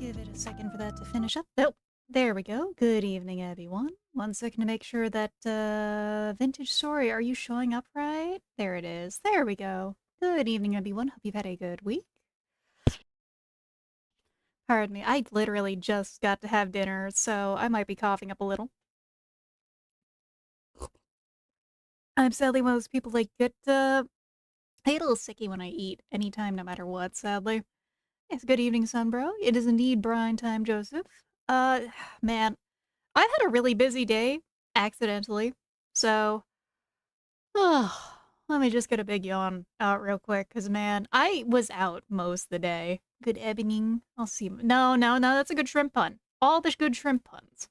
Give it a second for that to finish up. Nope. There we go. Good evening, everyone. 1 second to make sure that, Vintage Story, are you showing up right? There it is. There we go. Good evening, everyone. Hope you've had a good week. Pardon me, I literally just got to have dinner, so I might be coughing up a little. I'm sadly one of those people that get, I get a little sicky when I eat, anytime, no matter what, sadly. Yes, good evening, Sunbro. It is indeed brine time, Joseph. Man, I've had a really busy day, accidentally, so, let me just get a big yawn out real quick, because, man, I was out most of the day. Good evening. I'll see. No, no, no, that's a good shrimp pun. All the good shrimp puns.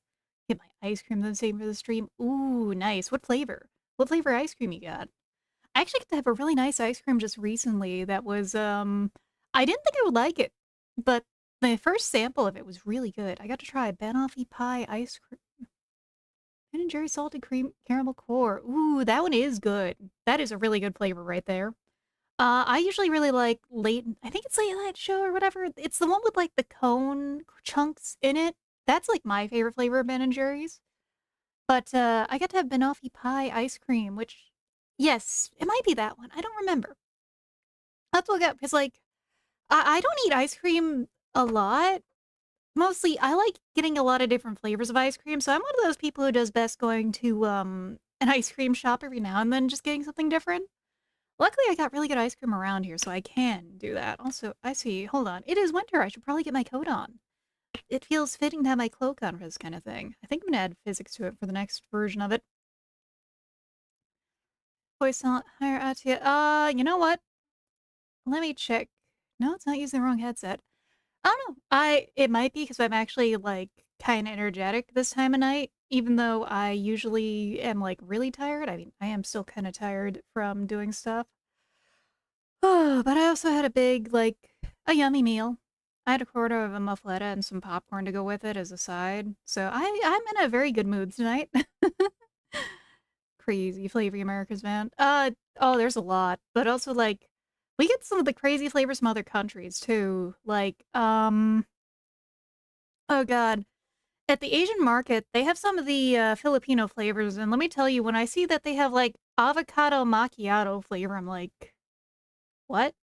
Get my ice cream the same for the stream. Ooh, nice. What flavor? What flavor ice cream you got? I actually got to have a really nice ice cream just recently that was, I didn't think I would like it, but the first sample of it was really good. I got to try banoffee pie ice cream. Ben and Jerry salted cream caramel core. Ooh, that one is good. That is a really good flavor right there. I usually really like I think it's Late Night Show or whatever. It's the one with like the cone chunks in it. That's like my favorite flavor of Ben and Jerry's. But I got to have banoffee pie ice cream, which, yes, it might be that one. I don't remember. I'll have to look up because like I don't eat ice cream a lot. Mostly, I like getting a lot of different flavors of ice cream, so I'm one of those people who does best going to, an ice cream shop every now and then just getting something different. Luckily, I got really good ice cream around here, so I can do that. Also, I see. Hold on. It is winter. I should probably get my coat on. It feels fitting to have my cloak on for this kind of thing. I think I'm gonna add physics to it for the next version of it. Voice not higher ATIA. You know what? Let me check. No, it's not using the wrong headset. I don't know. It might be because I'm actually, like, kinda energetic this time of night, even though I usually am, like, really tired. I mean, I am still kinda tired from doing stuff. Oh, but I also had a big, like, a yummy meal. I had a quarter of a muffletta and some popcorn to go with it as a side, so I'm in a very good mood tonight. Crazy flavory Americas, man. Oh, there's a lot, but also, like, we get some of the crazy flavors from other countries too, like, oh god. At the Asian market, they have some of the, Filipino flavors, and let me tell you, when I see that they have, like, avocado macchiato flavor, I'm like, "What?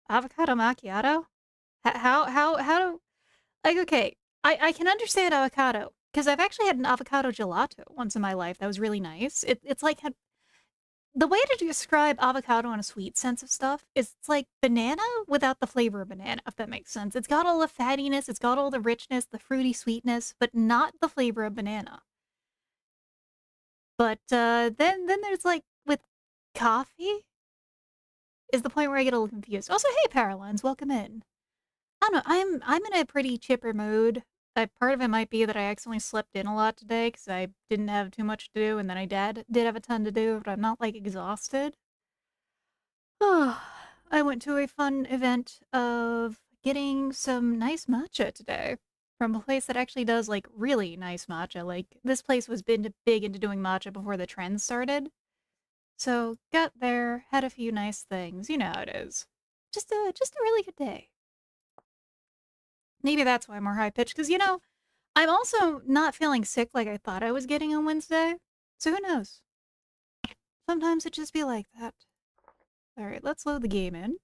Avocado macchiato? How do" like, okay, I can understand avocado, because 'cause I've actually had an avocado gelato once in my life that was really nice. It's like had the way to describe avocado in a sweet sense of stuff is it's like banana without the flavor of banana, if that makes sense. It's got all the fattiness, it's got all the richness, the fruity sweetness, but not the flavor of banana. But, then there's, like, with coffee is the point where I get a little confused. Also, hey, Paralines, welcome in. I don't know, I'm in a pretty chipper mood. Part of it might be that I accidentally slept in a lot today because I didn't have too much to do, and then I did have a ton to do, but I'm not, like, exhausted. I went to a fun event of getting some nice matcha today from a place that actually does, like, really nice matcha. Like, this place was big into doing matcha before the trend started. So, got there, had a few nice things, you know how it is. Just a really good day. Maybe that's why I'm more high pitched, because, you know, I'm also not feeling sick like I thought I was getting on Wednesday. So who knows? Sometimes it just be like that. Alright, let's load the game in.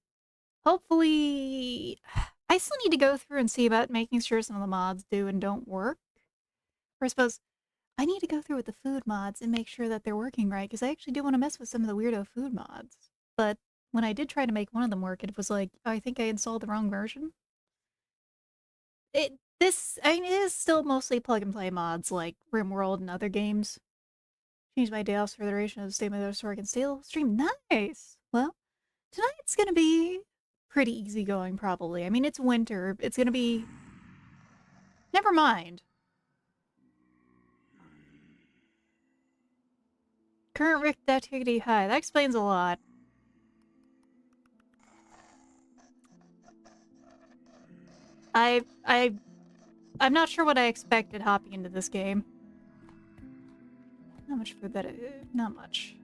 Hopefully, I still need to go through and see about making sure some of the mods do and don't work. Or I suppose I need to go through with the food mods and make sure that they're working right, because I actually do want to mess with some of the weirdo food mods. But when I did try to make one of them work, it was like, oh, I think I installed the wrong version. I mean, it is still mostly plug and play mods like RimWorld and other games. Change my day offs for the duration of the statement of so I can still stream. Nice! Well, tonight's gonna be pretty easygoing, probably. I mean, it's winter. It's gonna be... Never mind. Current Rick activity high. That explains a lot. I'm not sure what I expected hopping into this game. Not much food that not much.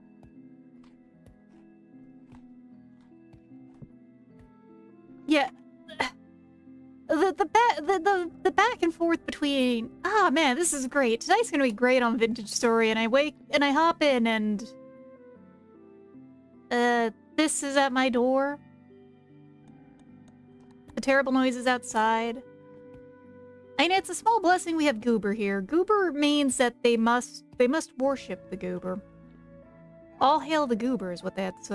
Yeah. The the back and forth between, ah man, this is great. Tonight's gonna be great on Vintage Story, and I hop in and this is at my door. The terrible noises outside. I mean, it's a small blessing we have Goober here. Goober means that they must worship the Goober. All hail the Goober is what that's,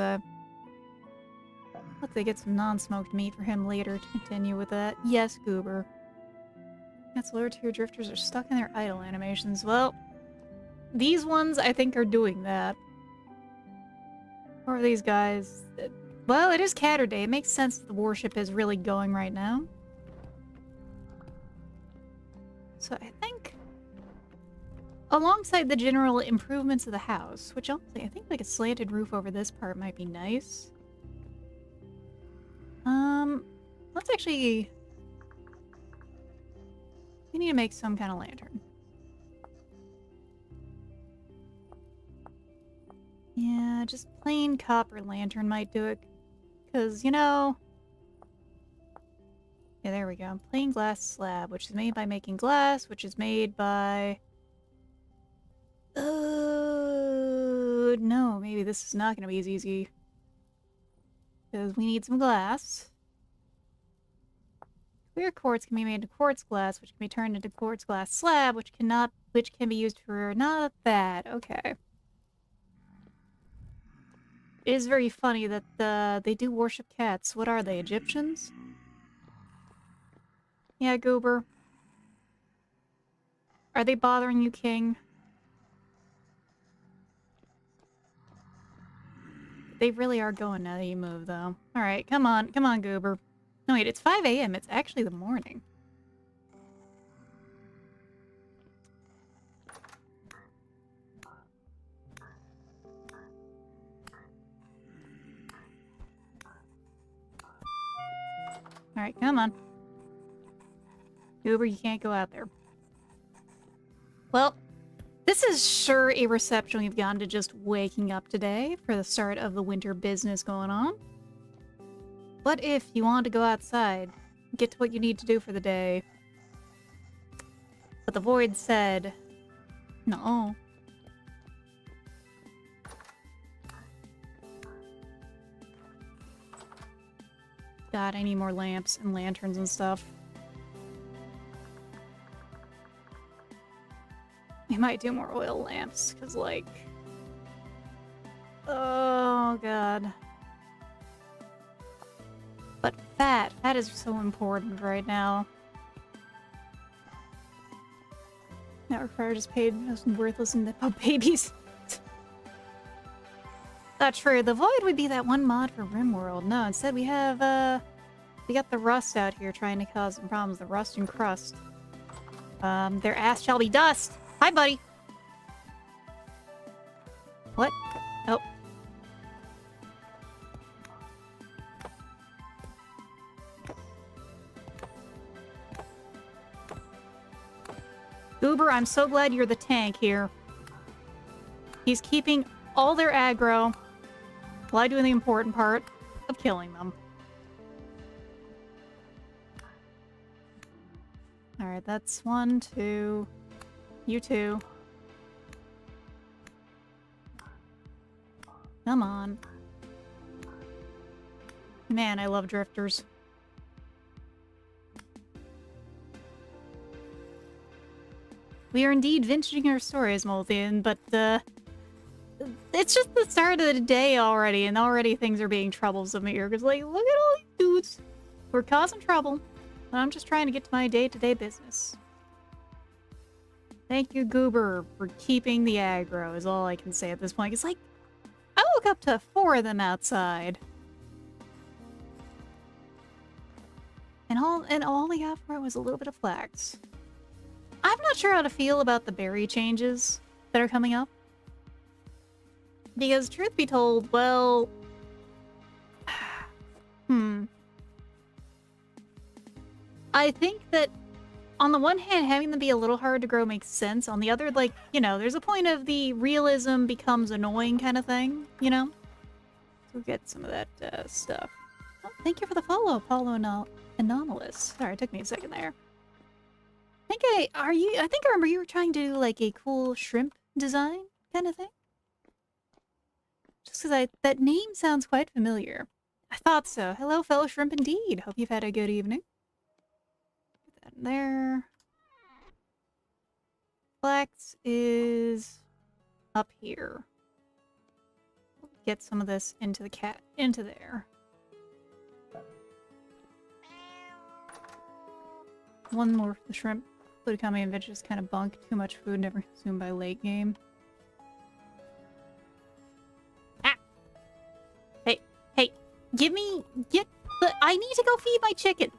Hopefully get some non-smoked meat for him later to continue with that. Yes, Goober. That's lower tier drifters are stuck in their idle animations. Well, these ones I think are doing that. Or are these guys? Well, it is Catter Day. It makes sense that the worship is really going right now. So I think, alongside the general improvements of the house, which honestly, I think like a slanted roof over this part might be nice. Let's actually... We need to make some kind of lantern. Yeah, just plain copper lantern might do it. Because, you know... Yeah, there we go. Plain glass slab, which is made by making glass, which is made by... No, maybe this is not going to be as easy. Because we need some glass. Clear quartz can be made into quartz glass, which can be turned into quartz glass slab, which can be used for not that. Okay. It is very funny that they do worship cats. What are they, Egyptians? Yeah, Goober. Are they bothering you, King? They really are going now that you move, though. Alright, come on, Goober. No, wait, it's 5 a.m. It's actually the morning. Alright, come on. Goober, you can't go out there. Well, this is sure a reception we've gotten to just waking up today for the start of the winter business going on. What if you want to go outside, get to what you need to do for the day? But the void said, no. God, I need more lamps and lanterns and stuff. We might do more oil lamps, because, like... Oh, God. But fat. Fat is so important right now. That requires just paid most worthless and about babies. Not true. The void would be that one mod for RimWorld. No, instead we have, we got the rust out here trying to cause some problems. The rust and crust. Their ass shall be dust! Hi, buddy! What? Oh. Goober, I'm so glad you're the tank here. He's keeping all their aggro while I do the important part of killing them. Alright, that's 1, 2... You too. Come on. Man, I love drifters. We are indeed vintaging our stories, Molthian, but, it's just the start of the day already, and already things are being troublesome here. Because, like, look at all these dudes who are causing trouble, and I'm just trying to get to my day-to-day business. Thank you, Goober, for keeping the aggro, is all I can say at this point. It's like, I woke up to 4 of them outside. And all they got for it was a little bit of flax. I'm not sure how to feel about the berry changes that are coming up. Because, truth be told, well... I think that, on the one hand, having them be a little hard to grow makes sense. On the other, like, you know, there's a point of the realism becomes annoying kind of thing, you know? So we'll get some of that stuff. Oh, thank you for the follow, Apollo Anomalous. Sorry, it took me a second there. I think I remember you were trying to do like a cool shrimp design kind of thing. Just because that name sounds quite familiar. I thought so. Hello, fellow shrimp indeed. Hope you've had a good evening. Put that in there. Flax is up here. Get some of this into there. One more for the shrimp. Fluticami and veg just kind of bunk. Too much food, never consumed by late game. Ah! Hey, I need to go feed my chickens.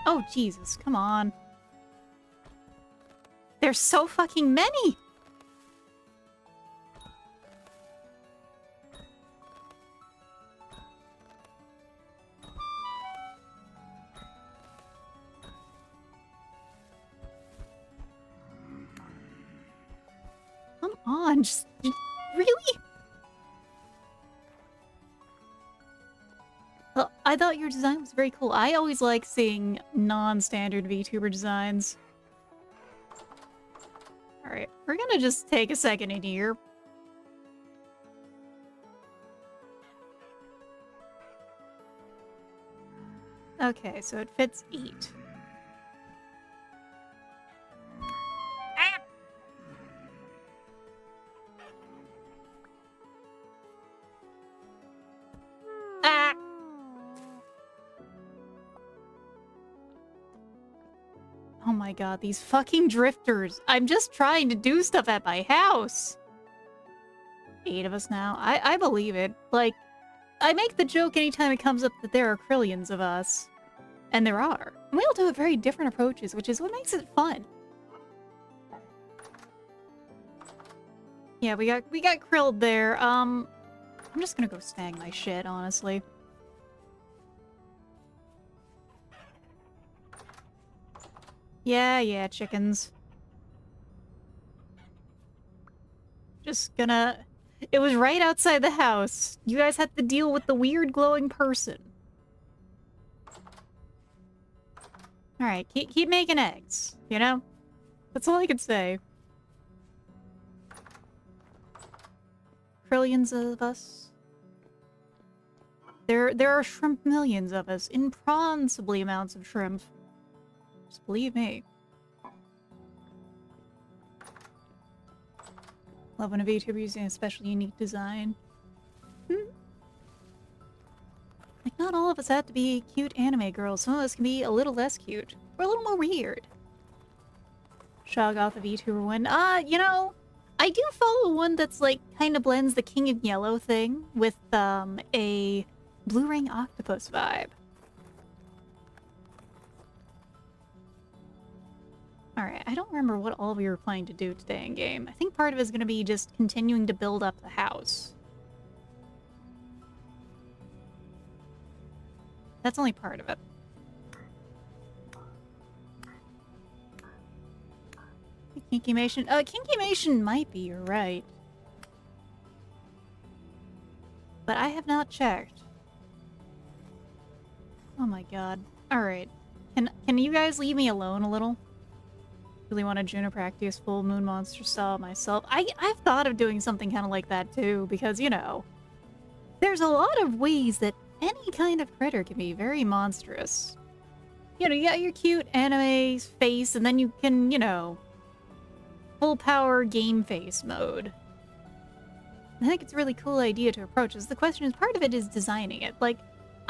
Oh, Jesus, come on. There's so fucking many! Come on, just really? Well, I thought your design was very cool. I always like seeing non-standard VTuber designs. Alright, we're gonna just take a second in here. Okay, so it fits 8. Ah! Ah! Oh my god, these fucking drifters. I'm just trying to do stuff at my house. 8 of us now. I believe it. Like, I make the joke anytime it comes up that there are trillions of us. And there are. And we all do very different approaches, which is what makes it fun. Yeah, we got krilled there. I'm just gonna go snag my shit, honestly. Yeah, chickens. Just gonna... It was right outside the house. You guys had to deal with the weird glowing person. Alright, keep making eggs, you know? That's all I can say. Trillions of us. There are shrimp millions of us. Impossibly amounts of shrimp. Just believe me. Love when a VTuber using a special unique design. Like, not all of us have to be cute anime girls. Some of us can be a little less cute. Or a little more weird. Shoggoth, the VTuber one. You know, I do follow one that's like, kind of blends the King in Yellow thing with, a Blue Ring Octopus vibe. Alright, I don't remember what all we were planning to do today in game. I think part of it is going to be just continuing to build up the house. That's only part of it. Kinkymation. Kinkymation might be, you're right. But I have not checked. Oh my god. Alright. Can you guys leave me alone a little? Really want to Juno practice full moon monster style myself. I've thought of doing something kind of like that too, because, you know, there's a lot of ways that any kind of critter can be very monstrous. You know, you got your cute anime face, and then you can, you know, full power game face mode. I think it's a really cool idea to approach. The question is, part of it is designing it. Like,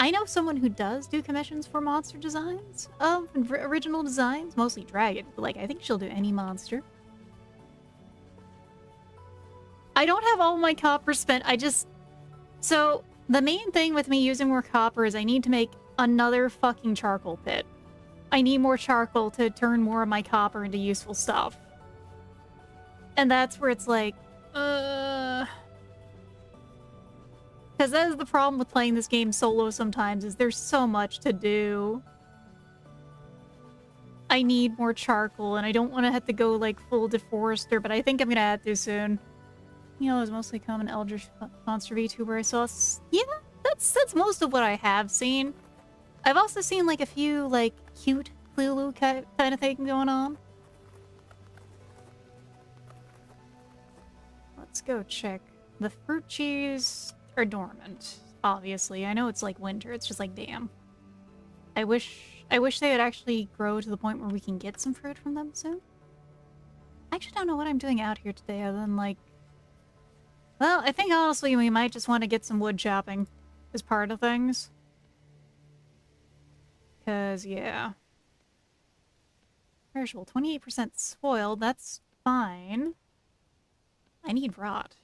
I know someone who does do commissions for monster designs, original designs, mostly dragon, but like, I think she'll do any monster. I don't have all my copper spent, so, the main thing with me using more copper is I need to make another fucking charcoal pit. I need more charcoal to turn more of my copper into useful stuff. And that's where it's like, Because that is the problem with playing this game solo sometimes, is there's so much to do. I need more charcoal, and I don't want to have to go, like, full deforester, but I think I'm gonna have to soon. You know, it was mostly common eldritch monster VTuber I saw. Yeah, that's most of what I have seen. I've also seen, like, a few, like, cute Lulu kind of thing going on. Let's go check. The fruit trees are dormant, obviously. I know it's, like, winter. It's just like, damn. I wish they would actually grow to the point where we can get some fruit from them soon. I actually don't know what I'm doing out here today other than, like... Well, I think honestly we might just want to get some wood chopping as part of things. Because, yeah. Perishable. 28% spoiled. That's fine. I need rot.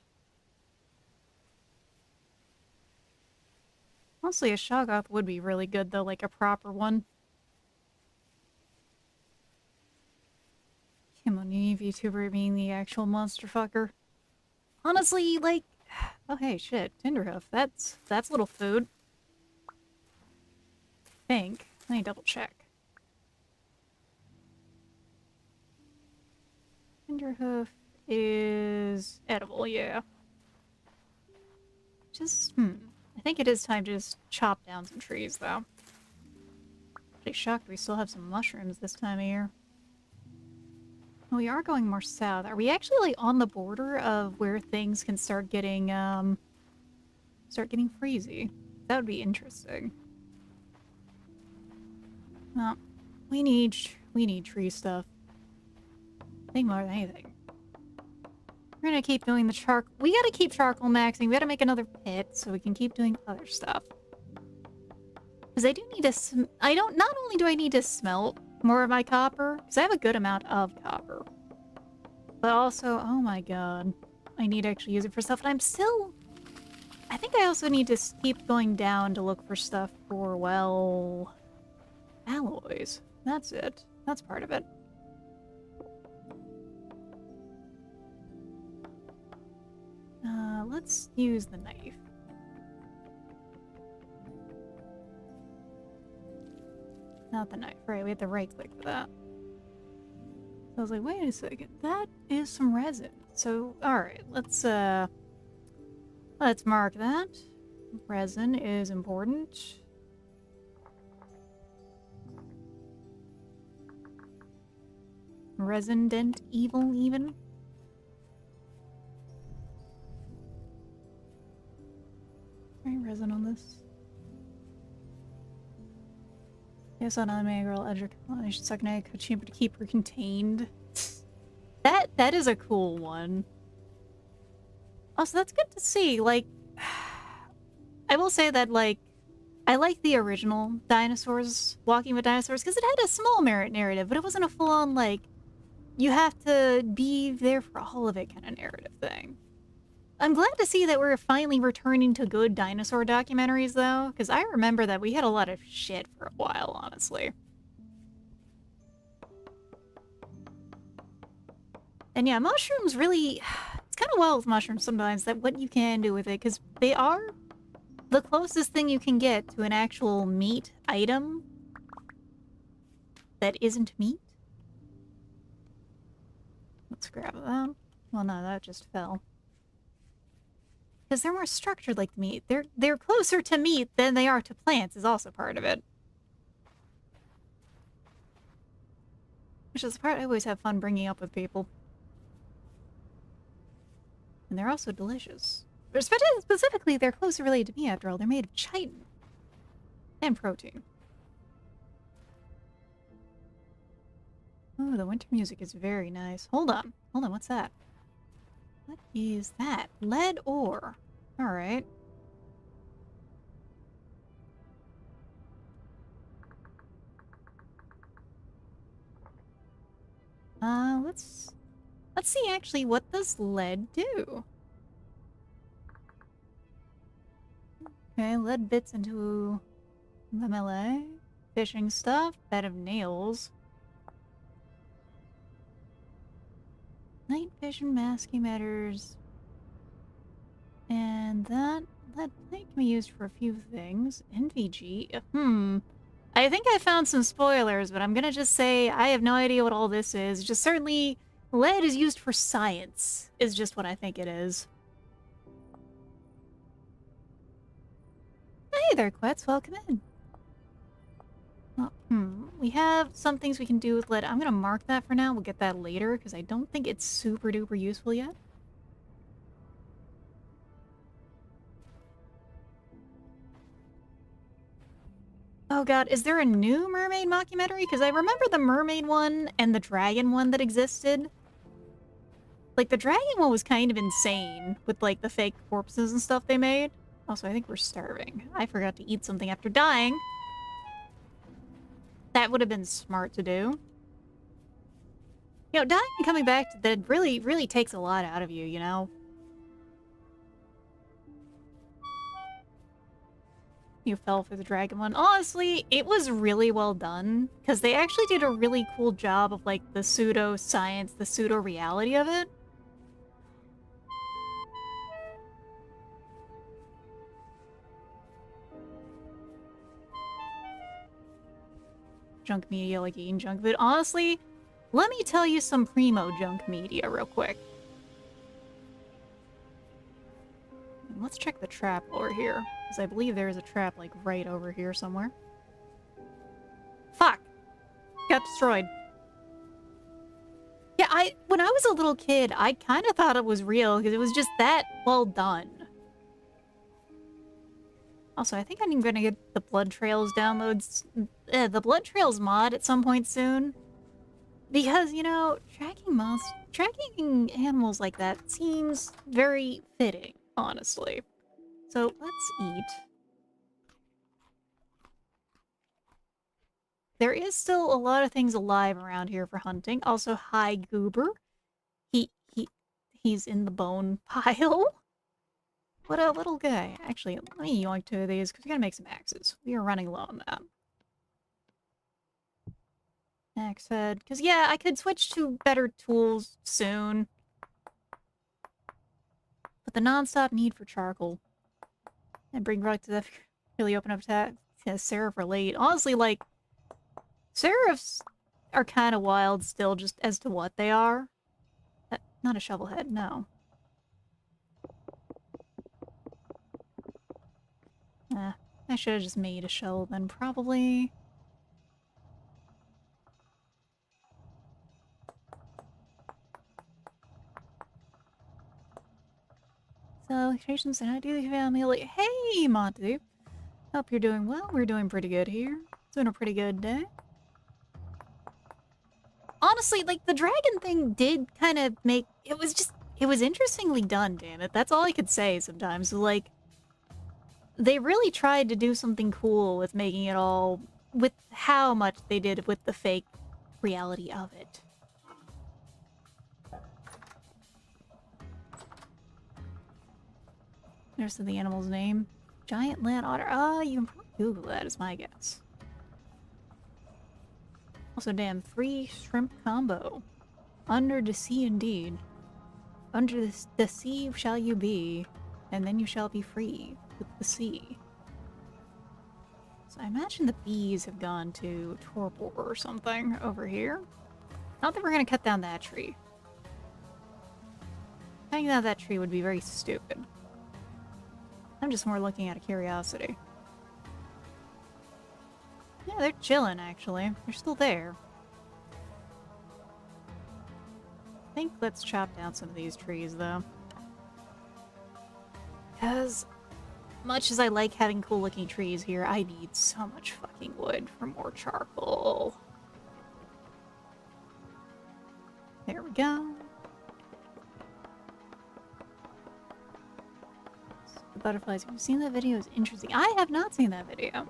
Mostly a Shoggoth would be really good, though, like a proper one. Come on, you VTuber being the actual monster fucker. Honestly, like... Oh, hey, shit. Tinderhoof. That's little food. I think. Let me double check. Tinderhoof is edible, yeah. Just, I think it is time to just chop down some trees, though. Pretty shocked we still have some mushrooms this time of year. Well, we are going more south. Are we actually, like, on the border of where things can start getting freezy? That would be interesting. Well, we need tree stuff. I think more than anything. We're gonna keep doing the charcoal. We gotta keep charcoal maxing. We gotta make another pit so we can keep doing other stuff. Because I do need to... Not only do I need to smelt more of my copper, because I have a good amount of copper. But also, oh my god. I need to actually use it for stuff, and I'm still... I think I also need to keep going down to look for stuff for, well... alloys. That's it. That's part of it. Let's use the knife. Not the knife. Right, we have to right-click for that. So I was like, wait a second. That is some resin. So, alright, let's mark that. Resin is important. Resident evil, even. Any resin on this? Yes, on anime girl Edric. I should suck an egg chamber to keep her contained. That is a cool one. Also, that's good to see. Like, I will say that, like, I like the original dinosaurs, Walking with Dinosaurs, because it had a small narrative, but it wasn't a full-on, like, you have to be there for all of it kind of narrative thing. I'm glad to see that we're finally returning to good dinosaur documentaries, though, because I remember that we had a lot of shit for a while, honestly. And yeah, mushrooms really... It's kind of wild with mushrooms sometimes, that what you can do with it, because they are the closest thing you can get to an actual meat item that isn't meat. Let's grab that. Well, no, that just fell. Because they're more structured like meat. They're closer to meat than they are to plants is also part of it. Which is the part I always have fun bringing up with people. And they're also delicious. But specifically, they're closely related to me after all. They're made of chitin. And protein. Oh, the winter music is very nice. Hold on. Hold on, what's that? What is that? Lead ore. Alright. Let's see actually, what does lead do? Okay, lead bits into the melee. Fishing stuff. Bed of nails. Night vision, mask emitters. And that plate can be used for a few things. NVG. I think I found some spoilers, but I'm gonna just say I have no idea what all this is. Just certainly lead is used for science, is just what I think it is. Hey there, Quetz, welcome in. Well, we have some things we can do with lead. I'm gonna mark that for now. We'll get that later, because I don't think it's super duper useful yet. Oh god, is there a new mermaid mockumentary? Because I remember the mermaid one and the dragon one that existed. Like, the dragon one was kind of insane with, like, the fake corpses and stuff they made. Also, I think we're starving. I forgot to eat something after dying. That would have been smart to do. You know, dying and coming back to dead really, really takes a lot out of you, you know? You fell for the dragon one. Honestly, it was really well done, because they actually did a really cool job of, like, the pseudo-science, the pseudo-reality of it. Junk media, like eating junk food. Honestly, let me tell you some primo junk media real quick. And let's check the trap over here, because I believe there is a trap, like, right over here somewhere. Fuck! Got destroyed. Yeah, when I was a little kid, I kind of thought it was real, because it was just that well done. Also, I think I'm gonna get the Blood Trails downloads, the Blood Trails mod at some point soon. Because, you know, tracking animals like that seems very fitting, honestly. So, let's eat. There is still a lot of things alive around here for hunting. Also, hi, Goober. He's in the bone pile. What a little guy. Actually, let me yoink 2 of these, because we gotta make some axes. We are running low on that. Axe head. Because, yeah, I could switch to better tools soon. But the non-stop need for charcoal. And bring back to that really open up to Seraph relate. Honestly, like, Seraphs are kind of wild still, just as to what they are. Not a shovel head, no. I should have just made a shovel then, probably. Salutations and ideally family. Hey, Monty. Hope you're doing well. We're doing pretty good here. It's been a pretty good day. Honestly, like, the dragon thing did kind of make... It was interestingly done, damn it. That's all I could say sometimes. Like, they really tried to do something cool with making it all... with how much they did with the fake reality of it. There's the animal's name. Giant land otter. You can probably Google that, is my guess. Also, damn, 3 shrimp combo. Under the sea indeed. Under the sea shall you be, and then you shall be free with the sea. So I imagine the bees have gone to torpor or something over here. Not that we're gonna cut down that tree. Cutting down that tree would be very stupid. I'm just more looking out of curiosity. Yeah, they're chilling, actually. They're still there. I think let's chop down some of these trees, though. Because, much as I like having cool-looking trees here, I need so much fucking wood for more charcoal. There we go. The butterflies. Have you seen that video? It's interesting. I have not seen that video.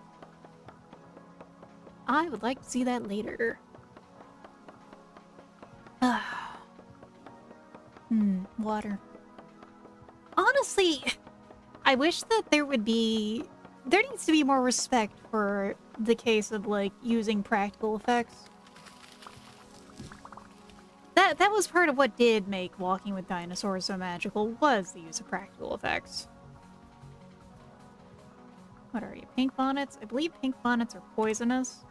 I would like to see that later. Water. Honestly, I wish that there needs to be more respect for the case of, like, using practical effects. That was part of what did make Walking with Dinosaurs so magical, was the use of practical effects. What are you? Pink bonnets? I believe pink bonnets are poisonous.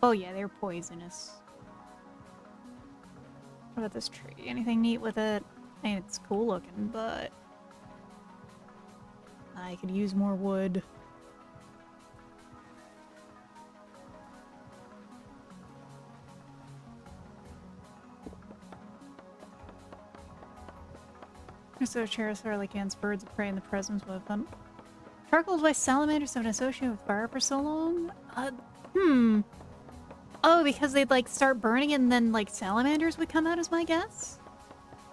Oh yeah, they're poisonous. What about this tree? Anything neat with it? I mean, it's cool looking, but I could use more wood. So Cherosaurus birds of prey in the presence with them. Charcoal by salamanders have been associated with fire for so long? Oh, because they'd like start burning and then like salamanders would come out is my guess?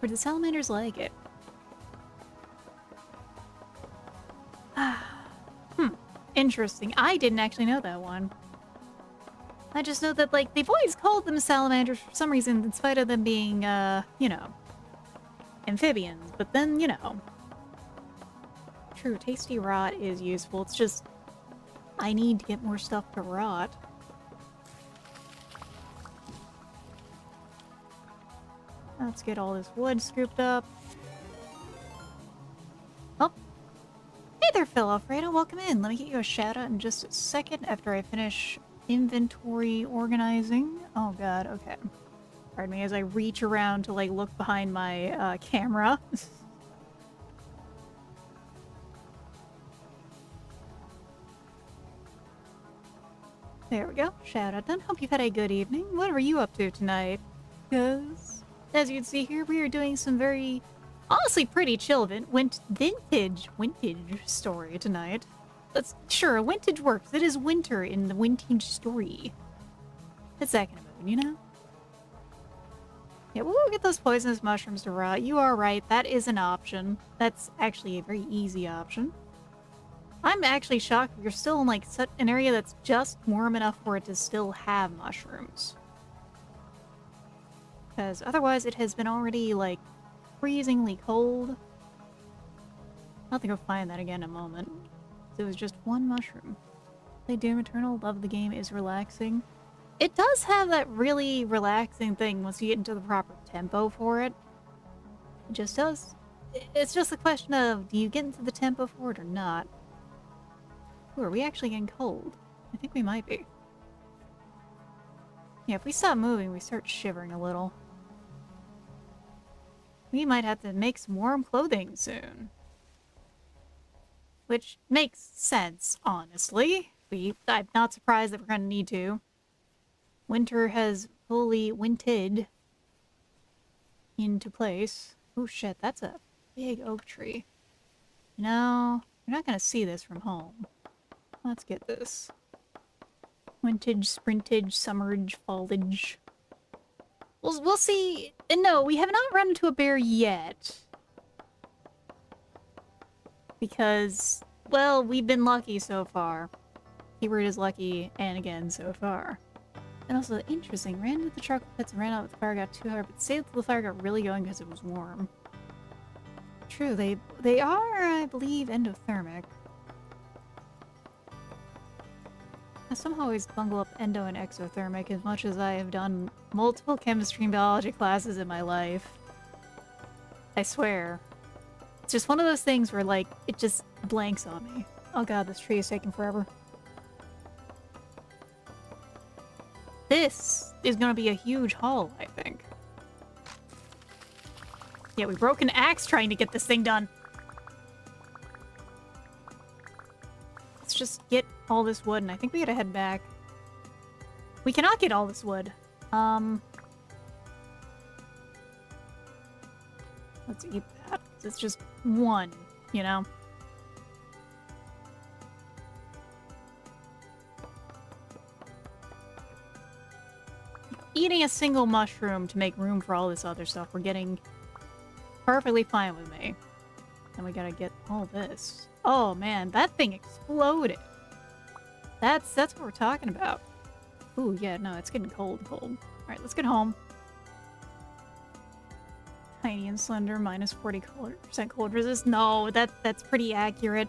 Or do salamanders like it? Interesting. I didn't actually know that one. I just know that like they've always called them salamanders for some reason in spite of them being, you know, amphibians, but then, you know. True, tasty rot is useful. It's just I need to get more stuff to rot. Let's get all this wood scooped up. Oh. Hey there, Phil Alfredo. Welcome in. Let me get you a shout out in just a second after I finish inventory organizing. Oh god, okay. Pardon me as I reach around to like look behind my camera. There we go. Shout out done. Hope you've had a good evening. What are you up to tonight? Because, as you can see here, we are doing some very, honestly, pretty chill vintage story tonight. That's sure, vintage works. It is winter in the vintage story. It's that kind of moving, you know? Yeah, we'll get those poisonous mushrooms to rot. You are right. That is an option. That's actually a very easy option. I'm actually shocked you're still in like such an area that's just warm enough for it to still have mushrooms. Because otherwise it has been already like freezingly cold. I'll have to go find that again in a moment. It was just one mushroom. Play Doom Eternal, love the game, is relaxing. It does have that really relaxing thing once you get into the proper tempo for it. It just does. It's just a question of, do you get into the tempo for it or not? Ooh, are we actually getting cold? I think we might be. Yeah, if we stop moving, we start shivering a little. We might have to make some warm clothing soon. Which makes sense, honestly. I'm not surprised that we're gonna need to. Winter has fully winted into place. Oh shit, that's a big oak tree. You know, you're not gonna see this from home. Let's get this. Wintage, sprintage, summerage, fallage. We'll see. And no, we have not run into a bear yet. Because, well, we've been lucky so far. Keyword is lucky, and again, so far. And also, interesting, ran into the charcoal pits and ran out with the fire, got too hard, but saved till the fire got really going because it was warm. True, they are, I believe, endothermic. I somehow always bungle up endo and exothermic as much as I have done multiple chemistry and biology classes in my life. I swear. It's just one of those things where, like, it just blanks on me. Oh god, this tree is taking forever. This is gonna be a huge haul, I think. Yeah, we broke an axe trying to get this thing done. Let's just get all this wood, and I think we gotta head back. We cannot get all this wood. Let's eat that. It's just one, you know? Eating a single mushroom to make room for all this other stuff, we're getting perfectly fine with me. And we gotta get all this. Oh man, that thing exploded. That's what we're talking about. Ooh, yeah, no, it's getting cold. Alright, let's get home. Tiny and slender, minus 40% cold resist. No, that's pretty accurate.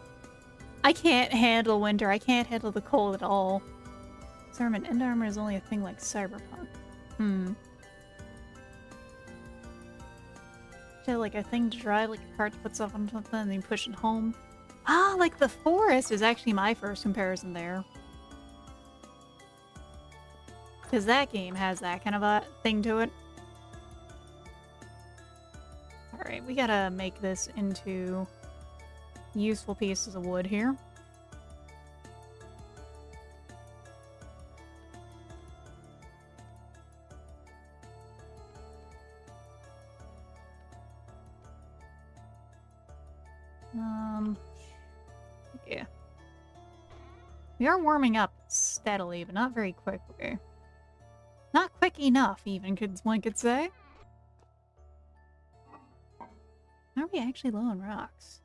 I can't handle winter. I can't handle the cold at all. Sermon, end armor is only a thing like cyberpunk. To like a thing to drive, like a cart to put stuff on something and then push it home. Ah, like the forest is actually my first comparison there. Because that game has that kind of a thing to it. Alright, we gotta make this into useful pieces of wood here. Yeah. We are warming up steadily, but not very quickly. Not quick enough, even, one could say. Are we actually low on rocks?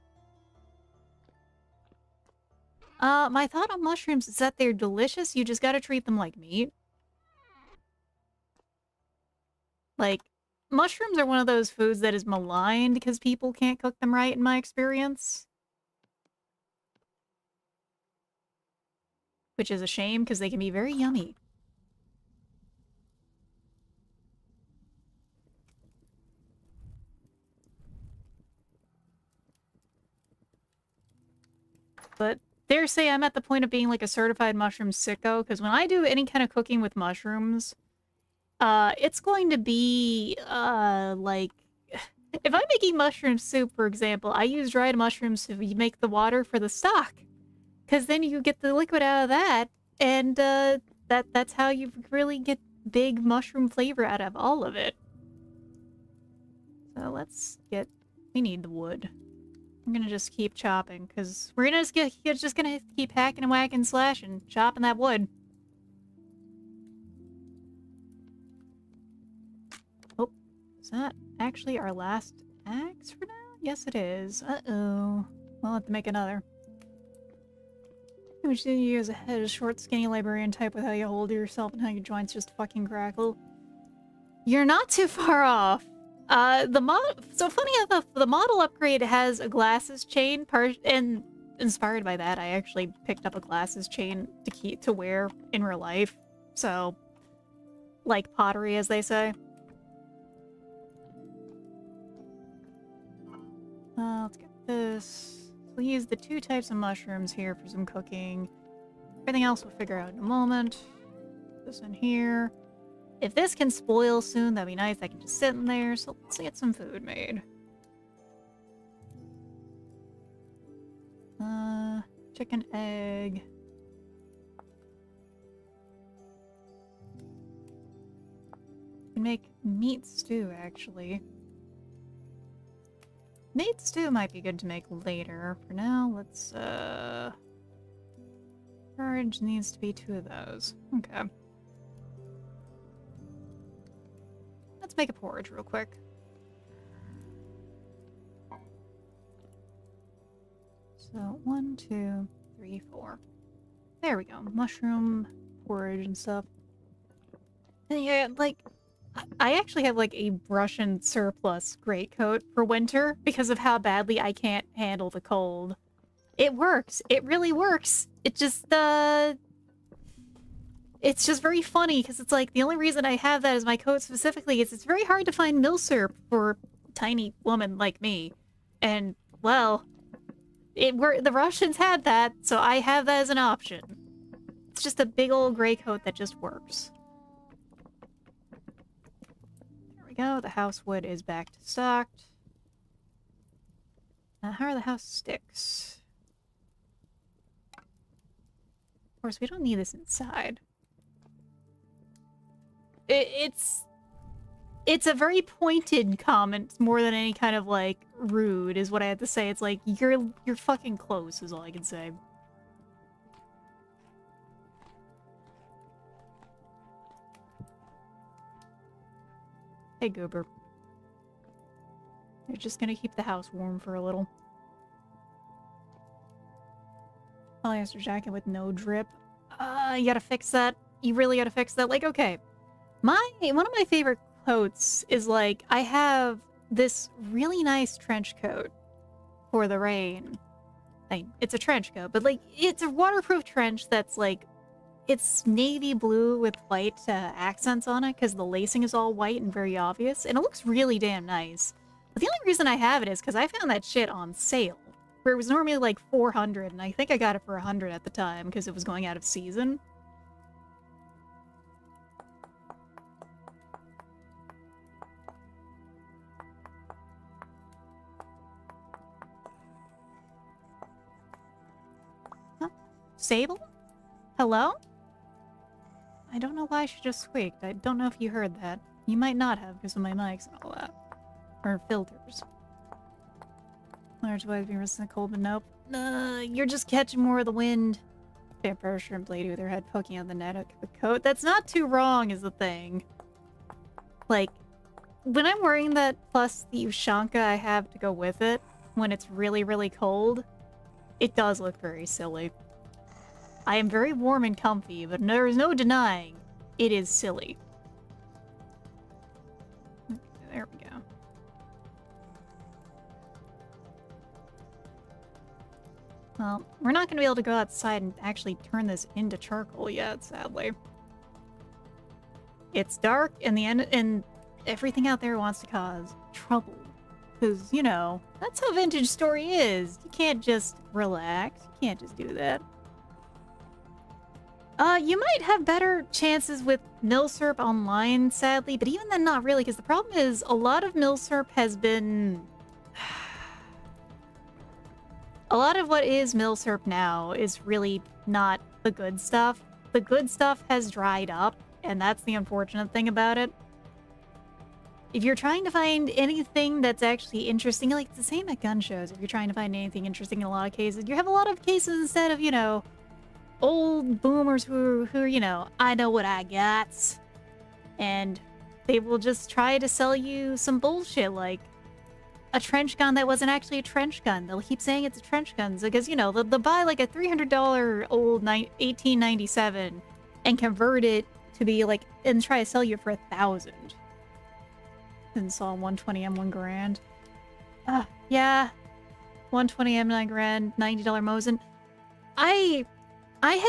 My thought on mushrooms is that they're delicious, you just gotta treat them like meat. Like, mushrooms are one of those foods that is maligned because people can't cook them right, in my experience. Which is a shame, because they can be very yummy. But dare say I'm at the point of being like a certified mushroom sicko, because when I do any kind of cooking with mushrooms, it's going to be, like... If I'm making mushroom soup, for example, I use dried mushrooms to make the water for the stock. Because then you get the liquid out of that, and, that's how you really get big mushroom flavor out of all of it. So let's get... We need the wood. I'm gonna just keep chopping, because we're gonna just gonna keep hacking and whacking, slashing, chopping that wood. Oh, is that actually our last axe for now? Yes, it is. Uh-oh. We'll have to make another. Which do you use a head, a short, skinny librarian type with how you hold yourself and how your joints just fucking crackle? You're not too far off. So funny enough, the model upgrade has a glasses chain and inspired by that, I actually picked up a glasses chain to wear in real life. So, like pottery, as they say. Let's get this. We'll use the 2 types of mushrooms here for some cooking. Everything else we'll figure out in a moment. Put this in here. If this can spoil soon, that'd be nice. I can just sit in there. So let's get some food made. Chicken, egg. We can make meat stew, actually. Meat stew might be good to make later. For now, let's, porridge needs to be 2 of those. Okay. Let's make a porridge real quick. So, 1, 2, 3, 4. There we go. Mushroom, porridge, and stuff. And yeah, like, I actually have, like, a Russian surplus greatcoat for winter because of how badly I can't handle the cold. It works. It really works. It just, it's just very funny, because it's like, the only reason I have that as my coat specifically is it's very hard to find milsurp for a tiny woman like me. And, well, the Russians had that, so I have that as an option. It's just a big old gray coat that just works. There we go, the house wood is back to stocked. Now, how are the house sticks? Of course, we don't need this inside. It's a very pointed comment more than any kind of, like, rude is what I have to say. It's like, you're fucking close is all I can say. Hey, Goober. You're just gonna keep the house warm for a little. Polyester jacket with no drip. You gotta fix that. You really gotta fix that. Like, okay. One of my favorite coats is, like, I have this really nice trench coat for the rain. It's a trench coat, but, like, it's a waterproof trench that's, like, it's navy blue with white accents on it because the lacing is all white and very obvious, and it looks really damn nice. But the only reason I have it is because I found that shit on sale, where it was normally like 400, and I think I got it for 100 at the time because it was going out of season. Huh? Sable? Hello? I don't know why she just squeaked. I don't know if you heard that. You might not have because of my mics and all that. Or filters. Large waves being resistant to cold, but nope. You're just catching more of the wind. Vampire shrimp lady with her head poking out the net of the coat. That's not too wrong is the thing. Like, when I'm wearing that plus the Ushanka I have to go with it, when it's really, really cold, it does look very silly. I am very warm and comfy, but there is no denying it is silly. Okay, there we go. Well, we're not going to be able to go outside and actually turn this into charcoal yet, sadly. It's dark, and and everything out there wants to cause trouble. Because, you know, that's how Vintage Story is. You can't just relax. You can't just do that. You might have better chances with Milsurp online, sadly, but even then, not really, because the problem is a lot of Milsurp has been... A lot of what is Milsurp now is really not the good stuff. The good stuff has dried up, and that's the unfortunate thing about it. If you're trying to find anything that's actually interesting, like, it's the same at gun shows. If you're trying to find anything interesting in a lot of cases, you have a lot of cases instead of, you know, old boomers who are, you know, I know what I got. And they will just try to sell you some bullshit like a trench gun that wasn't actually a trench gun. They'll keep saying it's a trench gun because, you know, they'll buy like a $300 old 1897 and convert it to be like, and try to sell you for 1,000. And saw 120 M1 grand. Yeah. 120 M9 grand, $90 Mosin. I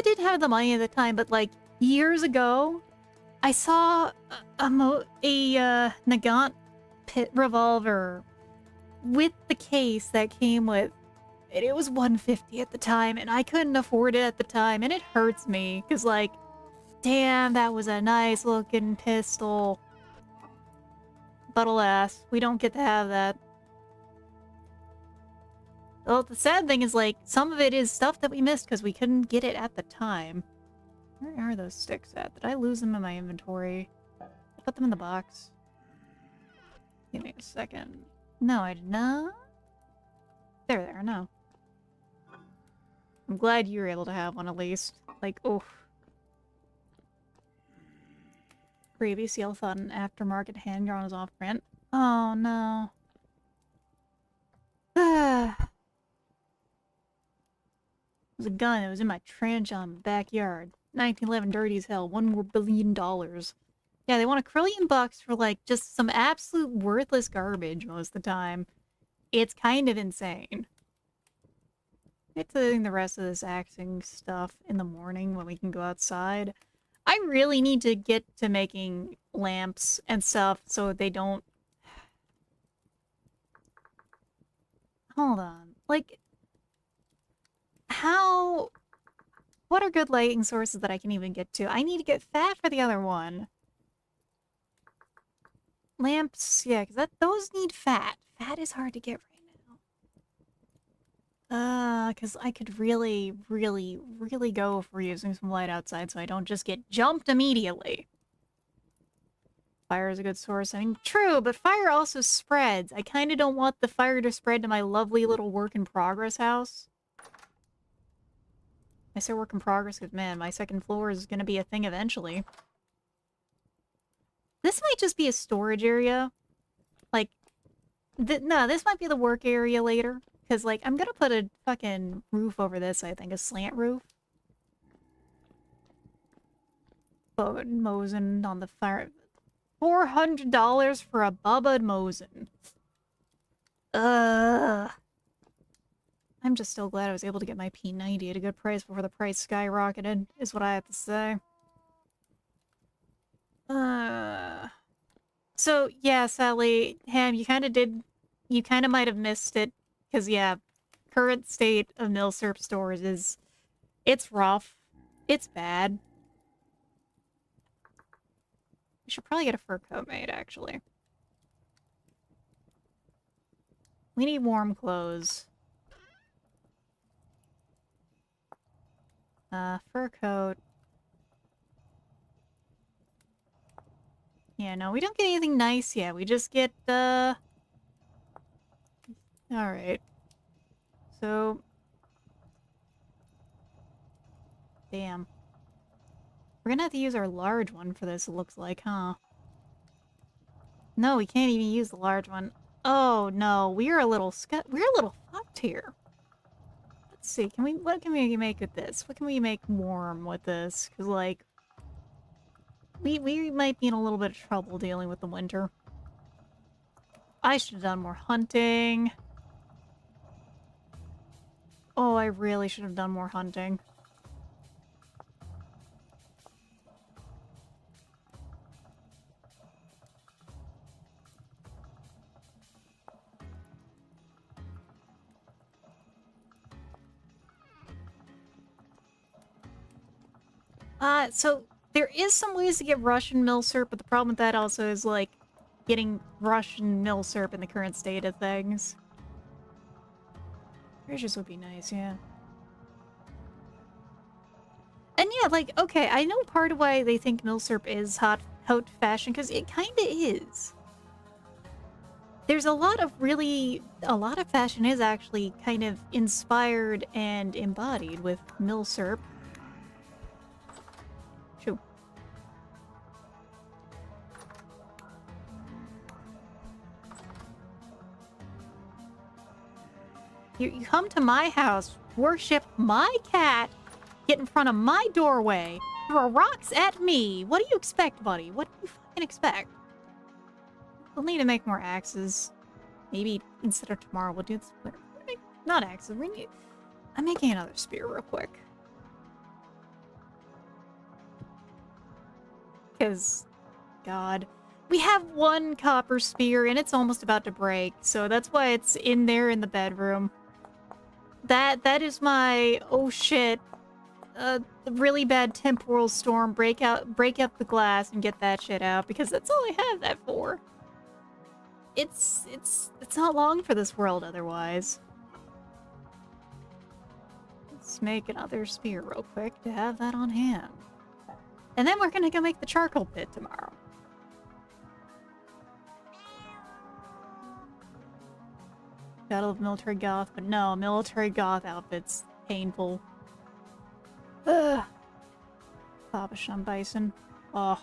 didn't have the money at the time, but like years ago, I saw a Nagant pit revolver with the case that came with it. It was $150 at the time, and I couldn't afford it at the time, and it hurts me because, like, damn, that was a nice looking pistol. But alas, we don't get to have that. Well, the sad thing is, like, some of it is stuff that we missed because we couldn't get it at the time. Where are those sticks at? Did I lose them in my inventory? I put them in the box. Give me a second. No, I did not. There, no. I'm glad you were able to have one at least. Like, oof. Previously, I thought an aftermarket handgun was off-brand. Oh, no. It was a gun that was in my trench on my backyard. 1911, dirty as hell. $1 billion. Yeah, they want $1,000,000,000 for, like, just some absolute worthless garbage most of the time. It's kind of insane. It's doing the rest of this axing stuff in the morning when we can go outside. I really need to get to making lamps and stuff so they don't... Hold on. Like, how... What are good lighting sources that I can even get to? I need to get fat for the other one. Lamps, yeah, because those need fat. Fat is hard to get right now. Because I could really, really, really go for using some light outside so I don't just get jumped immediately. Fire is a good source. I mean, true, but fire also spreads. I kind of don't want the fire to spread to my lovely little work-in-progress house. I say work in progress because, man, my second floor is going to be a thing eventually. This might just be a storage area. Like, no, this might be the work area later. Because, like, I'm going to put a fucking roof over this, I think. A slant roof. Bud Mosin on the fire. $400 for a Bubba Mosin. I'm just still glad I was able to get my P90 at a good price before the price skyrocketed, is what I have to say. So, yeah, Sally, Ham, you kind of did you kind of might have missed it. Because, yeah, current state of milsurp stores is... It's rough. It's bad. We should probably get a fur coat made, actually. We need warm clothes. Fur coat. Yeah, no, we don't get anything nice yet. We just get, Alright. So... Damn. We're gonna have to use our large one for this, it looks like, huh? No, we can't even use the large one. Oh, no, we're a little fucked here. Let's see, what can we make with this? What can we make warm with this? Because, like, we might be in a little bit of trouble dealing with the winter. I should have done more hunting. Oh, I really should have done more hunting. So there is some ways to get Russian milsurp, but the problem with that also is, like, getting Russian milsurp in the current state of things. Bridges would be nice, yeah. And yeah, like, okay, I know part of why they think milsurp is hot fashion, because it kinda is. There's a lot of fashion is actually kind of inspired and embodied with milsurp. True. You come to my house, worship my cat, get in front of my doorway, throw rocks at me. What do you expect, buddy? What do you fucking expect? We'll need to make more axes. Maybe instead of tomorrow, we'll do this. Not axes. I'm making another spear real quick. Because, God. We have one copper spear, and it's almost about to break, so that's why it's in there in the bedroom. That is my, oh shit, really bad temporal storm, break up the glass and get that shit out, because that's all I have that for. It's not long for this world otherwise. Let's make another spear real quick to have that on hand. And then we're gonna go make the charcoal pit tomorrow. Battle of Military Goth, but no, Military Goth outfit's painful. Ugh. Babashan Bison. Oh.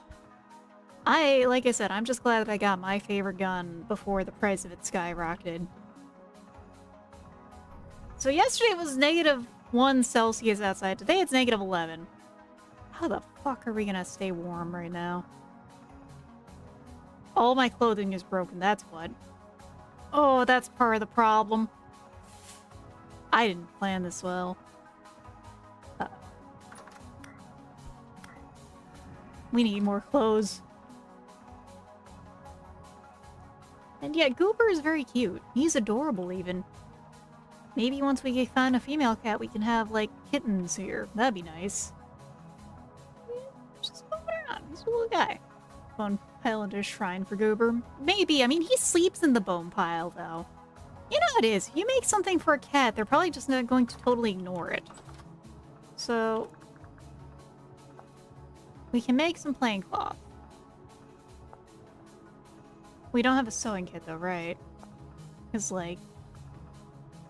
Like I said, I'm just glad that I got my favorite gun before the price of it skyrocketed. So yesterday it was -1 Celsius outside. Today it's -11. How the fuck are we gonna stay warm right now? All my clothing is broken, that's what. Oh, that's part of the problem. I didn't plan this well. We need more clothes. And yeah, Goober is very cute. He's adorable, even. Maybe once we find a female cat, we can have, like, kittens here. That'd be nice. Just moving around. He's a little guy. Bone Highlander Shrine for Goober. Maybe. I mean, he sleeps in the bone pile, though. You know how it is. If you make something for a cat, they're probably just not going to totally ignore it. So... we can make some plain cloth. We don't have a sewing kit, though, right? Because, like...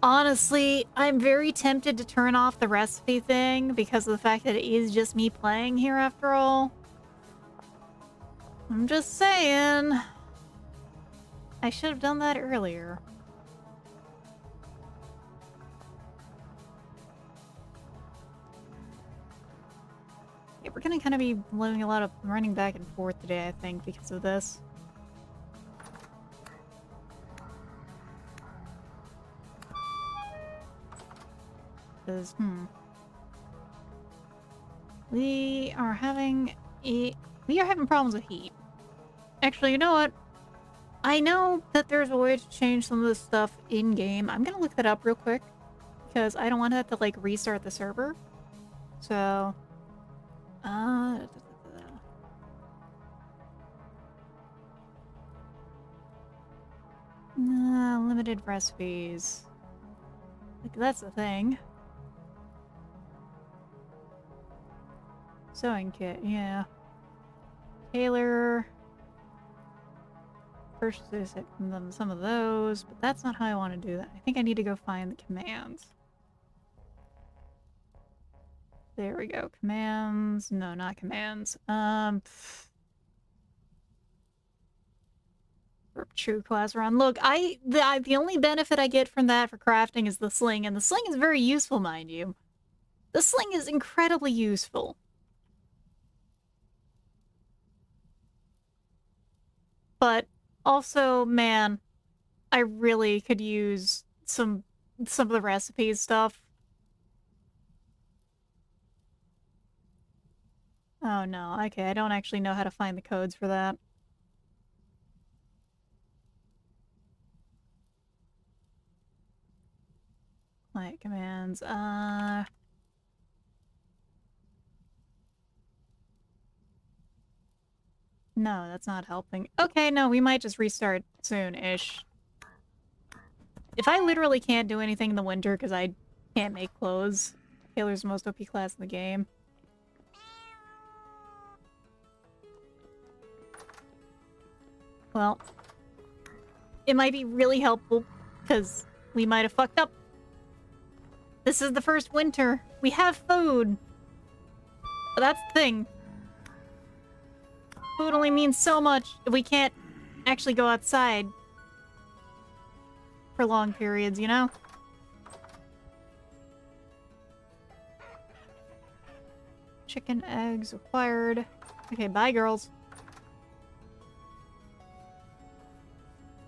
honestly, I'm very tempted to turn off the recipe thing because of the fact that it is just me playing here after all. I'm just saying. I should have done that earlier. Yeah, we're gonna kind of be doing a lot of running back and forth today, I think, because of this. Because, we are having problems with heat. Actually, you know what? I know that there's a way to change some of this stuff in-game. I'm gonna look that up real quick, because I don't want to have to, like, restart the server. So... limited recipes. Like, that's the thing. Sewing kit, yeah. Tailor. Purchase some of those, but that's not how I want to do that. I think I need to go find the commands. There we go. Commands. No, not commands. True class run. Look, the only benefit I get from that for crafting is the sling, and the sling is very useful, mind you. The sling is incredibly useful. But also, man, I really could use some of the recipes stuff. Oh no, okay, I don't actually know how to find the codes for that. Client commands, no, that's not helping. Okay, no, we might just restart soon-ish. If I literally can't do anything in the winter because I can't make clothes, Taylor's the most OP class in the game. Well, it might be really helpful because we might have fucked up. This is the first winter. We have food. But that's the thing. Food only means so much if we can't actually go outside for long periods, you know? Chicken, eggs acquired. Okay, bye, girls.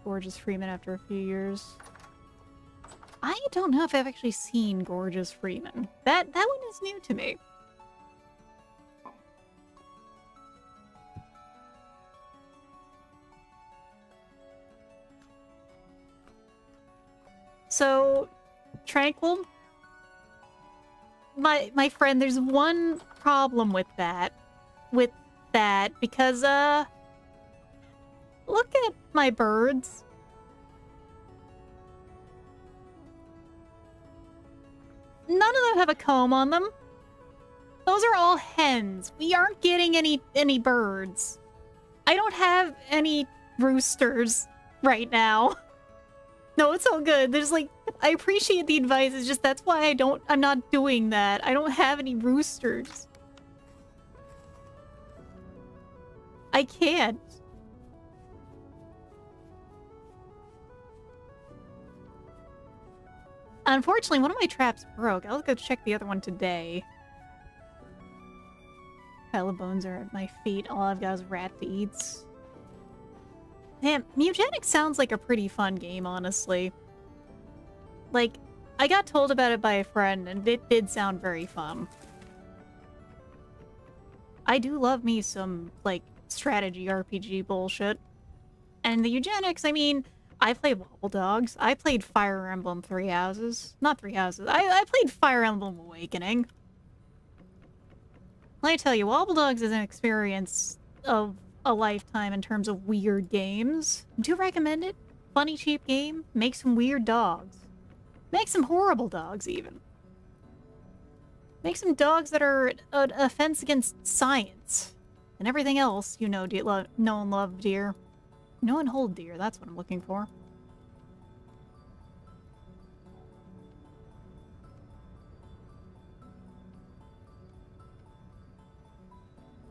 Gorgeous Freeman after a few years. I don't know if I've actually seen Gorgeous Freeman. That one is new to me. So, Tranquil, my friend, there's one problem with that. Because, look at my birds. None of them have a comb on them. Those are all hens. We aren't getting any birds. I don't have any roosters right now. No, it's all good. There's like, I appreciate the advice. It's just that's why I'm not doing that. I don't have any roosters. I can't. Unfortunately, one of my traps broke. I'll go check the other one today. Pile of bones are at my feet. All I've got is rat feeds. Damn, Mutagenics sounds like a pretty fun game, honestly. Like, I got told about it by a friend, and it did sound very fun. I do love me some, like, strategy RPG bullshit. And the Eugenics, I mean, I played Wobble Dogs. I played Fire Emblem Three Houses. Not Three Houses. I played Fire Emblem Awakening. Let me tell you, Wobble Dogs is an experience of a lifetime in terms of weird games. Do recommend it. Funny, cheap game. Make some weird dogs. Make some horrible dogs, even. Make some dogs that are an offense against science. And everything else you know, know and love, dear. Know and hold, dear. That's what I'm looking for.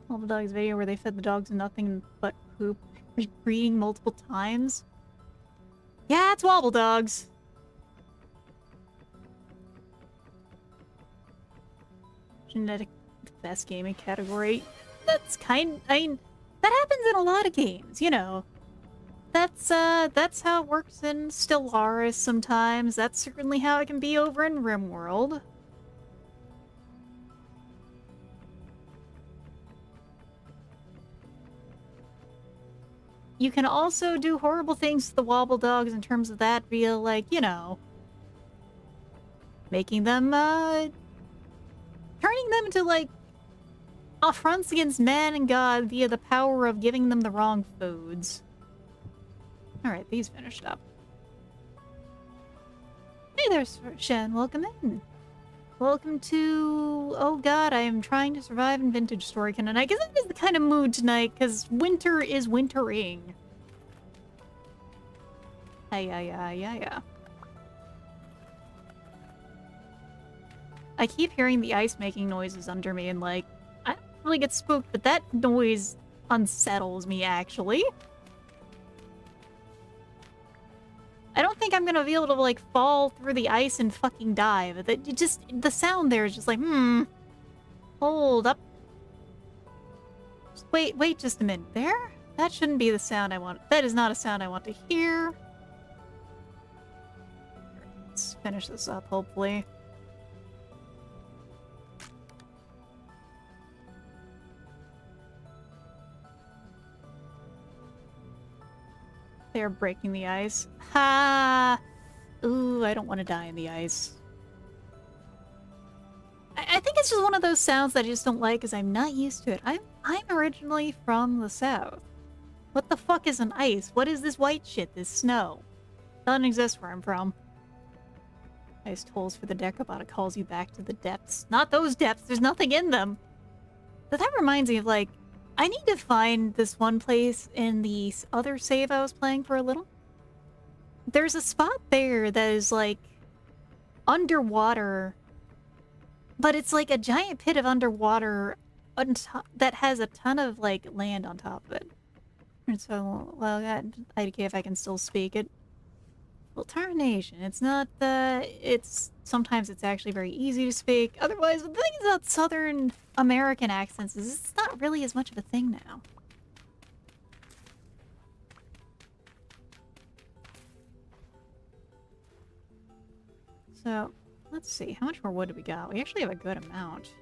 Wobble Dogs video where they fed the dogs nothing but poop, breeding multiple times. Yeah, it's Wobble Dogs. Genetic best gaming category. That's I mean, that happens in a lot of games, you know. That's how it works in Stellaris sometimes. That's certainly how it can be over in RimWorld. you can also do horrible things to the wobble dogs in terms of that via, like, you know, making them, turning them into, like, affronts against man and God via the power of giving them the wrong foods. Alright, these finished up. Hey there, Shen. Welcome in. Welcome to... Oh god, I am trying to survive in Vintage Story Canon. I guess it is the kind of mood tonight, because winter is wintering. Yeah. I keep hearing the ice making noises under me, and like, I don't really get spooked, but that noise unsettles me, actually. I don't think I'm gonna be able to, like, fall through the ice and fucking die, but the sound there is just like, hold up. Just wait just a minute. There? That shouldn't be the sound I want. That is not a sound I want to hear. Let's finish this up, hopefully. They're breaking the ice. Ha! Ooh, I don't want to die in the ice. I think it's just one of those sounds that I just don't like because I'm not used to it. I'm originally from the south. What the fuck is an ice? What is this white shit? This snow? Doesn't exist where I'm from. Ice tolls for the Decrobot. It calls you back to the depths. Not those depths. There's nothing in them. But that reminds me of, like, I need to find this one place in the other save I was playing for a little. There's a spot there that is, like, underwater, but it's like a giant pit of underwater that has a ton of, like, land on top of it. And so, well, IDK, if I can still speak it. Well, Tarnation. It's not, sometimes it's actually very easy to speak. Otherwise, the thing about Southern American accents is it's not really as much of a thing now. So, let's see. How much more wood do we got? We actually have a good amount.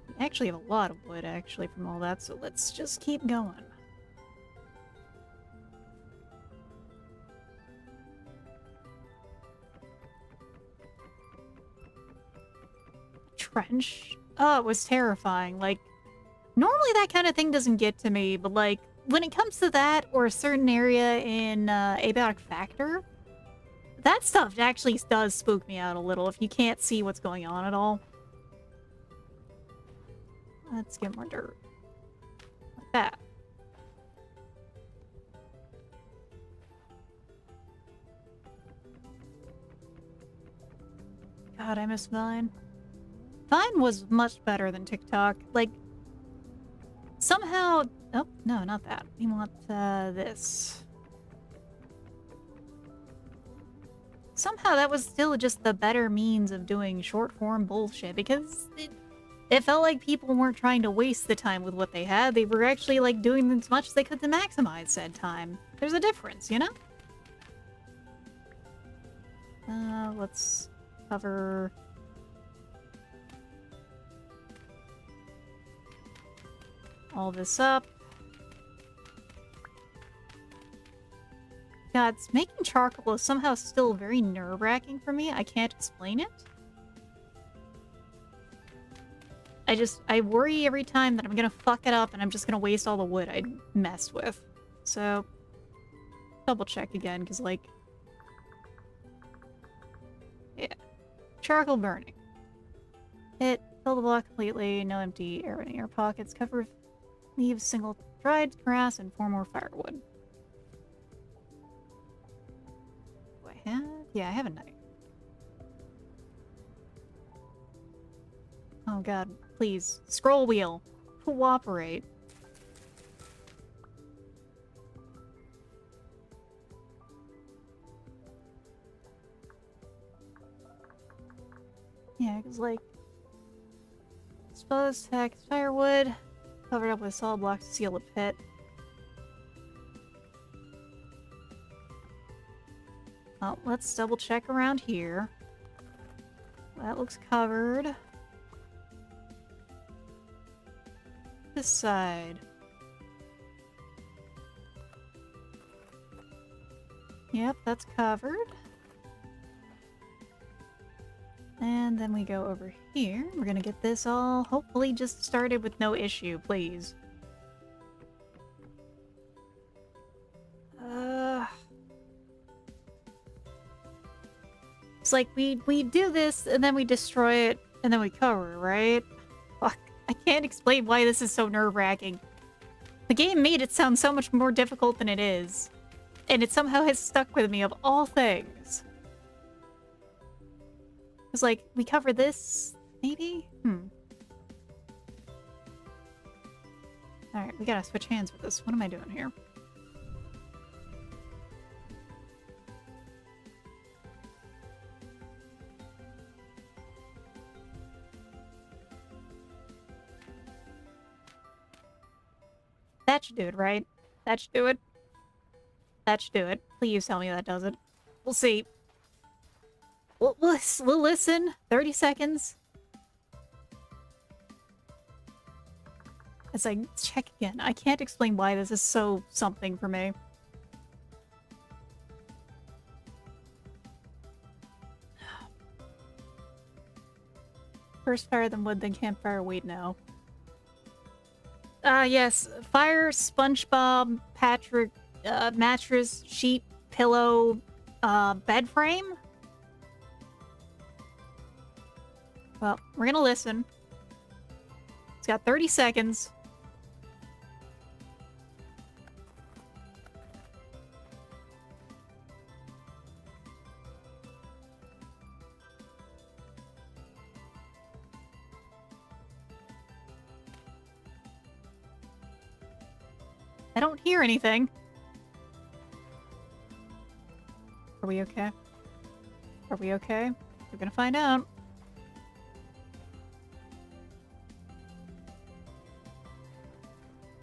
We actually have a lot of wood, actually, from all that, so let's just keep going. Trench? Oh, it was terrifying. Like, normally that kind of thing doesn't get to me, but, like, when it comes to that or a certain area in Abiotic Factor, that stuff actually does spook me out a little if you can't see what's going on at all. Let's get more dirt. Like that. God, I miss Vine. Vine was much better than TikTok. Like, somehow... Oh, no, not that. We want this. Somehow that was still just the better means of doing short-form bullshit, because it felt like people weren't trying to waste the time with what they had. They were actually, like, doing as much as they could to maximize said time. There's a difference, you know? Let's cover... all this up. God, making charcoal is somehow still very nerve-wracking for me. I can't explain it. I worry every time that I'm gonna fuck it up and I'm just gonna waste all the wood I messed with. So, double check again, because, like... yeah. Charcoal burning. Hit. Fill the block completely. No empty air in air pockets. Cover leaves single dried grass and 4 more firewood. Do I have? Yeah, I have a knife. Oh god, please. Scroll wheel. Cooperate. Yeah, because, like... exposed text, firewood. Covered up with solid blocks to seal the pit. Well, let's double check around here. That looks covered. this side? Yep, that's covered. And then we go over here. We're gonna get this all hopefully just started with no issue, please. It's like we do this and then we destroy it and then we cover, right? Fuck. I can't explain why this is so nerve-wracking. The game made it sound so much more difficult than it is. And it somehow has stuck with me of all things. It's like, we cover this, maybe? Alright, we gotta switch hands with this. What am I doing here? That should do it, right? That should do it. That should do it. Please tell me that does it. We'll see. We'll listen. 30 seconds. As I check again. I can't explain why this is so something for me. First fire, then wood, then campfire. Wait, no. Yes. Fire, SpongeBob, Patrick, mattress, sheet, pillow, bed frame? Well, we're gonna listen. It's got 30 seconds. I don't hear anything. Are we okay? Are we okay? We're gonna find out.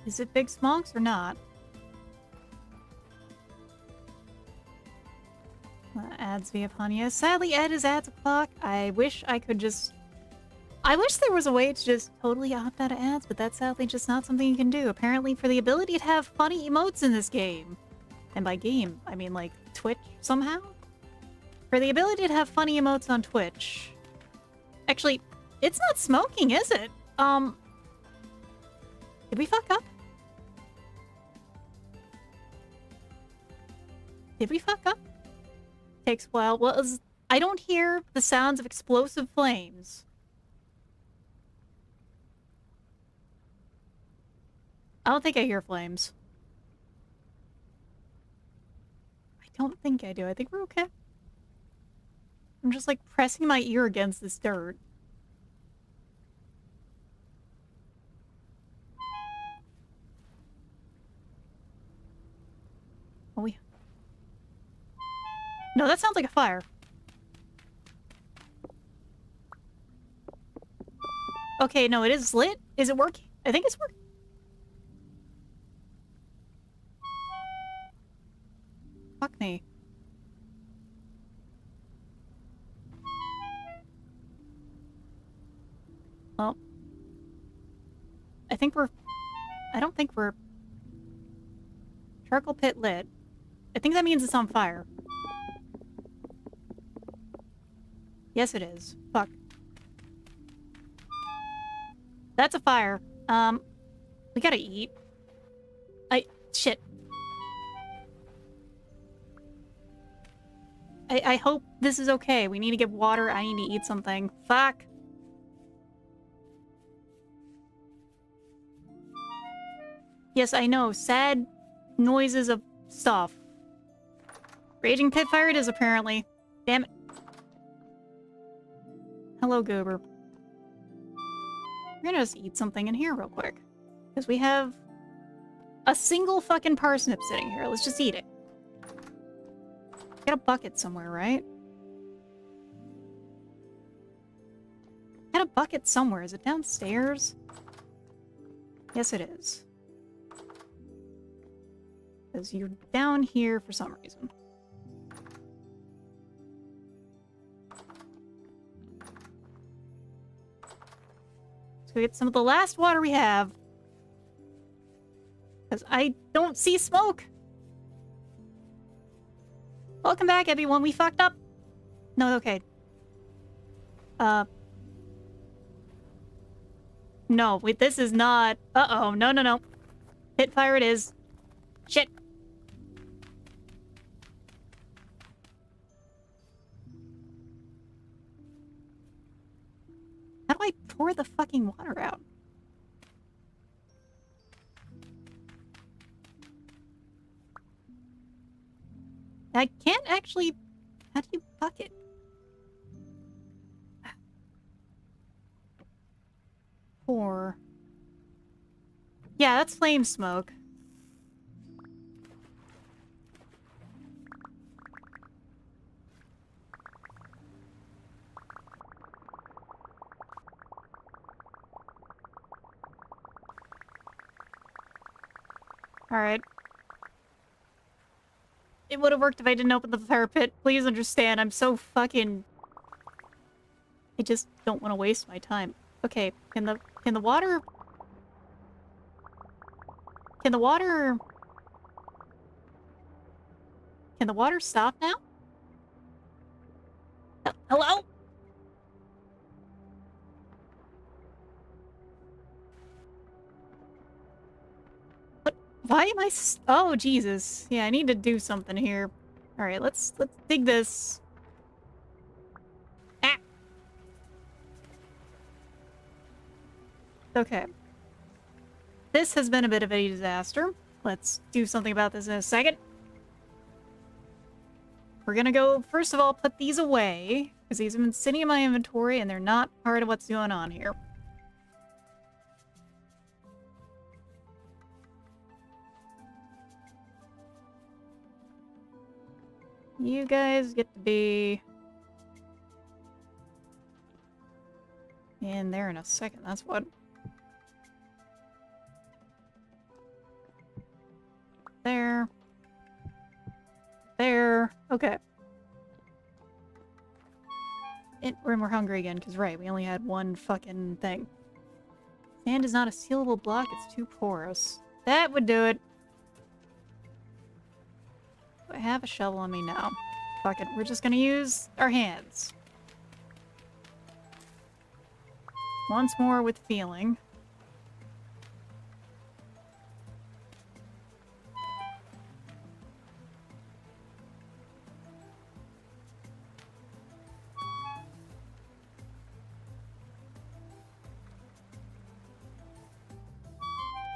Is it Big Smonks or not? Ads via Panya. Sadly, Ed is ads o'clock. I wish I could just... I wish there was a way to just totally opt out of ads, but that's sadly just not something you can do. Apparently, for the ability to have funny emotes in this game, and by game, I mean like Twitch somehow? For the ability to have funny emotes on Twitch. Actually, it's not smoking, is it? Did we fuck up? Did we fuck up? Takes a while. Well, I don't hear the sounds of explosive flames. I don't think I hear flames. I don't think I do. I think we're okay. I'm just like pressing my ear against this dirt. Oh, no, that sounds like a fire. Okay, no, it is lit. Is it working? I think it's working. Fuck me. Well, I think we're... I don't think we're... Charcoal pit lit. I think that means it's on fire. Yes, it is. Fuck. That's a fire. We gotta eat. Shit. I hope this is okay. We need to get water. I need to eat something. Fuck. Yes, I know. Sad noises of stuff. Raging pit fire it is, apparently. Damn it. Hello, Goober. We're gonna just eat something in here real quick. Because we have a single fucking parsnip sitting here. Let's just eat it. Get a bucket somewhere, right? Get a bucket somewhere. Is it downstairs? Yes, it is. Because you're down here for some reason. So we get some of the last water we have. Because I don't see smoke. Welcome back, everyone. We fucked up. No, okay. No, wait, this is not... Uh-oh, no, no, no. Pit fire it is. Shit. How do I pour the fucking water out? I can't actually... How do you bucket? Pour. Yeah, that's flame smoke. Alright. It would have worked if I didn't open the fire pit. Please understand, I'm so fucking... I just don't want to waste my time. Okay, can the water... Can the water... Can the water stop now? Hello? What? Why am I oh, Jesus. Yeah, I need to do something here. Alright, let's dig this. Ah! Okay. This has been a bit of a disaster. Let's do something about this in a second. We're gonna go, first of all, put these away, because these have been sitting in my inventory and they're not part of what's going on here. You guys get to be in there in a second, that's what. There. There. Okay. We're hungry again, because right, we only had one fucking thing. Sand is not a sealable block, it's too porous. That would do it. Do I have a shovel on me now? Fuck it, we're just gonna use our hands. Once more with feeling.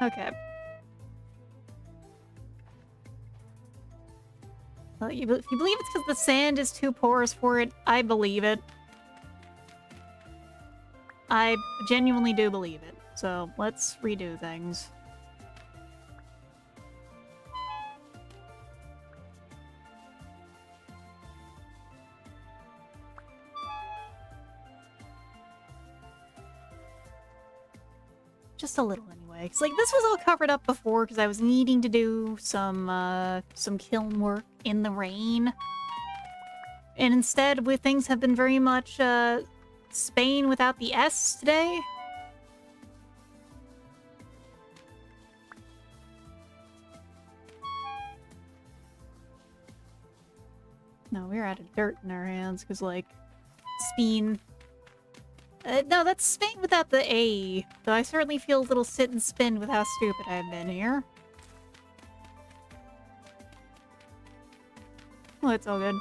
Okay. Well, if you believe it's because the sand is too porous for it, I believe it. I genuinely do believe it. So let's redo things. Just a little anyway. Cause like this was all covered up before because I was needing to do some kiln work in the rain. And instead, things have been very much Spain without the S today. No, we're out of dirt in our hands because like Spain. No, that's Spain without the A. Though I certainly feel a little sit and spin with how stupid I've been here. Well, it's all good.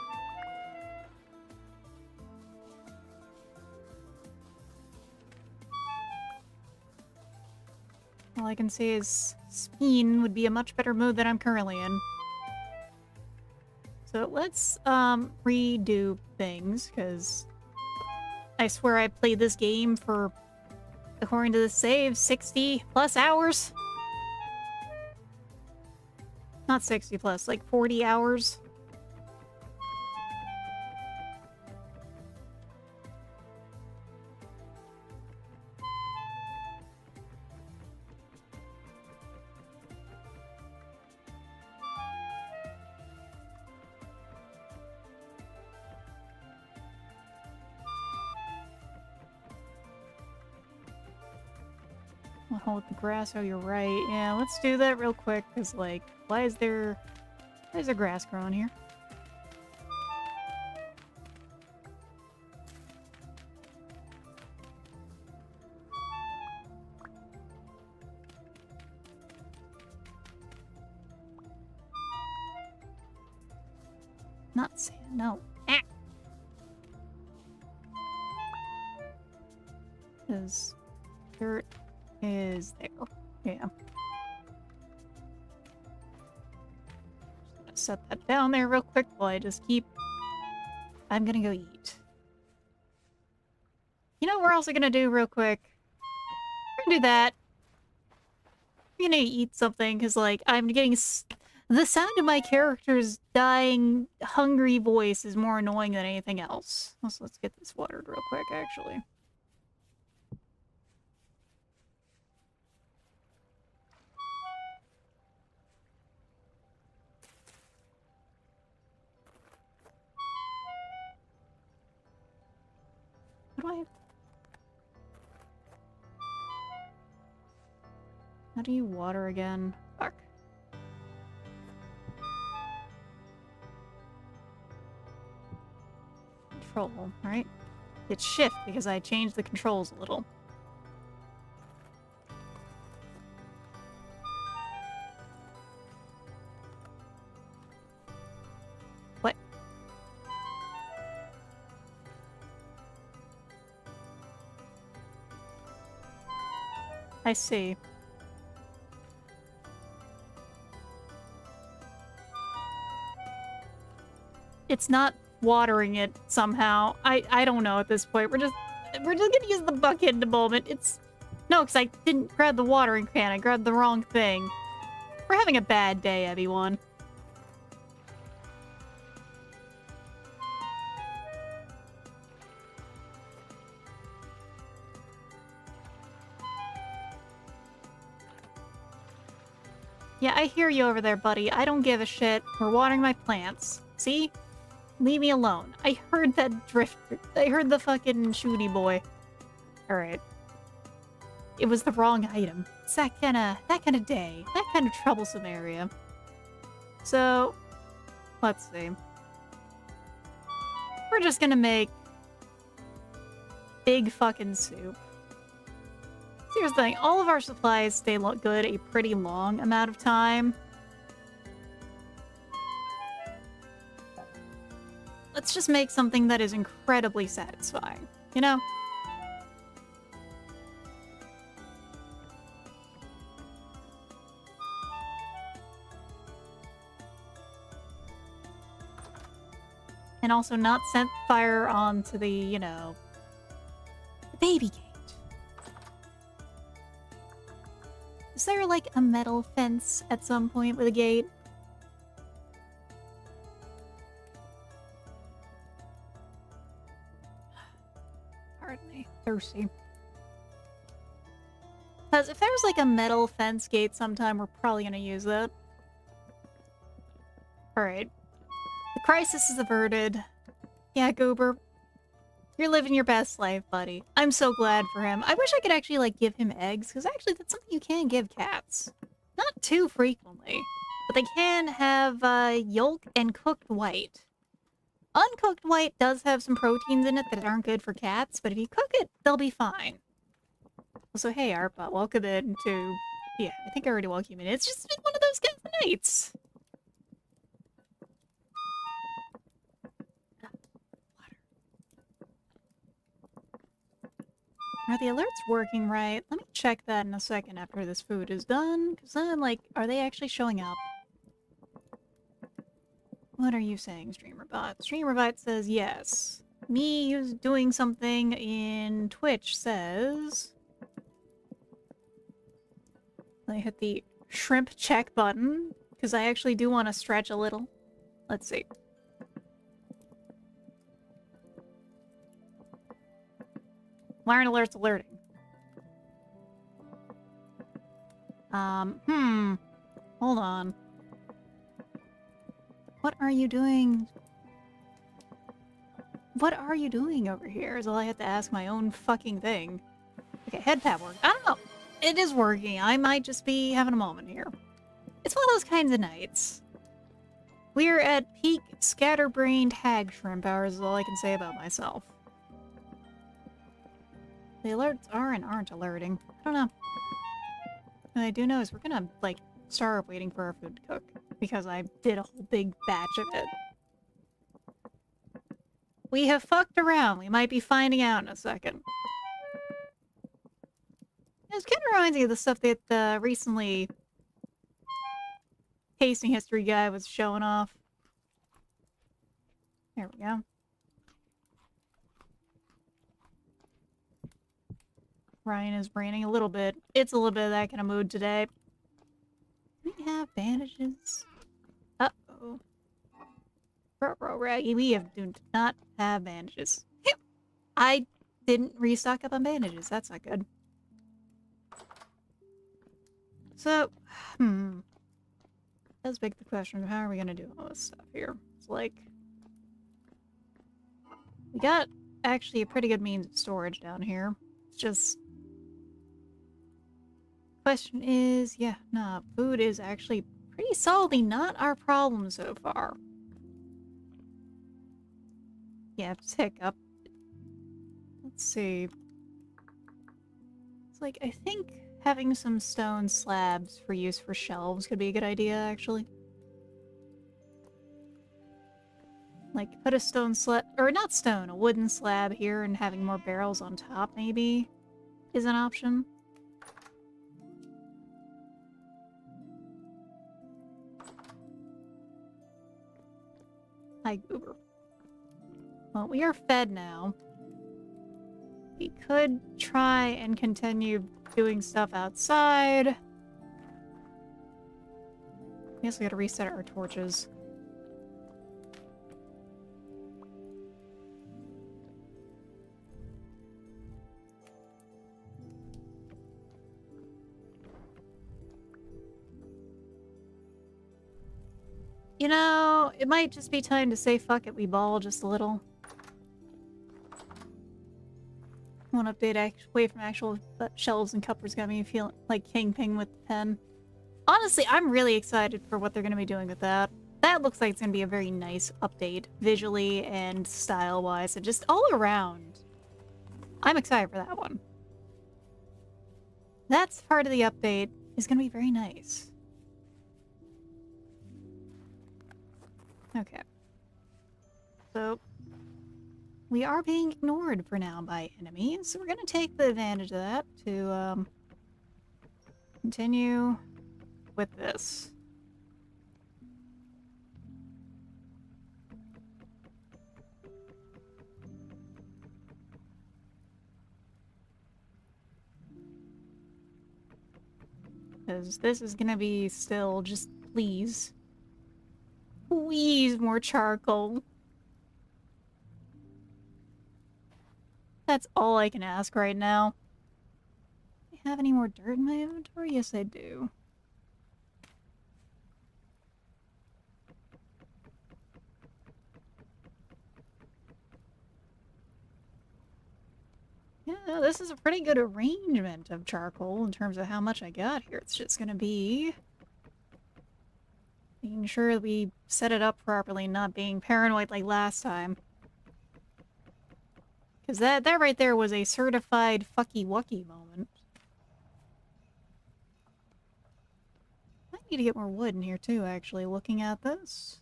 All I can say is Spain would be a much better mood than I'm currently in. So let's redo things, because I swear I played this game for, according to the save, 60 plus hours. Not 60 plus, like 40 hours. Oh, with the grass, oh, you're right. Yeah, let's do that real quick, because, like, why is there grass growing here? Not sand, no. Ah! Because dirt is there. Yeah. Just gonna set that down there real quick while I just keep... I'm gonna go eat. You know what we're also gonna do real quick? We're gonna do that. We're gonna eat something, because, like, I'm getting... The sound of my character's dying, hungry voice is more annoying than anything else. Let's get this watered real quick, actually. What do I have? How do you water again? Fuck. Control, right? It's shift because I changed the controls a little. What? I see. It's not watering it somehow. I don't know at this point. We're just gonna use the bucket in a moment. No, because I didn't grab the watering can. I grabbed the wrong thing. We're having a bad day, everyone. Yeah, I hear you over there, buddy. I don't give a shit. We're watering my plants. See? Leave me alone. I heard that drifter. I heard the fucking shooty boy. Alright. It was the wrong item. It's that kind of day. That kind of troublesome area. So, let's see. We're just gonna make big fucking soup. Here's the thing. All of our supplies stay good a pretty long amount of time. Let's just make something that is incredibly satisfying, you know? And also not set fire onto the, you know, the baby gate. Is there, like, a metal fence at some point with a gate? Pardon me. Thirsty. Because if there's, like, a metal fence gate sometime, we're probably gonna use that. Alright. The crisis is averted. Yeah, Goober. You're living your best life, buddy. I'm so glad for him. I wish I could actually, like, give him eggs, because actually that's something you can give cats. Not too frequently. But they can have, yolk and cooked white. Uncooked white does have some proteins in it that aren't good for cats, but if you cook it, they'll be fine. Also, hey, Arpa, welcome in to... Yeah, I think I already welcomed you in. It's just been one of those kind of nights. Are the alerts working right? Let me check that in a second after this food is done. Because then, like, are they actually showing up? What are you saying, StreamerBot? StreamerBot says yes. Me doing something in Twitch says... I hit the shrimp check button. Because I actually do want to stretch a little. Let's see. Why aren't alerts alerting? Hold on. What are you doing? What are you doing over here? Is all I have to ask my own fucking thing. Okay, head pad work. I don't know. It is working. I might just be having a moment here. It's one of those kinds of nights. We're at peak scatterbrained hag shrimp hours is all I can say about myself. The alerts are and aren't alerting. I don't know. What I do know is we're gonna, like, starve waiting for our food to cook. Because I did a whole big batch of it. We have fucked around. We might be finding out in a second. This kind of reminds me of the stuff that the recently tasting history guy was showing off. There we go. Ryan is braining a little bit. It's a little bit of that kind of mood today. Do we have bandages? Uh-oh. Bro, Raggy, do not have bandages. I didn't restock up on bandages. That's not good. So, does beg the question of how are we gonna do all this stuff here? It's like, we got actually a pretty good means of storage down here. It's just, question is, yeah, nah, food is actually pretty solidly not our problem so far. Yeah, just hiccup. Let's see. It's like, I think having some stone slabs for use for shelves could be a good idea, actually. Like, put a stone slab, or not stone, a wooden slab here and having more barrels on top, maybe, is an option. Hi, Goober. Well, we are fed now. We could try and continue doing stuff outside. I guess we gotta reset our torches. You know, it might just be time to say fuck it, we ball just a little. One update away from actual shelves and cuppers got me feeling like Kingpin with the pen. Honestly, I'm really excited for what they're going to be doing with that. That looks like it's going to be a very nice update, visually and style-wise, and just all around. I'm excited for that one. That's part of the update is going to be very nice. Okay. So, we are being ignored for now by enemies, so we're going to take the advantage of that to continue with this. Because this is going to be still just please. Please, more charcoal. That's all I can ask right now. Do I have any more dirt in my inventory? Yes, I do. Yeah, this is a pretty good arrangement of charcoal in terms of how much I got here. It's just gonna be making sure that we set it up properly, not being paranoid like last time. Because that right there was a certified fucky-wucky moment. I need to get more wood in here too, actually, looking at this.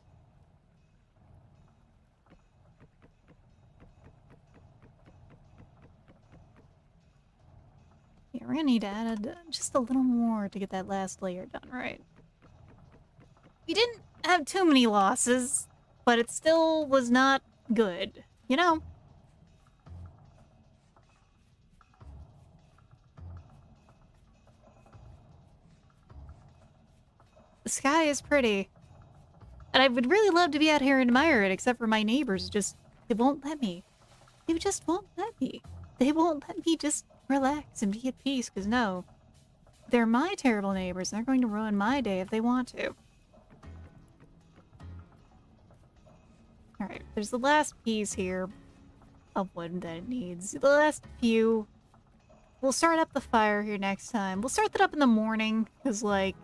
Yeah, we're gonna need to add just a little more to get that last layer done, right? We didn't have too many losses, but it still was not good, you know? The sky is pretty. And I would really love to be out here and admire it, except for my neighbors just, they won't let me. They just won't let me. They won't let me just relax and be at peace, because no. They're my terrible neighbors, and they're going to ruin my day if they want to. Alright, there's the last piece here of wood that it needs. The last few. we'll start up the fire here next time. We'll start that up in the morning, because, like,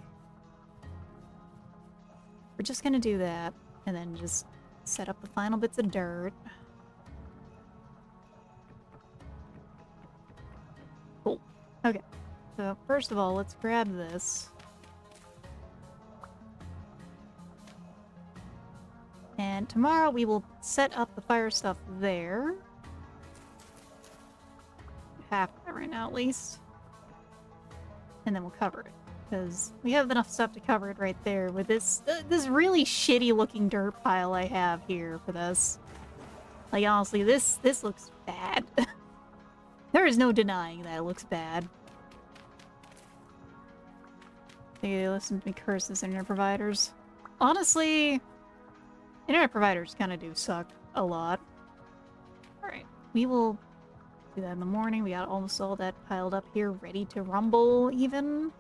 we're just gonna do that, and then just set up the final bits of dirt. Cool. Okay. So, first of all, let's grab this. And tomorrow we will set up the fire stuff there. Half of it right now, at least. And then we'll cover it. Because we have enough stuff to cover it right there with this really shitty looking dirt pile I have here for this. Like, honestly, this looks bad. There is no denying that it looks bad. They listen to me curse this internet providers. Honestly, internet providers kind of do suck a lot. Alright, we will do that in the morning. We got almost all that piled up here, ready to rumble even.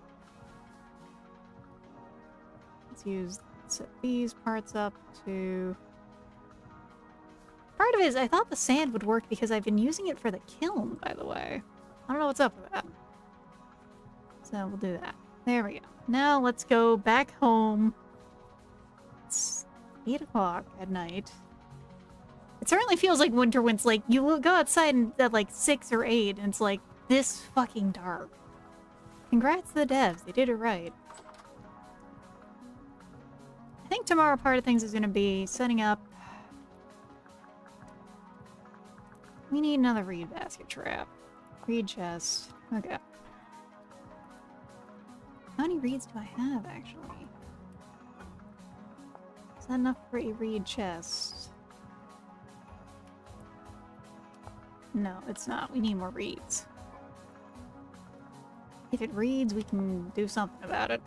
Let's set these parts up to... Part of it is I thought the sand would work because I've been using it for the kiln, by the way. I don't know what's up with that. So we'll do that. There we go. Now let's go back home. It's 8 o'clock at night. It certainly feels like winter when it's like, you will go outside and at like 6 or 8 and it's like this fucking dark. Congrats to the devs, they did it right. I think tomorrow part of things is going to be setting up... We need another reed basket trap. Reed chest. Okay. How many reeds do I have, actually? Is that enough for a reed chest? No, it's not. We need more reeds. If it reads, we can do something about it.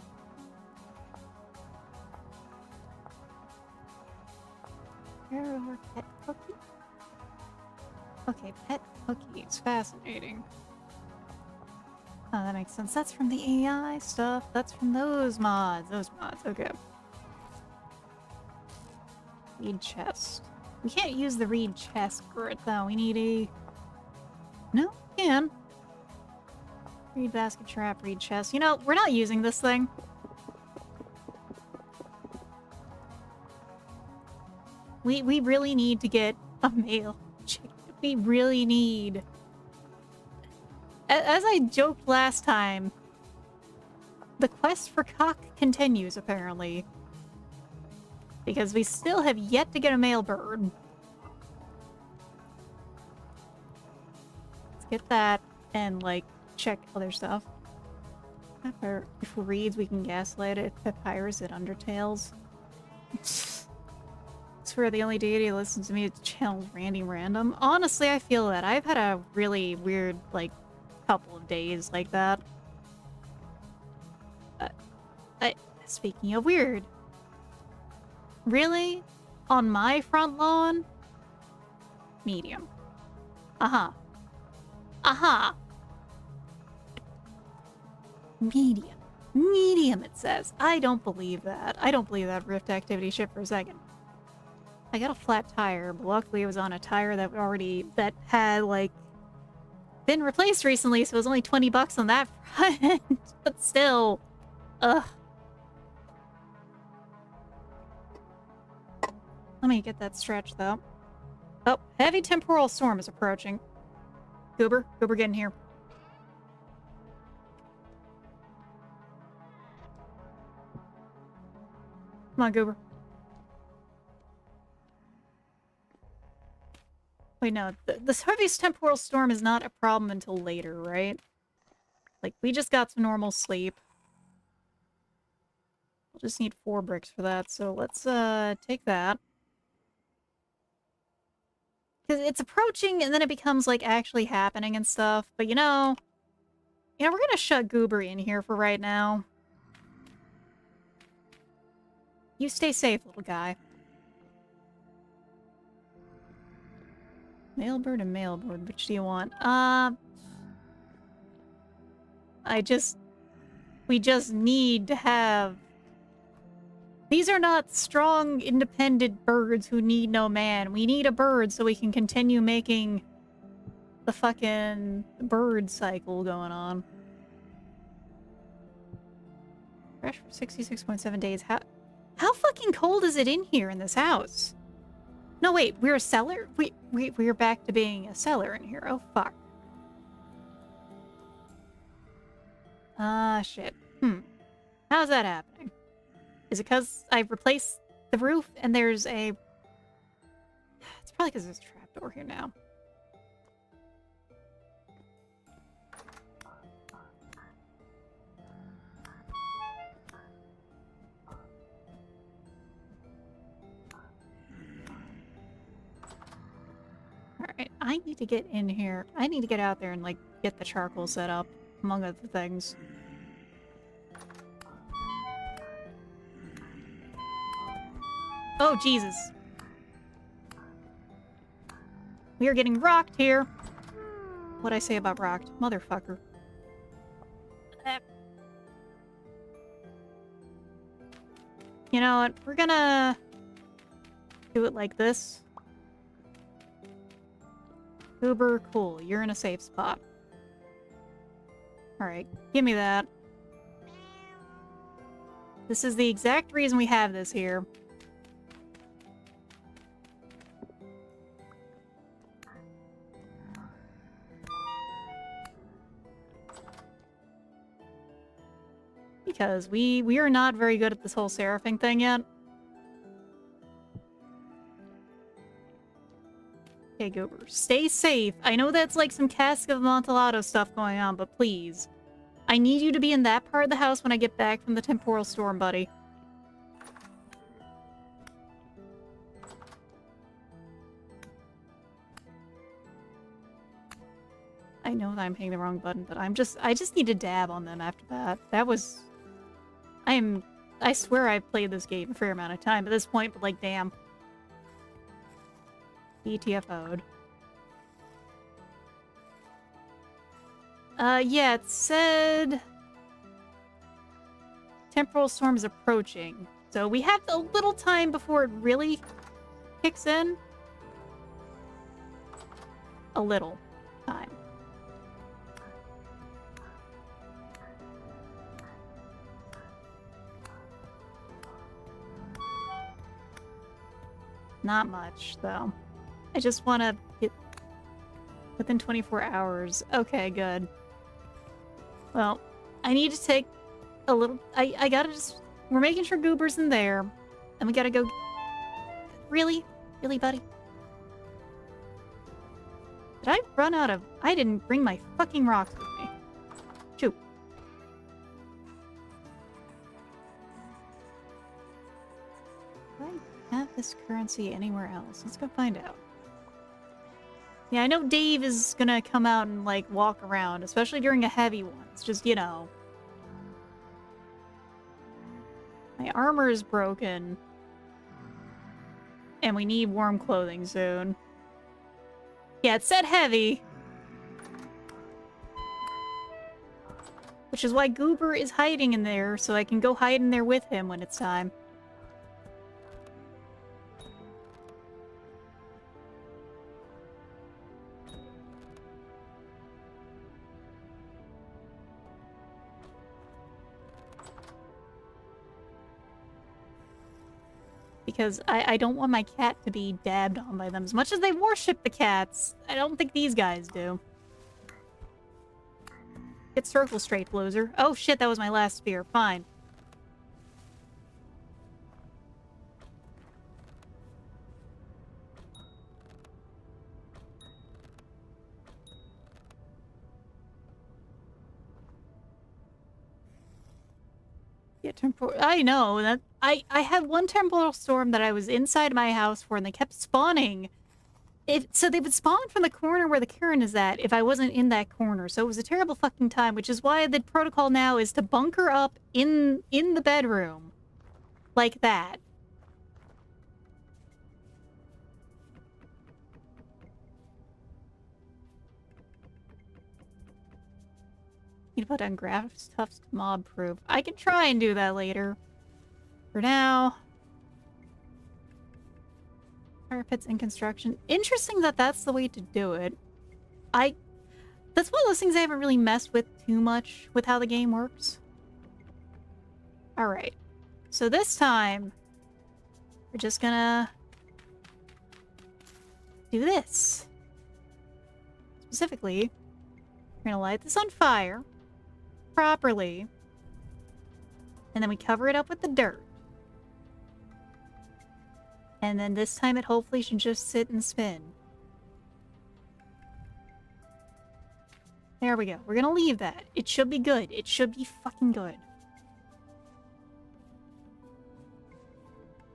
Our pet cookie? Okay, pet cookie. It's fascinating. Oh, that makes sense. That's from the AI stuff. That's from those mods. Those mods. Okay. Reed chest. We can't use the reed chest for it, though. We need a... No, we can. Reed basket trap, reed chest. You know, we're not using this thing. We really need to get a male chicken. We really need... As I joked last time, the quest for cock continues, apparently. Because we still have yet to get a male bird. Let's get that and, like, check other stuff. If it reads, we can gaslight it. Papyrus at Undertales. I swear the only deity who listens to me is channels Randy Random. Honestly, I feel that. I've had a really weird, like, couple of days like that. Speaking of weird. Really? On my front lawn? Medium. Uh-huh. Uh-huh. Medium. Medium, it says. I don't believe that. I don't believe that Rift activity shit for a second. I got a flat tire, but luckily it was on a tire that had, like, been replaced recently, so it was only 20 bucks on that front. But still. Ugh. Let me get that stretch, though. Oh, heavy temporal storm is approaching. Goober, get in here. Come on, Goober. Wait, no. This heaviest temporal storm is not a problem until later, right? Like, we just got some normal sleep. We'll just need 4 bricks for that, so let's, take that. Because it's approaching, and then it becomes, like, actually happening and stuff. But, you know, we're gonna shut Goober in here for right now. You stay safe, little guy. Mailbird and mailbird, which do you want? We just need to have... These are not strong, independent birds who need no man. We need a bird so we can continue making the fucking bird cycle going on. Fresh for 66.7 days. How fucking cold is it in here in this house? No, wait, we're a cellar? We're back to being a cellar in here. Oh, fuck. Ah, shit. How's that happening? Is it because I've replaced the roof and there's a... It's probably because there's a trapdoor here now. Alright, I need to get in here. I need to get out there and, like, get the charcoal set up, among other things. Oh, Jesus. We are getting rocked here. What'd I say about rocked? Motherfucker. You know what? We're gonna do it like this. Uber, cool. You're in a safe spot. Alright, give me that. This is the exact reason we have this here. Because we are not very good at this whole seraphing thing yet. Okay, Goober. Stay safe. I know that's like some Cask of Amontillado stuff going on, but please. I need you to be in that part of the house when I get back from the temporal storm, buddy. I know that I'm hitting the wrong button, but I just need to dab on them after that. That was... I swear I've played this game a fair amount of time at this point, but like, damn. BTFO'd. Yeah, it said... Temporal storm is approaching. So we have a little time before it really kicks in. A little time. Not much, though. I just want to get within 24 hours. Okay, good. Well, I need to take a little... I gotta just... We're making sure Goober's in there. And we gotta go... Really? Really, buddy? Did I run out of... I didn't bring my fucking rocks with me. Shoot. Do I have this currency anywhere else? Let's go find out. Yeah, I know Dave is gonna come out and, like, walk around, especially during a heavy one. It's just, you know... My armor is broken. And we need warm clothing soon. Yeah, it said heavy. Which is why Goober is hiding in there, so I can go hide in there with him when it's time. Because I don't want my cat to be dabbed on by them. As much as they worship the cats, I don't think these guys do. Get circle straight, loser. Oh shit, that was my last spear. Fine. Yeah, I know that I had one temporal storm that I was inside my house for, and they kept spawning. So they would spawn from the corner where the cairn is at if I wasn't in that corner. So it was a terrible fucking time, which is why the protocol now is to bunker up in the bedroom, like that. Need to put on graphs tufts mob proof. I can try and do that later. For now, fire pits in construction. Interesting that that's the way to do it. That's one of those things I haven't really messed with too much with how the game works. Alright. So this time, we're just gonna do this. Specifically, we're gonna light this on fire properly, and then we cover it up with the dirt. And then this time it hopefully should just sit and spin. There we go. We're gonna leave that. It should be good. It should be fucking good.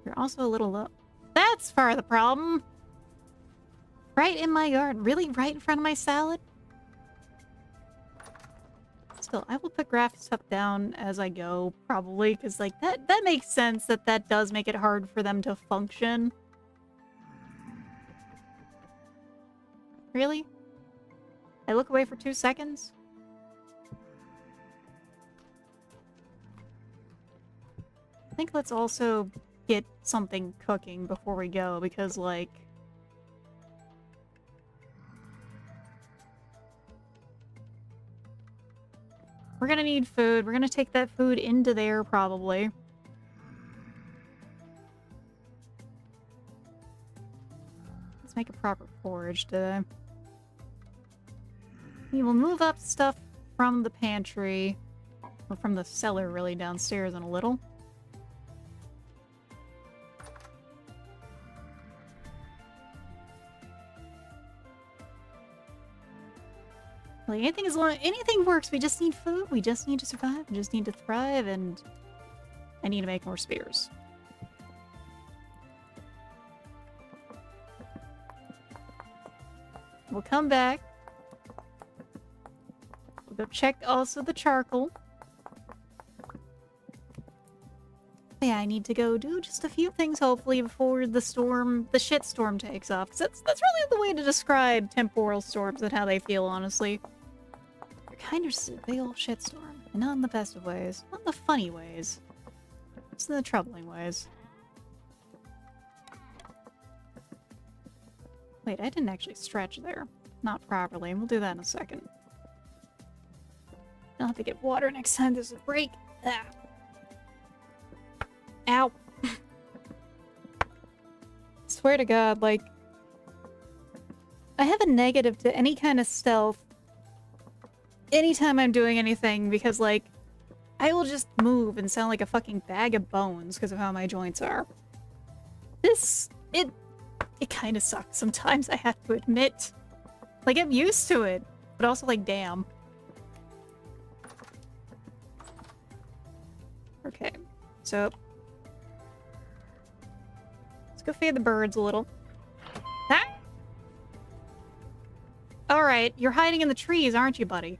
You're also a little low. That's part of the problem. Right in my garden. Really? Right in front of my salad? Still, I will put graphic stuff down as I go, probably, because, like, that makes sense that does make it hard for them to function. Really? I look away for 2 seconds? I think let's also get something cooking before we go, because, like... we're gonna need food. We're gonna take that food into there, probably. Let's make a proper porridge today. We will move up stuff from the pantry, or from the cellar, really, downstairs in a little. Like, anything works. We just need food. We just need to survive. We just need to thrive, and I need to make more spears. We'll come back. We'll go check also the charcoal. Yeah, I need to go do just a few things, hopefully, before the shitstorm takes off. 'Cause that's really the way to describe temporal storms and how they feel, honestly. They're kind of just a big old shitstorm. And not in the best of ways. Not in the funny ways. Just in the troubling ways. Wait, I didn't actually stretch there. Not properly. We'll do that in a second. I'll have to get water next time there's a break. Ah. Ow. Swear to God, like... I have a negative to any kind of stealth anytime I'm doing anything, because, like, I will just move and sound like a fucking bag of bones because of how my joints are. It kind of sucks sometimes, I have to admit. Like, I'm used to it, but also, like, damn. Okay, so... let's go feed the birds a little. Ah! Alright, you're hiding in the trees, aren't you, buddy?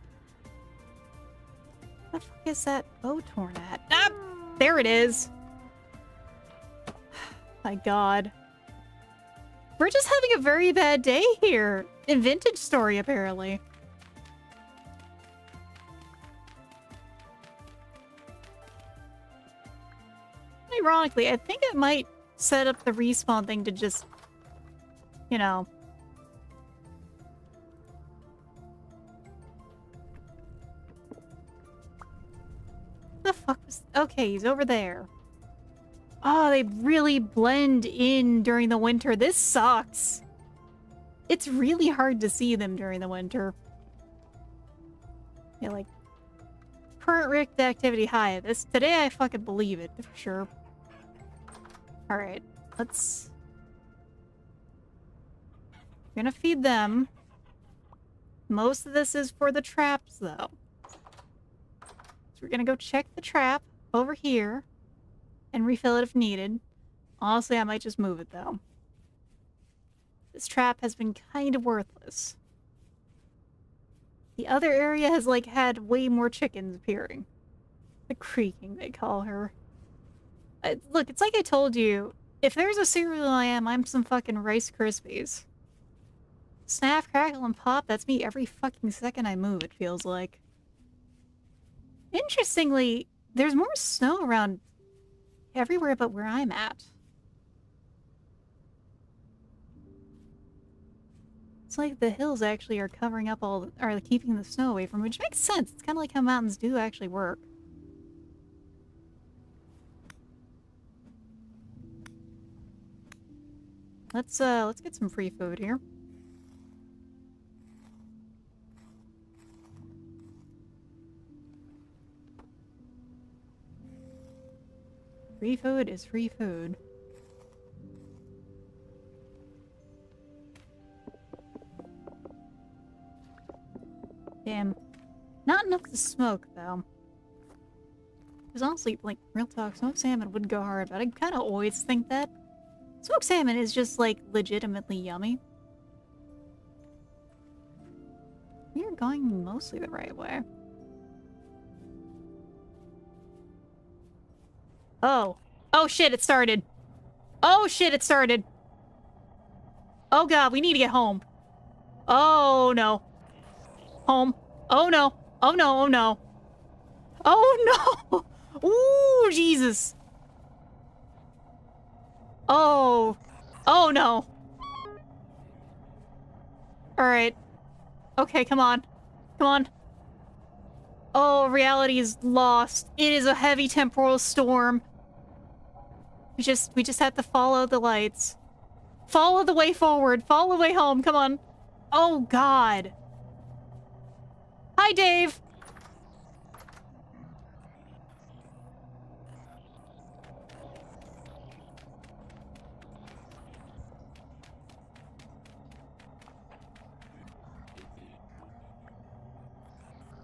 What the fuck is that bow torn at? Ah! There it is! My god. We're just having a very bad day here. In Vintage Story, apparently. Ironically, I think it might set up the respawn thing to just, you know... the fuck was... okay, he's over there. Oh, they really blend in during the winter. This sucks. It's really hard to see them during the winter. Yeah, like... current rift activity high. Today I fucking believe it, for sure. Alright, let's... we're gonna feed them. Most of this is for the traps, though. So we're gonna go check the trap over here and refill it if needed. Honestly, I might just move it, though. This trap has been kind of worthless. The other area has, like, had way more chickens appearing. The creaking, they call her. Look, it's like I told you. If there's a cereal I'm some fucking Rice Krispies. Snap, crackle, and pop, that's me every fucking second I move, it feels like. Interestingly, there's more snow around everywhere but where I'm at. Looks like the hills actually are covering up are keeping the snow away from, which makes sense. It's kind of like how mountains do actually work. Let's get some free food here. Free food is free food. Damn. Not enough to smoke, though. Because honestly, like, real talk, smoked salmon would go hard, but I kind of always think that. Smoked salmon is just, like, legitimately yummy. We are going mostly the right way. Oh. Oh shit, it started. Oh shit, it started. Oh god, we need to get home. Oh no. Home. Oh no. Oh no, oh no. Oh no! Ooh, Jesus. Oh. Oh no. Alright. Okay, come on. Come on. Oh, reality is lost. It is a heavy temporal storm. We just have to follow the lights. Follow the way forward. Follow the way home. Come on. Oh, God. Hi, Dave.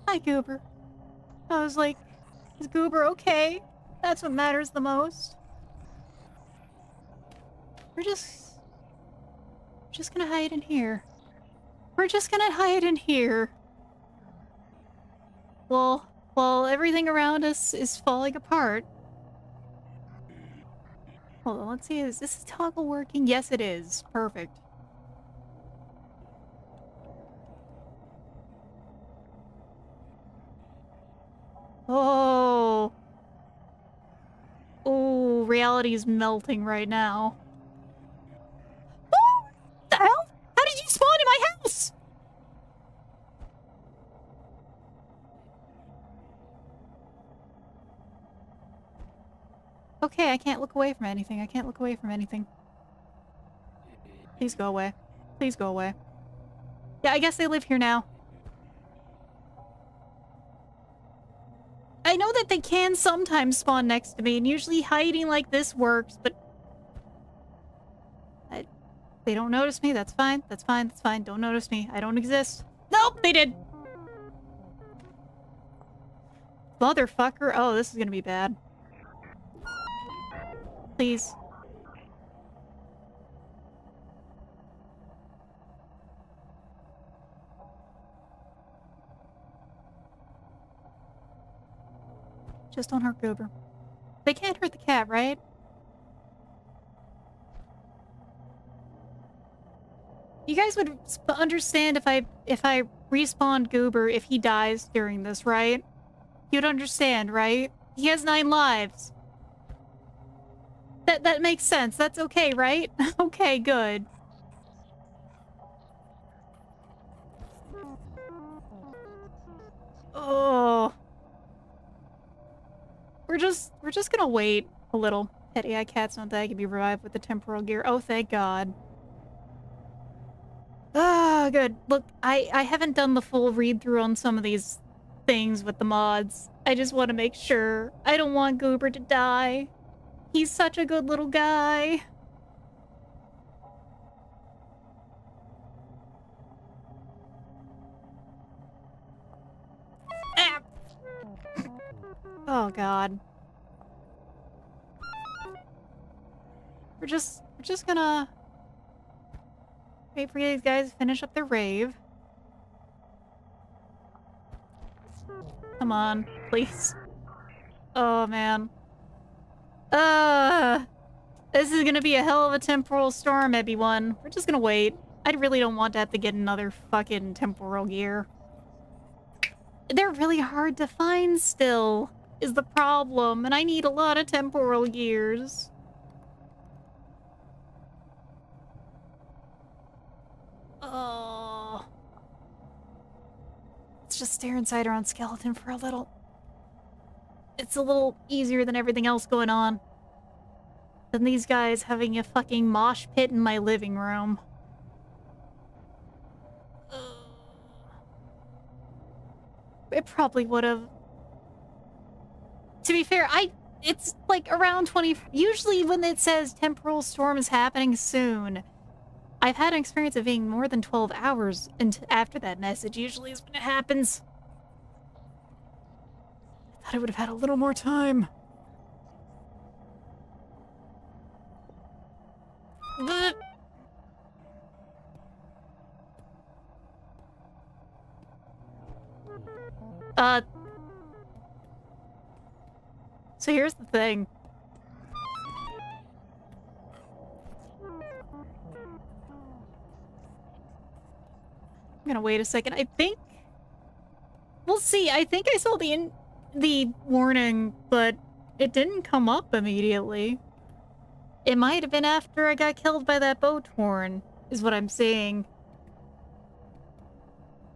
Hi, Goober. I was like, is Goober okay? That's what matters the most. We're just gonna hide in here. We're just gonna hide in here. Well, everything around us is falling apart. Hold on, let's see, is this toggle working? Yes, it is. Perfect. Oh. Oh, reality is melting right now. Oh, what the hell? How did you spawn in my house? Okay, I can't look away from anything. I can't look away from anything. Please go away. Please go away. Yeah, I guess they live here now. I know that they can sometimes spawn next to me, and usually hiding like this works, but... they don't notice me. That's fine. That's fine. That's fine. Don't notice me. I don't exist. Nope, they did! Motherfucker. Oh, this is gonna be bad. Please. Just don't hurt Goober. They can't hurt the cat, right? You guys would understand if I respawned Goober if he dies during this, right? You'd understand, right? He has 9 lives. That makes sense. That's okay, right? Okay, good. Oh. We're just gonna wait a little. Pet AI cats not that can be revived with the temporal gear. Oh, thank God. Ah, good. Look, I haven't done the full read-through on some of these things with the mods. I just want to make sure. I don't want Goober to die. He's such a good little guy. Ah. Oh, God. We're just gonna wait for these guys to finish up their rave. Come on, please. Oh, man. This is gonna be a hell of a temporal storm, everyone. We're just gonna wait. I really don't want to have to get another fucking temporal gear. They're really hard to find still, is the problem, and I need a lot of temporal gears. Oh. just stare inside her own skeleton for a little. It's a little easier than everything else going on. Than these guys having a fucking mosh pit in my living room. It probably would have. To be fair, it's like around 20. Usually when it says temporal storm is happening soon, I've had an experience of being more than 12 hours after that message. Usually is when it happens. I thought I would have had a little more time. But... So here's the thing. I'm gonna wait a second. I think... We'll see. I think I saw the warning, but it didn't come up immediately. It might have been after I got killed by that boat horn, is what I'm saying.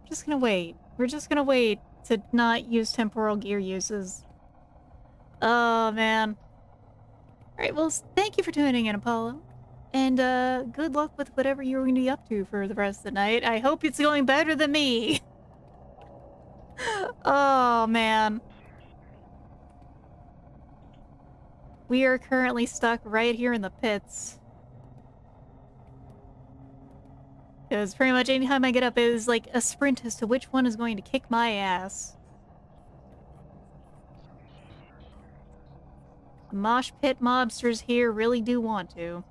Just gonna wait. We're just gonna wait to not use temporal gear uses. Oh, man. Alright, well, thank you for tuning in, Apollo. And, good luck with whatever you're going to be up to for the rest of the night. I hope it's going better than me. Oh, man. We are currently stuck right here in the pits. Because pretty much anytime I get up, it is like a sprint as to which one is going to kick my ass. The mosh pit mobsters here really do want to.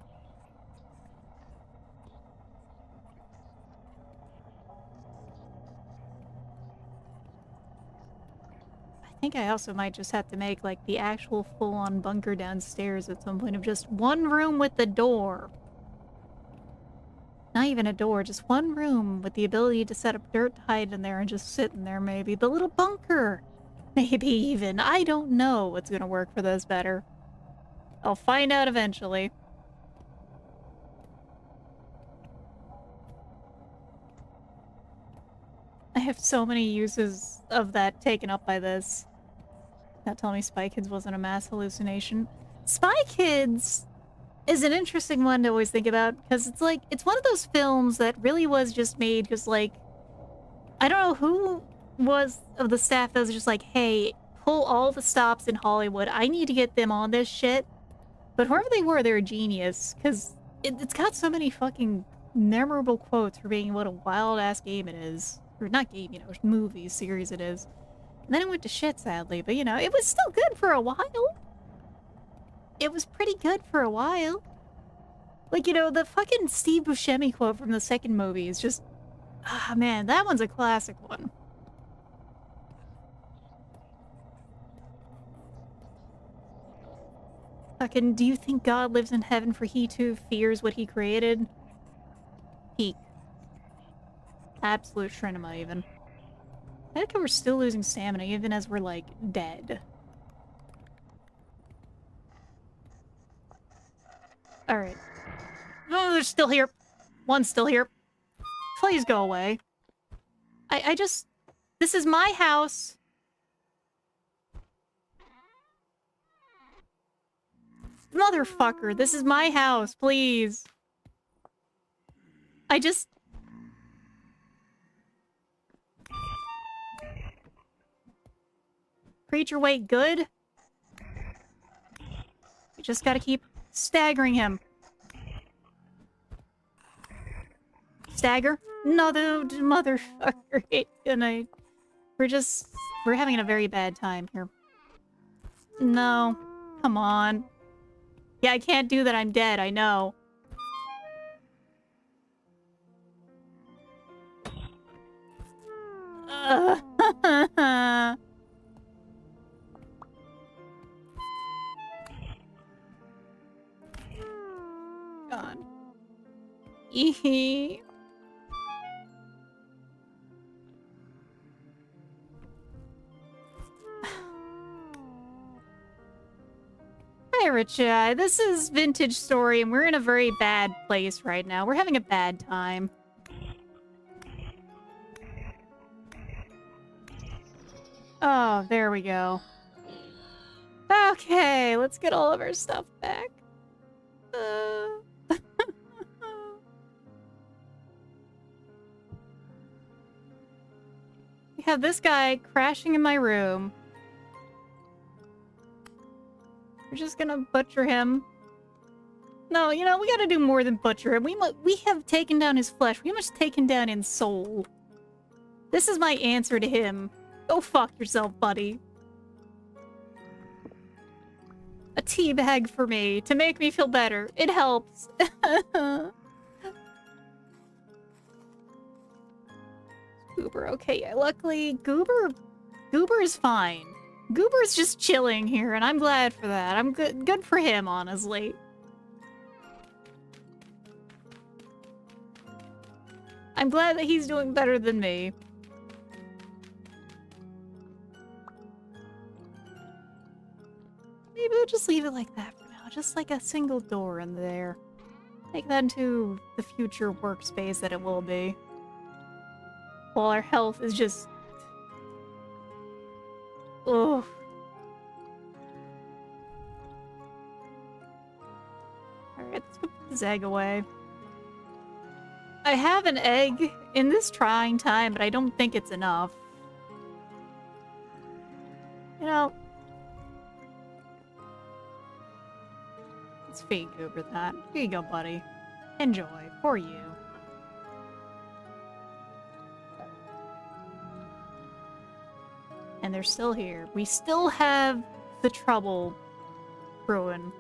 I think I also might just have to make like the actual full-on bunker downstairs at some point of just one room with the door. Not even a door, just one room with the ability to set up dirt to hide in there and just sit in there maybe. The little bunker! Maybe even. I don't know what's gonna work for this better. I'll find out eventually. I have so many uses of that taken up by this. Not telling me Spy Kids wasn't a mass hallucination. Spy Kids is an interesting one to always think about, because it's like, it's one of those films that really was just made because, like, I don't know who was of the staff that was just like, hey, pull all the stops in Hollywood. I need to get them on this shit. But whoever they were, they're a genius, because it's got so many fucking memorable quotes for being what a wild-ass game it is. Or not game, you know, movie series it is. And then it went to shit, sadly, but, you know, it was still good for a while. It was pretty good for a while. Like, you know, the fucking Steve Buscemi quote from the second movie is just... Ah, man, that one's a classic one. Fucking, do you think God lives in heaven for he too fears what he created? Peak. Absolute Shrinema, even. I think we're still losing stamina, even as we're, like, dead. Alright. Oh, they're still here. One's still here. Please go away. I just... This is my house. Motherfucker, this is my house, please. I just... Creature weight good? You just gotta keep staggering him. Stagger? No, the motherfucker ain't gonna... We're having a very bad time here. No. Come on. Yeah, I can't do that. I'm dead. I know. God. Eehee. Hi, Richa. This is Vintage Story, and we're in a very bad place right now. We're having a bad time. Oh, there we go. Okay, let's get all of our stuff back. We have this guy crashing in my room. We're just gonna butcher him. No, you know, we gotta do more than butcher him. We have taken down his flesh. We must take him down in soul. This is my answer to him. Go fuck yourself, buddy. A tea bag for me to make me feel better. It helps. Goober, okay, yeah, luckily Goober is fine. Goober's just chilling here, and I'm glad for that. I'm good for him, honestly. I'm glad that he's doing better than me. Maybe we'll just leave it like that for now. Just like a single door in there. Make that into the future workspace that it will be. While our health is just... ugh. Alright, let's put this egg away. I have an egg in this trying time, but I don't think it's enough. You know... let's feed Goober that. Here you go, buddy. Enjoy. For you. And they're still here. We still have the trouble brewing.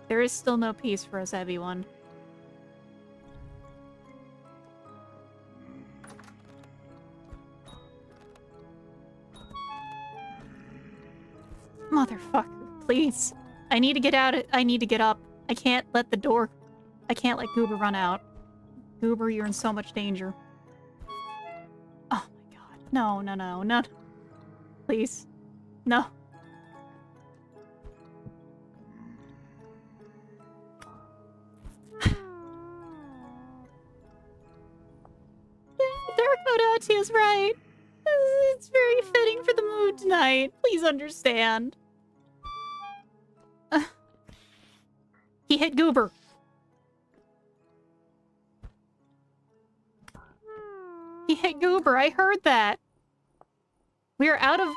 There is still no peace for us, everyone. Motherfucker, please. I need to get out. I need to get up. I can't let the door... I can't let Goober run out. Goober, you're in so much danger. Oh my god. No, no, no, no. Please. No. Dark is right. It's very fitting for the mood tonight. Please understand. He hit Goober. He hit Goober. I heard that. We are out of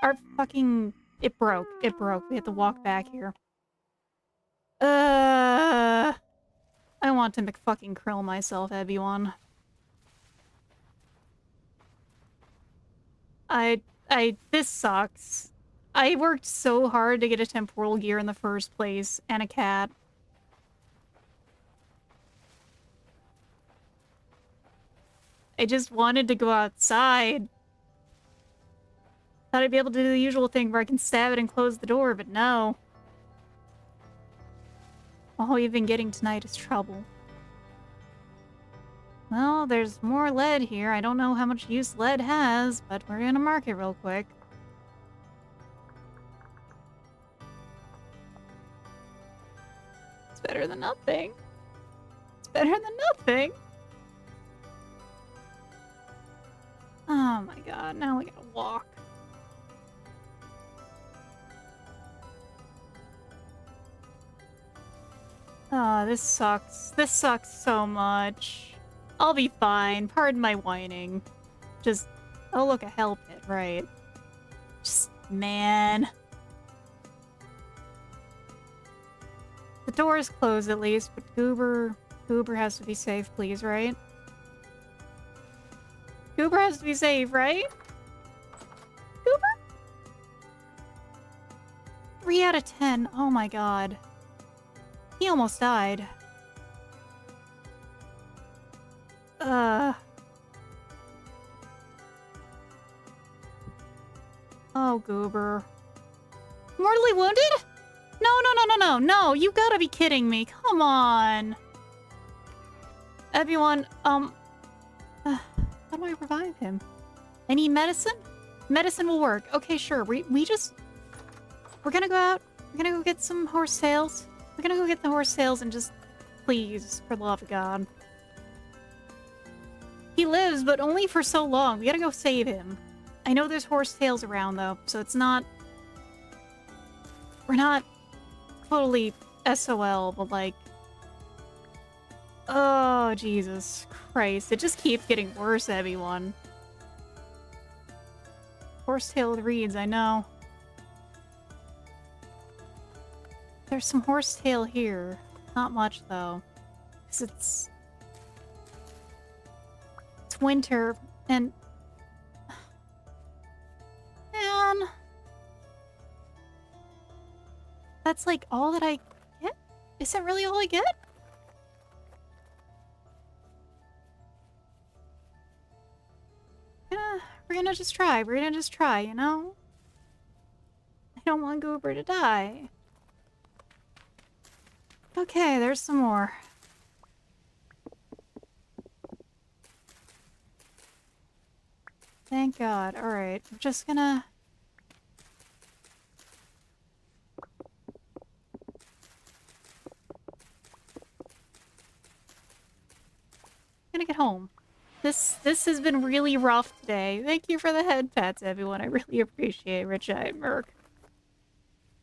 our fucking... It broke. It broke. We have to walk back here. I want to McFucking krill myself, everyone. This sucks. I worked so hard to get a temporal gear in the first place, and a cat. I just wanted to go outside. Thought I'd be able to do the usual thing where I can stab it and close the door, but no. All we've been getting tonight is trouble. Well, there's more lead here. I don't know how much use lead has, but we're gonna mark it real quick. It's better than nothing. It's better than nothing. Oh my god, now we gotta walk. Oh, this sucks. This sucks so much. I'll be fine. Pardon my whining. Just... oh, look, a hell pit, right. Just... man. The door is closed at least, but Goober has to be safe, please, right? Goober has to be safe, right? Goober? 3 out of 10. Oh my god. He almost died. Oh, Goober. Mortally wounded? No, no, no, no, no, no! You gotta be kidding me. Come on. Everyone, how do I revive him? I need medicine? Medicine will work. Okay, sure. We're gonna go out. We're gonna go get some horse tails. We're gonna go get the horse tails and just... please, for the love of God. He lives, but only for so long. We gotta go save him. I know there's horsetails around, though, so it's not... We're not totally SOL, but like... Oh, Jesus Christ. It just keeps getting worse, everyone. Horsetail reeds, I know. There's some horsetail here. Not much, though. Because it's winter, and... Man... That's like all that I get? Is that really all I get? We're gonna just try. We're gonna just try, you know? I don't want Goober to die. Okay, there's some more. Thank God. Alright, we're just gonna... gonna get home. This has been really rough today. Thank you for the head pats, everyone. I really appreciate it, Rich Eye Merc.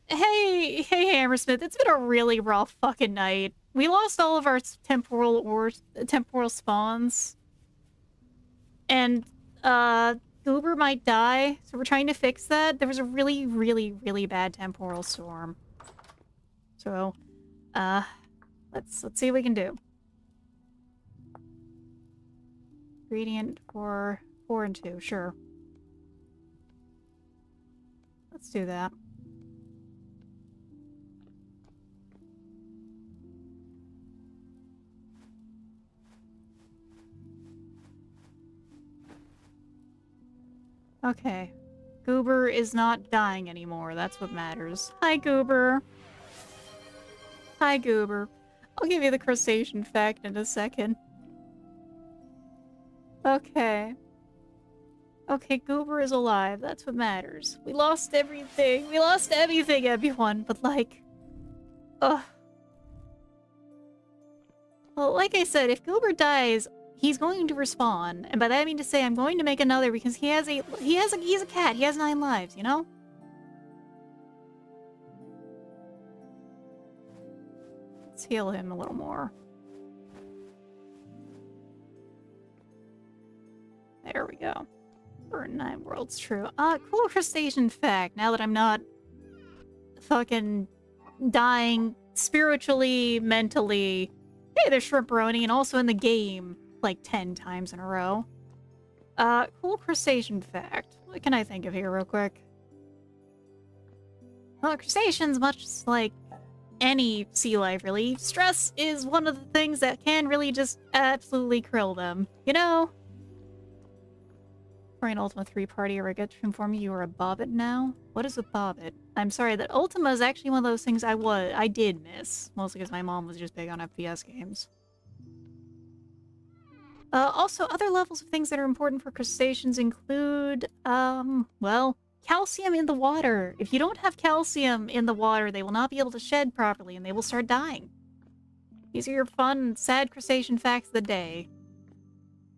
Hey, Hammersmith. It's been a really rough fucking night. We lost all of our temporal spawns. And, Goober might die, so we're trying to fix that. There was a really, really, really bad temporal storm. So, let's see what we can do. Ingredient for 4 and 2, sure. Let's do that. Okay. Goober is not dying anymore. That's what matters. Hi, Goober. Hi, Goober. I'll give you the crustacean fact in a second. Okay. Okay, Goober is alive. That's what matters. We lost everything. We lost everything, everyone. But, like... Ugh. Well, like I said, if Goober dies, he's going to respawn. And by that I mean to say I'm going to make another because he's a cat. He has 9 lives, you know? Let's heal him a little more. There we go. Burn 9 worlds, true. Cool crustacean fact, now that I'm not fucking dying spiritually, mentally. Hey, there's Shrimperoni, and also in the game, like 10 times in a row. Cool crustacean fact. What can I think of here real quick? Well, crustaceans, much like any sea life, really, stress is one of the things that can really just absolutely krill them. You know? For an Ultima 3 party or I get to inform you are a bobbit now? What is a bobbit? I'm sorry, that Ultima is actually one of those things I did miss. Mostly because my mom was just big on FPS games. Also, other levels of things that are important for crustaceans include, well, calcium in the water. If you don't have calcium in the water, they will not be able to shed properly and they will start dying. These are your fun, sad crustacean facts of the day.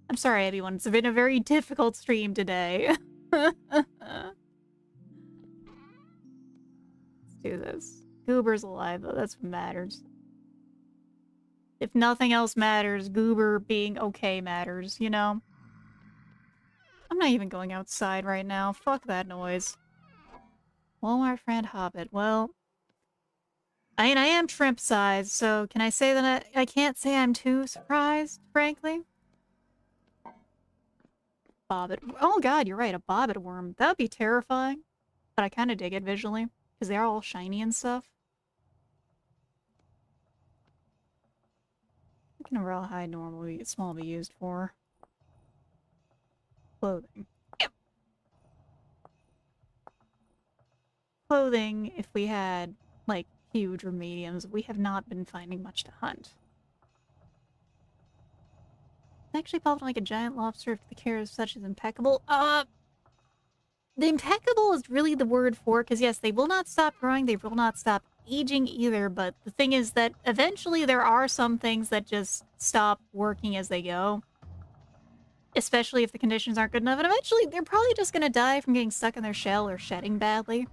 I'm sorry, everyone. It's been a very difficult stream today. Let's do this. Goober's alive, though. That's what matters. If nothing else matters, Goober being okay matters, you know? I'm not even going outside right now. Fuck that noise. Walmart friend Hobbit. Well, I mean, I am shrimp sized, so can I say that I can't say I'm too surprised, frankly? Bobbit. Oh god, you're right, a bobbit worm. That would be terrifying. But I kind of dig it visually, because they're all shiny and stuff. What can a raw hide normally small be used for? Clothing. Yep. Clothing, if we had, like, huge or mediums, we have not been finding much to hunt. Actually popped like a giant lobster if the care is such as impeccable. The impeccable is really the word for it, because yes, they will not stop growing, they will not stop aging either, but the thing is that eventually there are some things that just stop working as they go. Especially if the conditions aren't good enough. And eventually, they're probably just gonna die from getting stuck in their shell or shedding badly.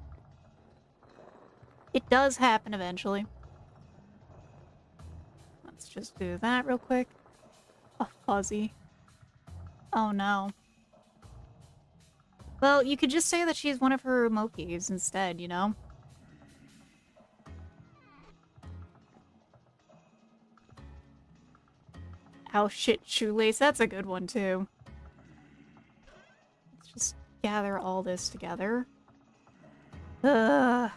It does happen eventually. Let's just do that real quick. Oh, fuzzy. Oh no. Well, you could just say that she's one of her Mokis instead, you know? Ow, shit, shoelace. That's a good one, too. Let's just gather all this together. Ugh.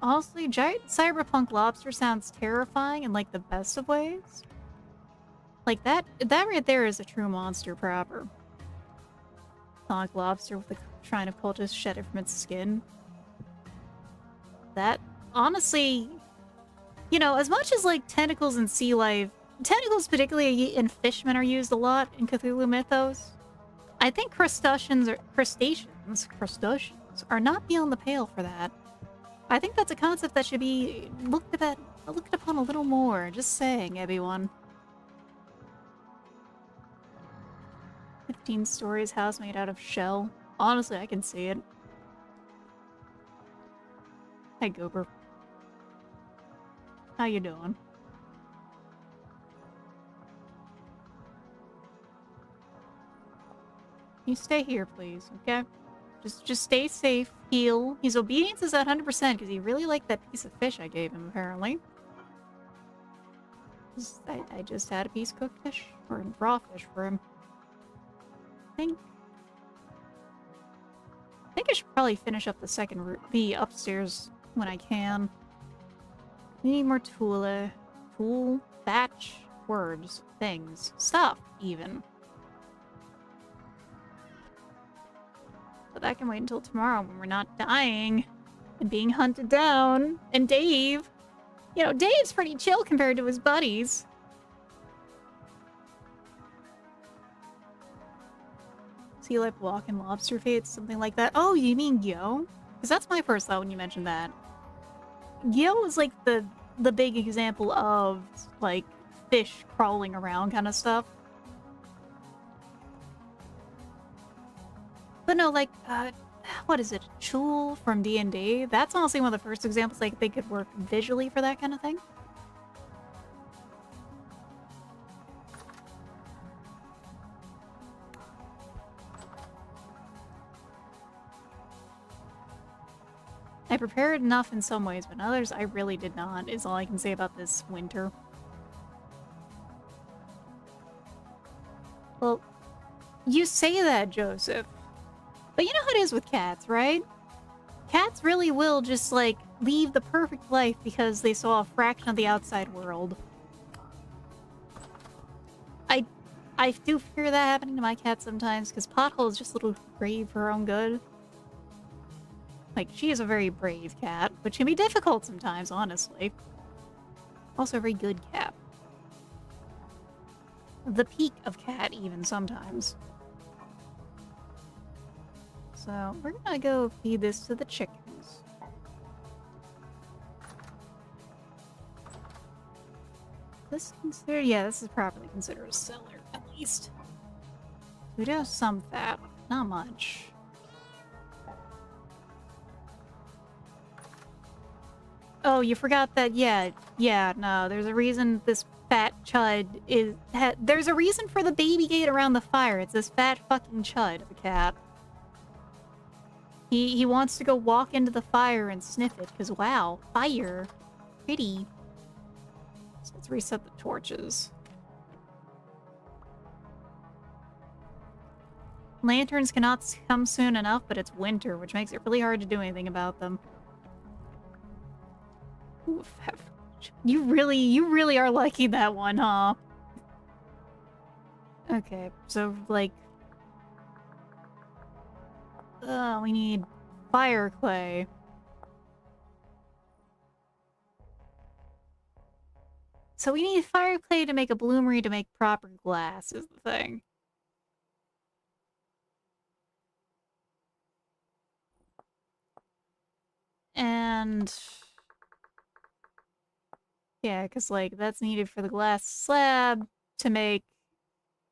Honestly, giant cyberpunk lobster sounds terrifying in, like, the best of ways. Like, that right there is a true monster proper. Sonic lobster with the shrine of cultists shedded from its skin. That, honestly, you know, as much as, like, tentacles in sea life, tentacles particularly in fishmen are used a lot in Cthulhu mythos, I think crustaceans are not beyond the pale for that. I think that's a concept that should be looked upon a little more. Just saying, everyone. 15 stories, house made out of shell. Honestly, I can see it. Hey, Goober. How you doing? You stay here, please, okay? Just stay safe, heal. His obedience is at 100% because he really liked that piece of fish I gave him, apparently. I just had a piece of cooked fish, or raw fish for him. I think I should probably finish up the upstairs when I can. We need more tool, thatch, words, things, stuff, even. But that can wait until tomorrow when we're not dying and being hunted down. And Dave, you know, Dave's pretty chill compared to his buddies. Sea life walk and lobster fates, something like that. Oh, you mean Gyo? Because that's my first thought when you mentioned that. Gyo is like the big example of like fish crawling around kind of stuff. But no, like what is it? Chul from D&D? That's honestly one of the first examples like they could work visually for that kind of thing. I prepared enough in some ways, but in others I really did not, is all I can say about this winter. Well, you say that, Joseph. But you know how it is with cats, right? Cats really will just, like, leave the perfect life because they saw a fraction of the outside world. I do fear that happening to my cat sometimes, because Pothole is just a little brave for her own good. Like, she is a very brave cat, which can be difficult sometimes, honestly. Also a very good cat. The peak of cat, even, sometimes. So, we're gonna go feed this to the chickens. This considered? Yeah, this is properly considered a cellar, at least. We do have some fat, not much. Oh, you forgot that, yeah, no, there's a reason this fat chud is... there's a reason for the baby gate around the fire. It's this fat fucking chud of a cat. He wants to go walk into the fire and sniff it, because wow, fire. Pretty. So let's reset the torches. Lanterns cannot come soon enough, but it's winter, which makes it really hard to do anything about them. Ooh, you really are liking that one, huh? Okay, so, like... we need fire clay. So we need fire clay to make a bloomery to make proper glass, is the thing. And... Yeah, because, like, that's needed for the glass slab to make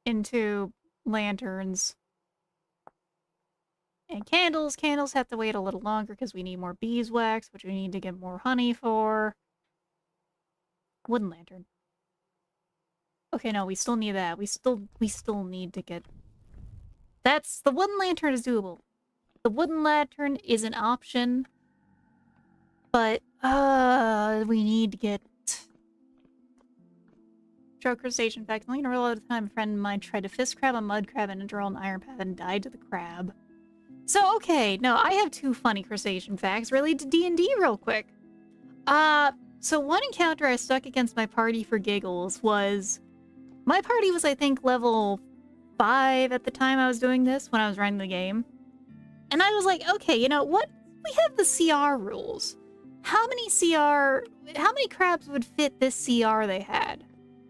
into lanterns. And candles. Candles have to wait a little longer because we need more beeswax, which we need to get more honey for. Wooden lantern. Okay, no, we still need that. We still need to get... That's... The wooden lantern is doable. The wooden lantern is an option. But, we need to get... Stroke crustacean fact. Only in a real lot of time, a friend of mine tried to fist crab a mud crab and draw an iron path and died to the crab. So, okay, no, I have two funny crustacean facts related to D&D real quick. So one encounter I stuck against my party for giggles was... My party was, I think, level 5 at the time I was doing this, when I was running the game. And I was like, okay, you know what? We have the CR rules. How many crabs would fit this CR they had?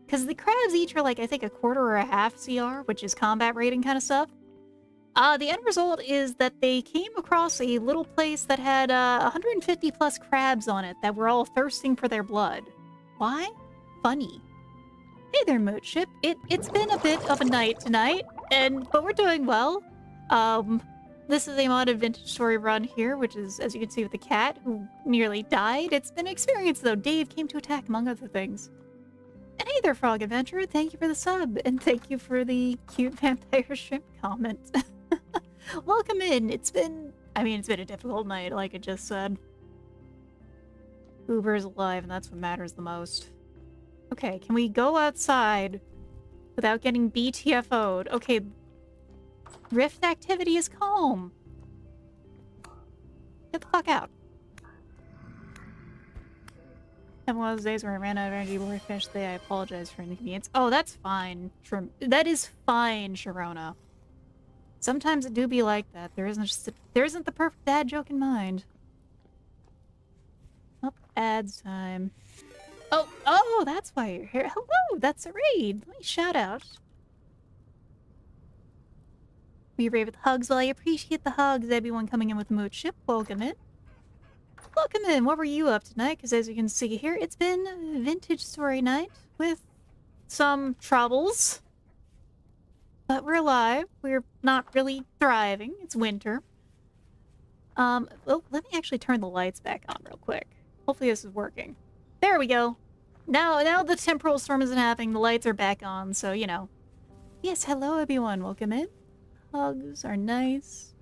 Because the crabs each are like, I think, a quarter or a half CR, which is combat rating kind of stuff. The end result is that they came across a little place that had 150 plus crabs on it that were all thirsting for their blood. Why? Funny. Hey there, Mootship. It's been a bit of a night tonight, but we're doing well. This is a modded vintage story run here, which is, as you can see with the cat, who nearly died. It's been an experience, though. Dave came to attack, among other things. And hey there, Frog Adventurer. Thank you for the sub, and thank you for the cute vampire shrimp comment. Welcome in. It's been a difficult night, like I just said. Uber's alive, and that's what matters the most. Okay, can we go outside without getting BTFO'd? Okay, Rift activity is calm. Get the fuck out. And one of those days where I ran out of energy before I finished the day, I apologize for inconvenience. Oh, that's fine. That is fine, Sharona. Sometimes it do be like that. There isn't the perfect dad joke in mind. Oh, ads time. Oh, that's why you're here. Hello, that's a raid. Nice shout out. We raid with hugs. Well, I appreciate the hugs. Everyone coming in with Mootship. Welcome in. Welcome in. What were you up tonight? Because as you can see here, it's been a vintage story night with some troubles. But we're alive. We're not really thriving. It's winter. Well, let me actually turn the lights back on real quick. Hopefully this is working. There we go. Now the temporal storm isn't happening. The lights are back on, so, you know. Yes, hello everyone. Welcome in. Hugs are nice.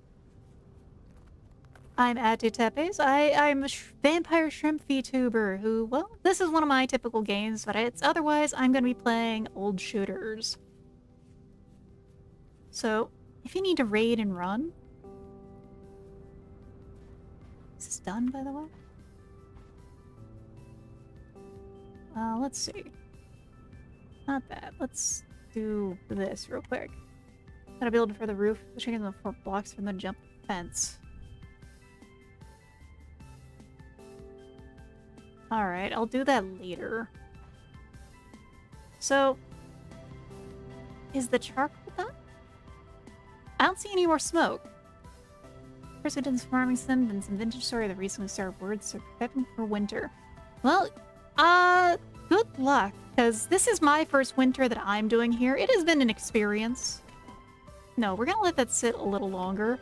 I'm Atutepes. I'm a vampire shrimp VTuber who, well, this is one of my typical games, but otherwise I'm going to be playing old shooters. So, if you need to raid and run... Is this done, by the way? Let's see. Not that. Let's do this real quick. Gotta build for the roof. The chickens are 4 blocks from the jump fence. Alright, I'll do that later. So... Is the charcoal done? I don't see any more smoke. First we did some farming sim, then some vintage story that recently started words, so prepping for winter. Well, good luck, because this is my first winter that I'm doing here. It has been an experience. No, we're gonna let that sit a little longer,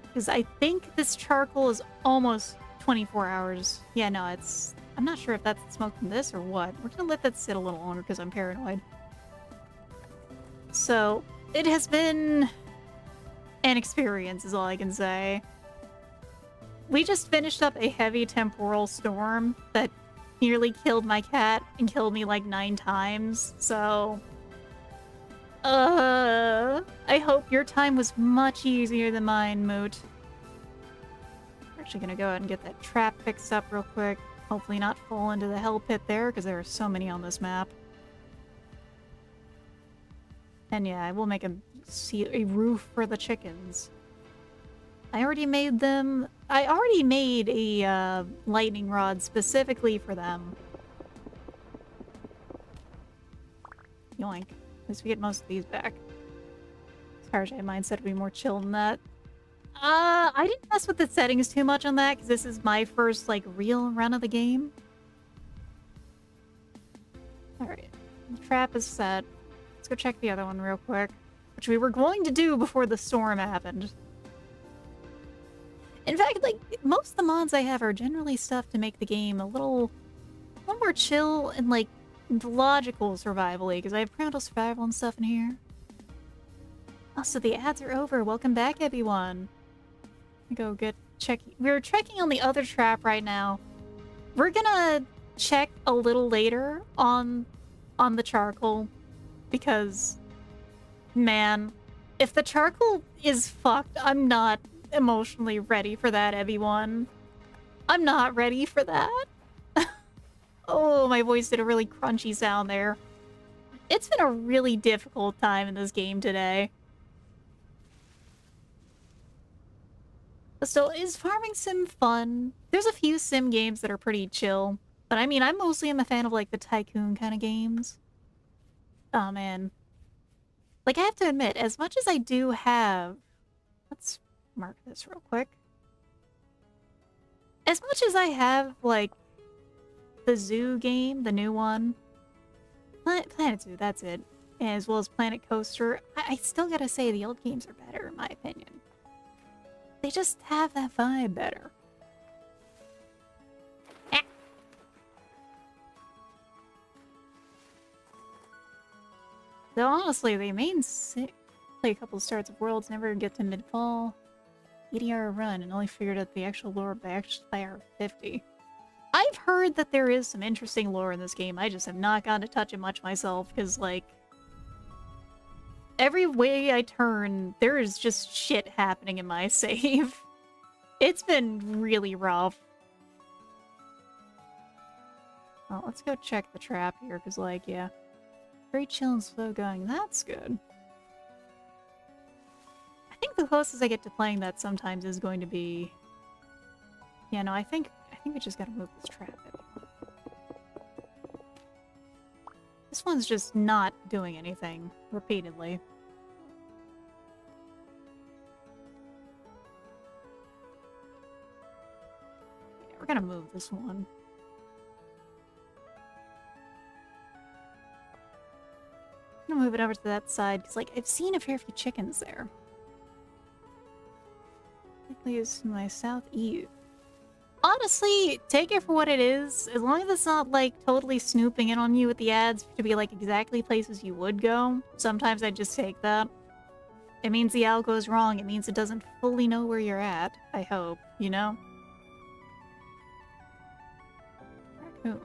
because I think this charcoal is almost 24 hours. Yeah, no, I'm not sure if that's the smoke from this or what. We're gonna let that sit a little longer, because I'm paranoid. So, it has been an experience, is all I can say. We just finished up a heavy temporal storm that nearly killed my cat and killed me like 9 times, so... I hope your time was much easier than mine, Moot. We're actually gonna go ahead and get that trap fixed up real quick. Hopefully not fall into the hell pit there, because there are so many on this map. And yeah, I will make a roof for the chickens. I already made a lightning rod specifically for them. Yoink. At least we get most of these back. Harsh mindset would be more chill than that. I didn't mess with the settings too much on that, because this is my first, like, real run of the game. trap is set. Let's go check the other one real quick. Which we were going to do before the storm happened. In fact, like, most of the mods I have are generally stuff to make the game a little more chill and, like, logical survival-y, because I have criminal survival and stuff in here. Oh, so the ads are over. Welcome back, everyone. Go get we're checking on the other trap right now. We're gonna check a little later on the charcoal, because, man, if the charcoal is fucked, I'm not emotionally ready for that, everyone. I'm not ready for that. Oh, my voice did a really crunchy sound there. It's been a really difficult time in this game today. So, is farming sim fun? There's a few sim games that are pretty chill. But I mean, I mostly am a fan of, like, the tycoon kind of games. Oh, man. Like, I have to admit, as much as I do have... Let's mark this real quick. As much as I have, like, the Zoo game, the new one. Planet Zoo, that's it. As well as Planet Coaster. I still gotta say, the old games are better, in my opinion. They just have that vibe better. Ah. Though honestly, the main play a couple of starts of Worlds, never get to mid-fall. 80-hour run, and only figured out the actual lore by hour 50. I've heard that there is some interesting lore in this game. I just have not gotten to touch it much myself, because, like, every way I turn, there is just shit happening in my save. It's been really rough. Well, let's go check the trap here, because, like, yeah. Very chill and slow going. That's good. I think the closest I get to playing that sometimes is going to be... Yeah, no, I think we just gotta move this trap in. This one's just not doing anything repeatedly. Yeah, we're gonna move this one. I'm gonna move it over to that side, because, like, I've seen a fair few chickens there. Likely is my southeast. Honestly, take it for what it is. As long as it's not, like, totally snooping in on you with the ads to be, like, exactly places you would go. Sometimes I just take that. It means the owl goes wrong. It means it doesn't fully know where you're at. I hope, you know? Raccoon.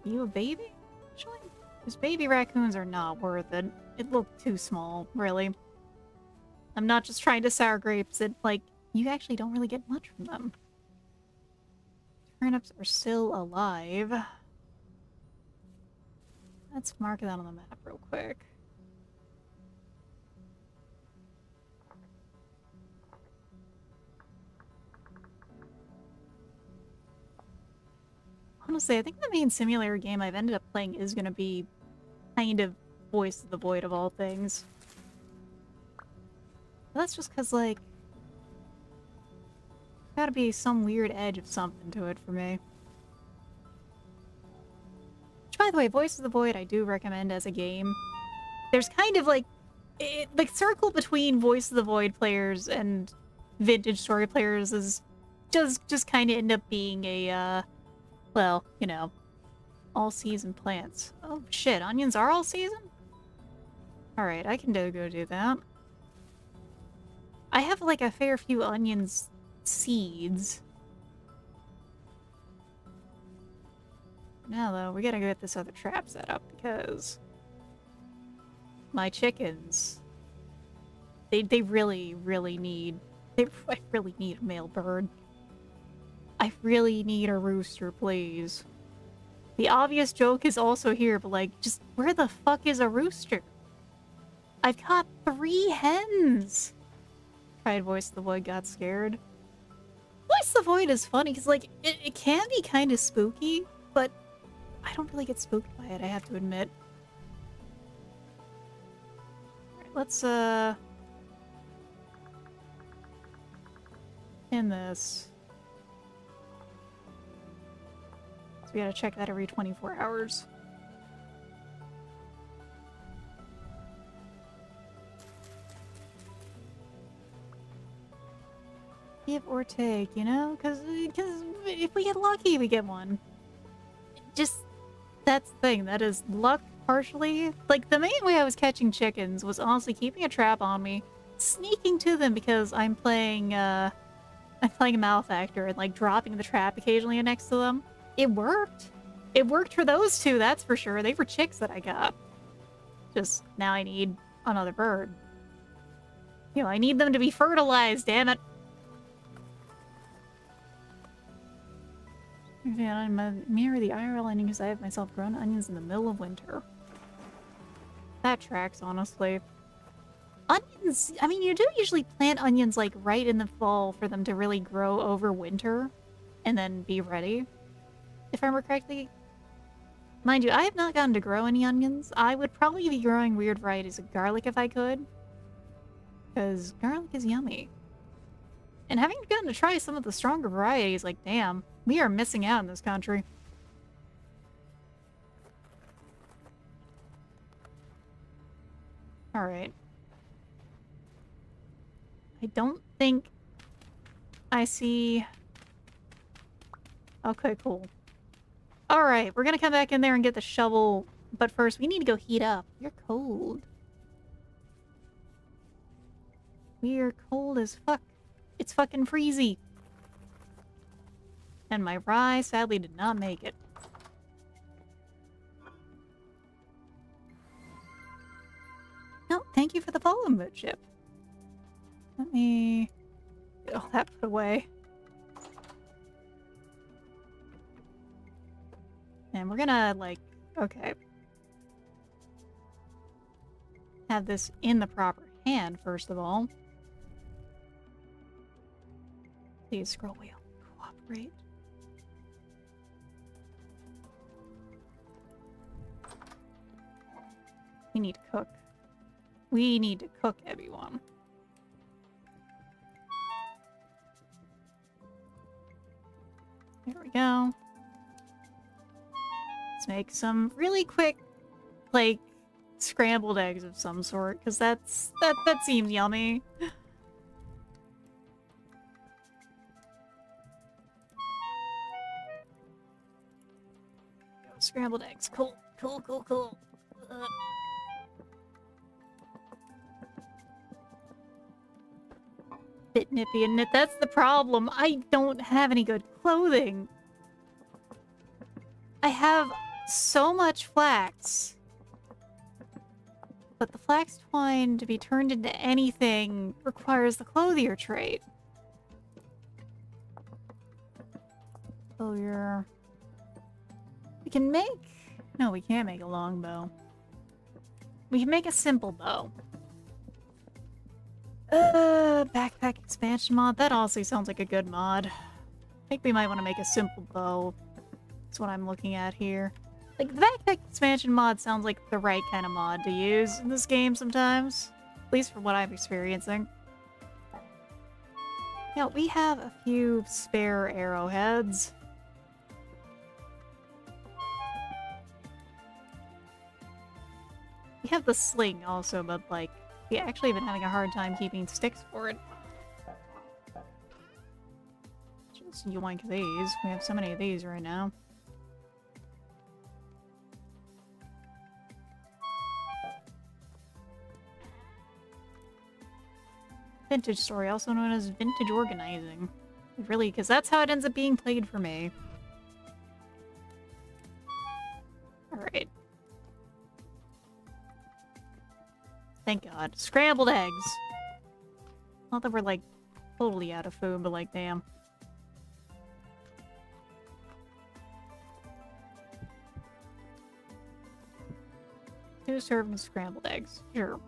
You a baby? Actually? Because baby raccoons are not worth it. It looked too small, really. I'm not just trying to sour grapes. It, like, you actually don't really get much from them. Turnips are still alive. Let's mark that on the map real quick. Honestly, I think the main simulator game I've ended up playing is gonna be kind of Voice of the Void of all things. But that's just because, like, gotta be some weird edge of something to it for me. Which, by the way, Voice of the Void I do recommend as a game. There's kind of, like, the circle between Voice of the Void players and vintage story players is just kind of end up being a, well, you know, all-season plants. Oh, shit, onions are all-season? Alright, I can go do that. I have, like, a fair few onions seeds. Now, though, we gotta go get this other trap set up, because my chickens, they really, really need... I really need a male bird. I really need a rooster, please. The obvious joke is also here, but, like, just where the fuck is a rooster? I've got 3 hens! Tried Voice of the Void, got scared. Voice of the Void is funny, because, like, it can be kind of spooky, but I don't really get spooked by it, I have to admit. Alright, let's, pin this. we gotta check that every 24 hours. Give or take, you know? Because if we get lucky, we get one. Just, that's the thing. That is luck, partially. Like, the main way I was catching chickens was honestly keeping a trap on me, sneaking to them because I'm playing a malefactor and, like, dropping the trap occasionally next to them. It worked. It worked for those two, that's for sure. They were chicks that I got. Just, now I need another bird. You know, I need them to be fertilized, damn it. Yeah, mirror the IRL ending because I have myself grown onions in the middle of winter. That tracks, honestly. Onions, I mean, you do usually plant onions, like, right in the fall for them to really grow over winter and then be ready, if I remember correctly. Mind you, I have not gotten to grow any onions. I would probably be growing weird varieties of garlic if I could, because garlic is yummy. And having gotten to try some of the stronger varieties, like, damn, we are missing out in this country. Alright. I don't think I see... Okay, cool. Alright, we're gonna come back in there and get the shovel, but first we need to go heat up. You're cold. We're cold as fuck. It's fucking freezy. And my rye sadly did not make it. No, thank you for the follow chip. Let me get all that put away. And we're gonna, like, okay. Have this in the proper hand, first of all. Please, scroll wheel. Cooperate. We need to cook. We need to cook, everyone. There we go. Let's make some really quick, like, scrambled eggs of some sort, because that seems yummy. Go, scrambled eggs. Cool, cool, cool, cool. Bit nippy and knit. That's the problem. I don't have any good clothing. I have so much flax. But the flax twine to be turned into anything requires the clothier trait. Clothier. We can make... No, we can't make a long bow. We can make a simple bow. Backpack expansion mod. That honestly sounds like a good mod. I think we might want to make a simple bow. That's what I'm looking at here. Like, the backpack expansion mod sounds like the right kind of mod to use in this game sometimes. At least from what I'm experiencing. Yeah, we have a few spare arrowheads. We have the sling also, but, like, we actually have been having a hard time keeping sticks for it. Just yoink these. We have so many of these right now. Vintage story, also known as vintage organizing. Really, because that's how it ends up being played for me. Alright. Thank God. Scrambled eggs! Not that we're, like, totally out of food, but, like, damn. Two servings of scrambled eggs. Sure.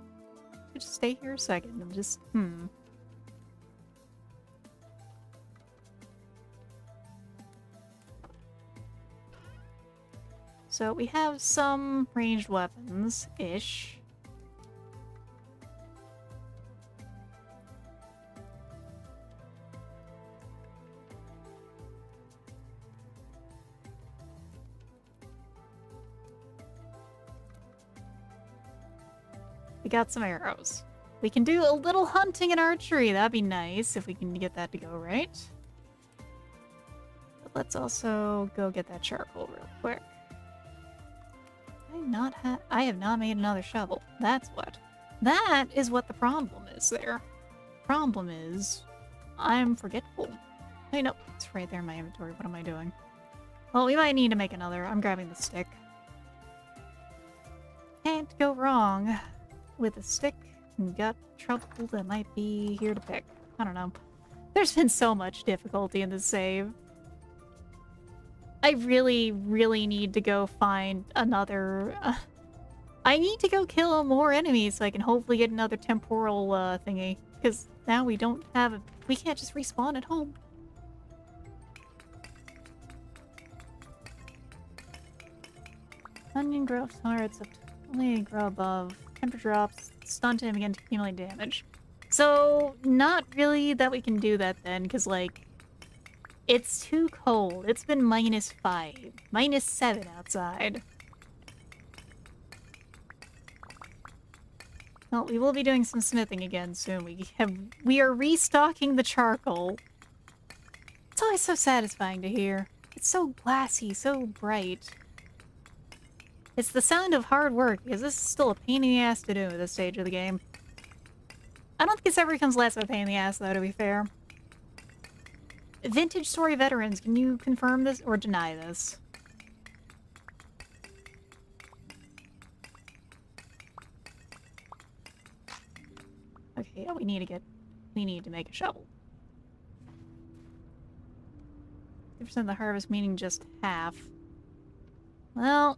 Just stay here a second and just, So we have some ranged weapons-ish. We got some arrows. We can do a little hunting and archery. That'd be nice if we can get that to go right. But let's also go get that charcoal real quick. I have not made another shovel. That's what. That is what the problem is there. Problem is, I'm forgetful. Wait, no, it's right there in my inventory. What am I doing? Well, we might need to make another. I'm grabbing the stick. Can't go wrong with a stick. Got trouble that might be here to pick. I don't know. There's been so much difficulty in this save. I really, really need to go find another... I need to go kill more enemies so I can hopefully get another temporal thingy. Because now we don't have a... We can't just respawn at home. Onion growth hearts up to only grow above. Temperature drops. Stun to him again to accumulate damage. So, not really that we can do that then, because, like, it's too cold. It's been -5, -7 outside. Well, we will be doing some smithing again soon. We are restocking the charcoal. It's always so satisfying to hear. It's so glassy, so bright. It's the sound of hard work, because this is still a pain in the ass to do at this stage of the game. I don't think this ever becomes less of a pain in the ass, though, to be fair. Vintage Story veterans, can you confirm this or deny this? Okay, yeah, we need to make a shovel. 50% of the harvest, meaning just half. Well,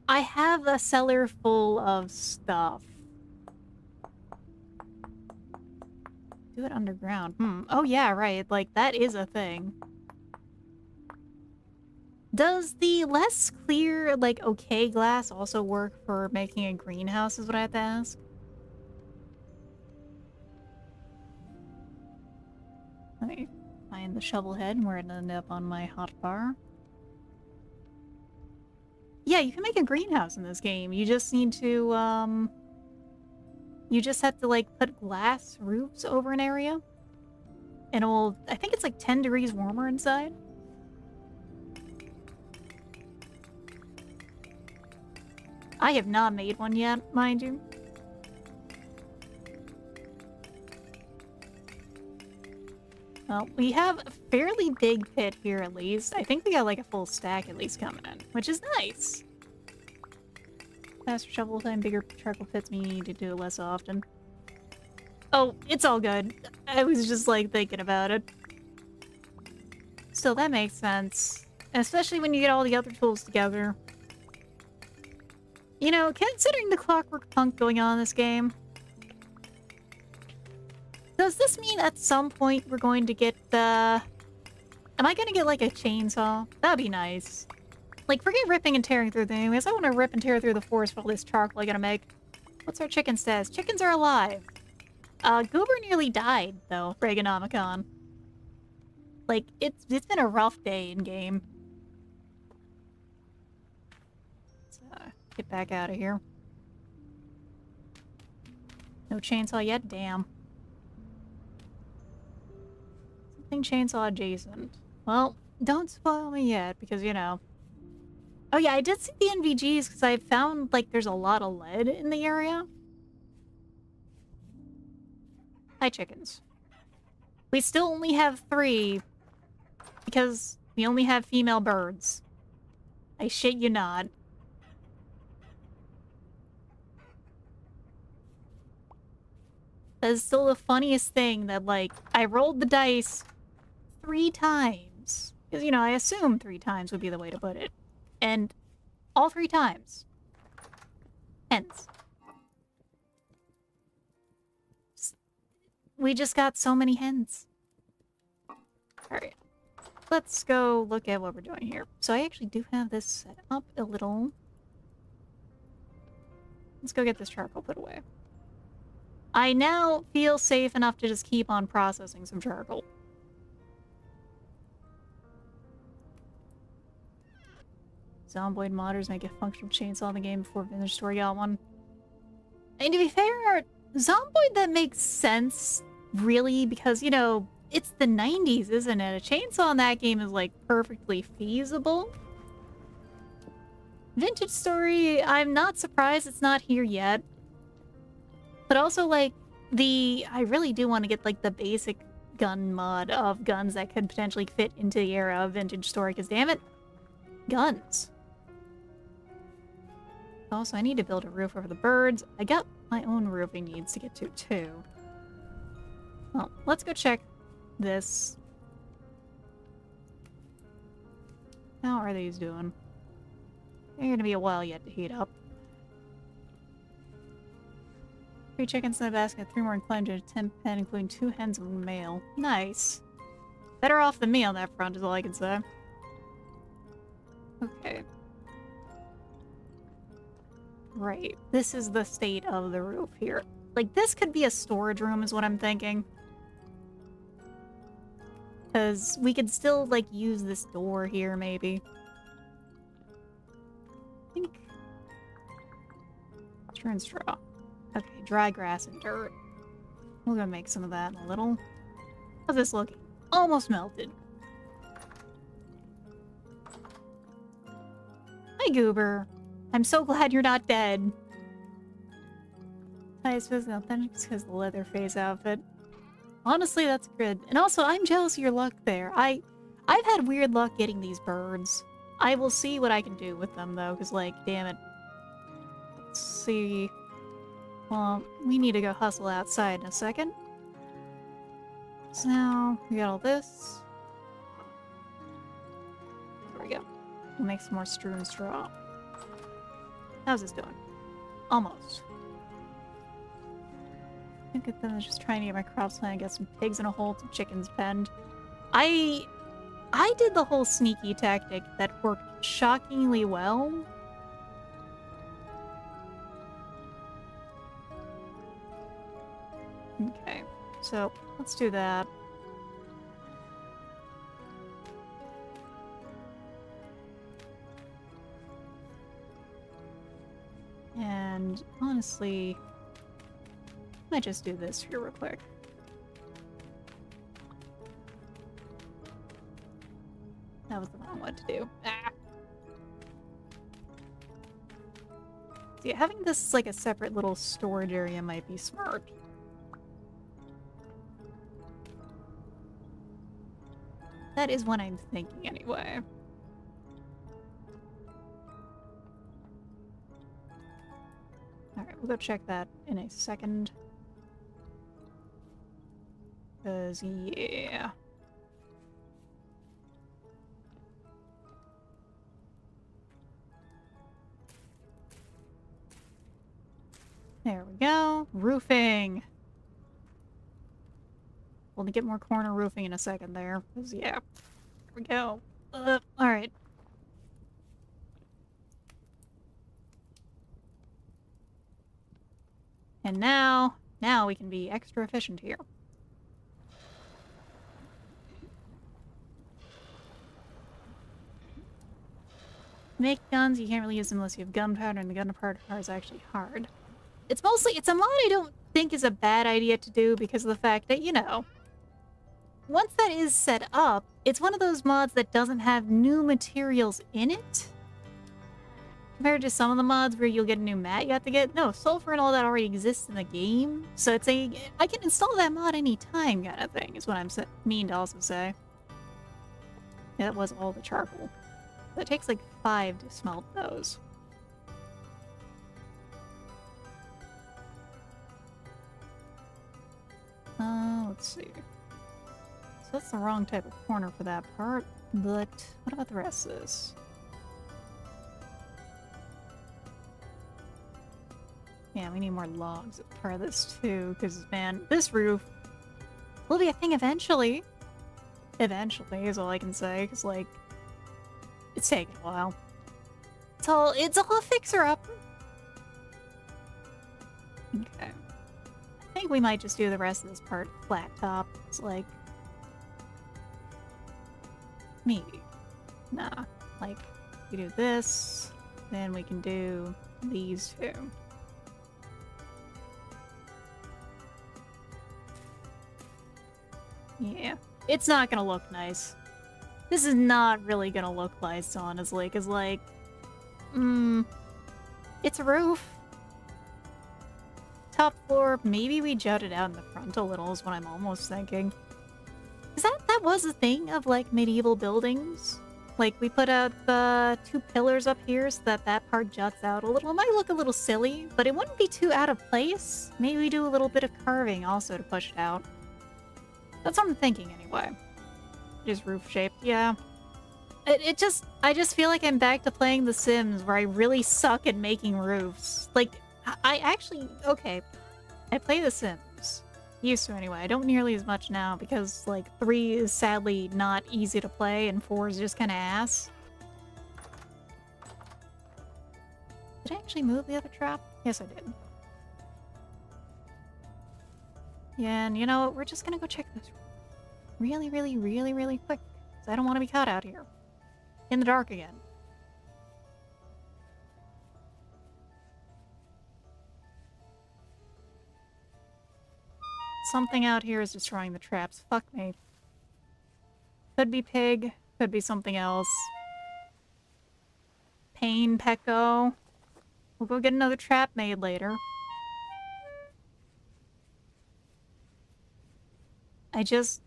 I have a cellar full of stuff. Do it underground. Oh yeah, right. Like, that is a thing. Does the less clear, like, okay glass also work for making a greenhouse, is what I have to ask? Let me find the shovel head, and we're gonna end up on my hotbar. Yeah, you can make a greenhouse in this game. You just need to, you just have to, like, put glass roofs over an area. And it will... I think it's, like, 10 degrees warmer inside. I have not made one yet, mind you. Well, we have a fairly big pit here, at least. I think we got, like, a full stack at least coming in, which is nice. Faster shovel time, bigger charcoal pits mean you need to do it less often. Oh, it's all good. I was just, like, thinking about it. Still, that makes sense. Especially when you get all the other tools together. You know, considering the clockwork punk going on in this game, does this mean at some point we're going to get, am I gonna get, like, a chainsaw? That'd be nice. Like, forget ripping and tearing through things. I want to rip and tear through the forest for all this charcoal I gotta make. What's our chicken status? Chickens are alive. Goober nearly died, though, Reaganomicon. Like, it's been a rough day in-game. Let's, get back out of here. No chainsaw yet? Damn. Something chainsaw adjacent. Well, don't spoil me yet, because, you know... Oh yeah, I did see the NVGs, because I found, like, there's a lot of lead in the area. Hi, chickens. We still only have 3, because we only have female birds. I shit you not. That is still the funniest thing that, like, I rolled the dice 3 times. Because, you know, I assumed 3 times would be the way to put it. And all 3 times. Hence. We just got so many hens. Alright. Let's go look at what we're doing here. So I actually do have this set up a little. Let's go get this charcoal put away. I now feel safe enough to just keep on processing some charcoal. Zomboid modders make a functional chainsaw in the game before Vintage Story got one. And to be fair, Zomboid, that makes sense, really, because, you know, it's the 90s, isn't it? A chainsaw in that game is, like, perfectly feasible. Vintage Story, I'm not surprised it's not here yet. But also, like, I really do want to get, like, the basic gun mod of guns that could potentially fit into the era of Vintage Story, because damn it, guns. Also, I need to build a roof over the birds. I got my own roofing needs to get to, too. Well, let's go check this. How are these doing? They're gonna be a while yet to heat up. 3 chickens in the basket, 3 more inclined to a 10 pen, including 2 hens and 1 male. Nice. Better off than me on that front is all I can say. Okay. Right. This is the state of the roof here. Like, this could be a storage room is what I'm thinking. Because we could still, like, use this door here, maybe. I think... Straw and straw. Okay, dry grass and dirt. We're gonna make some of that in a little. How's this looking? Almost melted. Hi, Goober. I'm so glad you're not dead. I suppose the authentic because the Leatherface outfit. Honestly, that's good. And also, I'm jealous of your luck there. I've had weird luck getting these birds. I will see what I can do with them, though, because, like, damn it. Let's see. Well, we need to go hustle outside in a second. So now, we got all this. There we go. We'll make some more strewn straw. How's this doing? Almost. Look at them just trying to get my crops planted, get some pigs in a hole, some chickens penned. I did the whole sneaky tactic that worked shockingly well. Okay, so let's do that. And honestly, I might just do this here real quick. That was the wrong one to do. Ah. So yeah, having this as like a separate little storage area might be smart. That is what I'm thinking anyway. Alright, we'll go check that in a second. Because, yeah. There we go. Roofing! We'll get more corner roofing in a second there. Because, yeah. There we go. Alright. And now we can be extra efficient here. Make guns, you can't really use them unless you have gunpowder, and the gunpowder is actually hard. It's a mod I don't think is a bad idea to do because of the fact that, you know, once that is set up, it's one of those mods that doesn't have new materials in it. Compared to some of the mods where you'll get a new mat you have to get. No, sulfur and all that already exists in the game. So it's I can install that mod anytime kind of thing, is what I'm mean to also say. Yeah, that was all the charcoal. But it takes like 5 to smelt those. Let's see. So that's the wrong type of corner for that part, but what about the rest of this? Yeah, we need more logs as part of this too, because man, this roof will be a thing eventually. Eventually is all I can say, because like, it's taking a while. It's all a fixer-up. Okay. I think we might just do the rest of this part flat top. It's like... maybe. Nah. Like, we do this, then we can do these two. Yeah. It's not gonna look nice. This is not really gonna look nice, honestly, because, like, it's a roof. Top floor, maybe we jut it out in the front a little is what I'm almost thinking. Is that was a thing of, like, medieval buildings? Like, we put out the 2 pillars up here so that that part juts out a little. It might look a little silly, but it wouldn't be too out of place. Maybe we do a little bit of carving also to push it out. That's what I'm thinking anyway. Just roof-shaped, yeah. I just feel like I'm back to playing The Sims, where I really suck at making roofs. Like, I actually... Okay, I play The Sims. Used to anyway. I don't nearly as much now, because, like, 3 is sadly not easy to play, and 4 is just kinda ass. Did I actually move the other trap? Yes, I did. Yeah, and you know what? We're just gonna go check this really, really, really, really quick, because I don't want to be caught out here. In the dark again. Something out here is destroying the traps. Fuck me. Could be pig. Could be something else. Pain, Pecco. We'll go get another trap made later. I just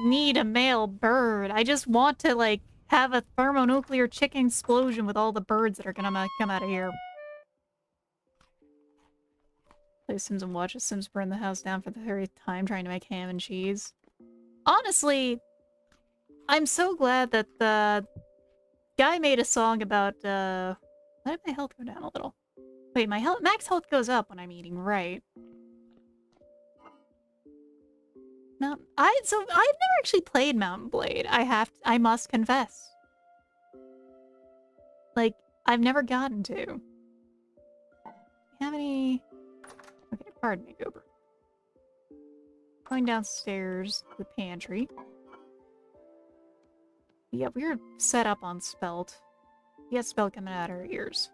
need a male bird. I just want to, like, have a thermonuclear chicken explosion with all the birds that are gonna come out of here. Play Sims and watch a Sims burn the house down for the 30th time trying to make ham and cheese. Honestly, I'm so glad that the guy made a song about, why did my health go down a little? Wait, my max health goes up when I'm eating, right? No, so I've never actually played Mountain Blade. I must confess. Like, I've never gotten to. Have any... Okay, pardon me, Goober. Going downstairs to the pantry. Yeah, we're set up on Spelt. We got Spelt coming out of our ears.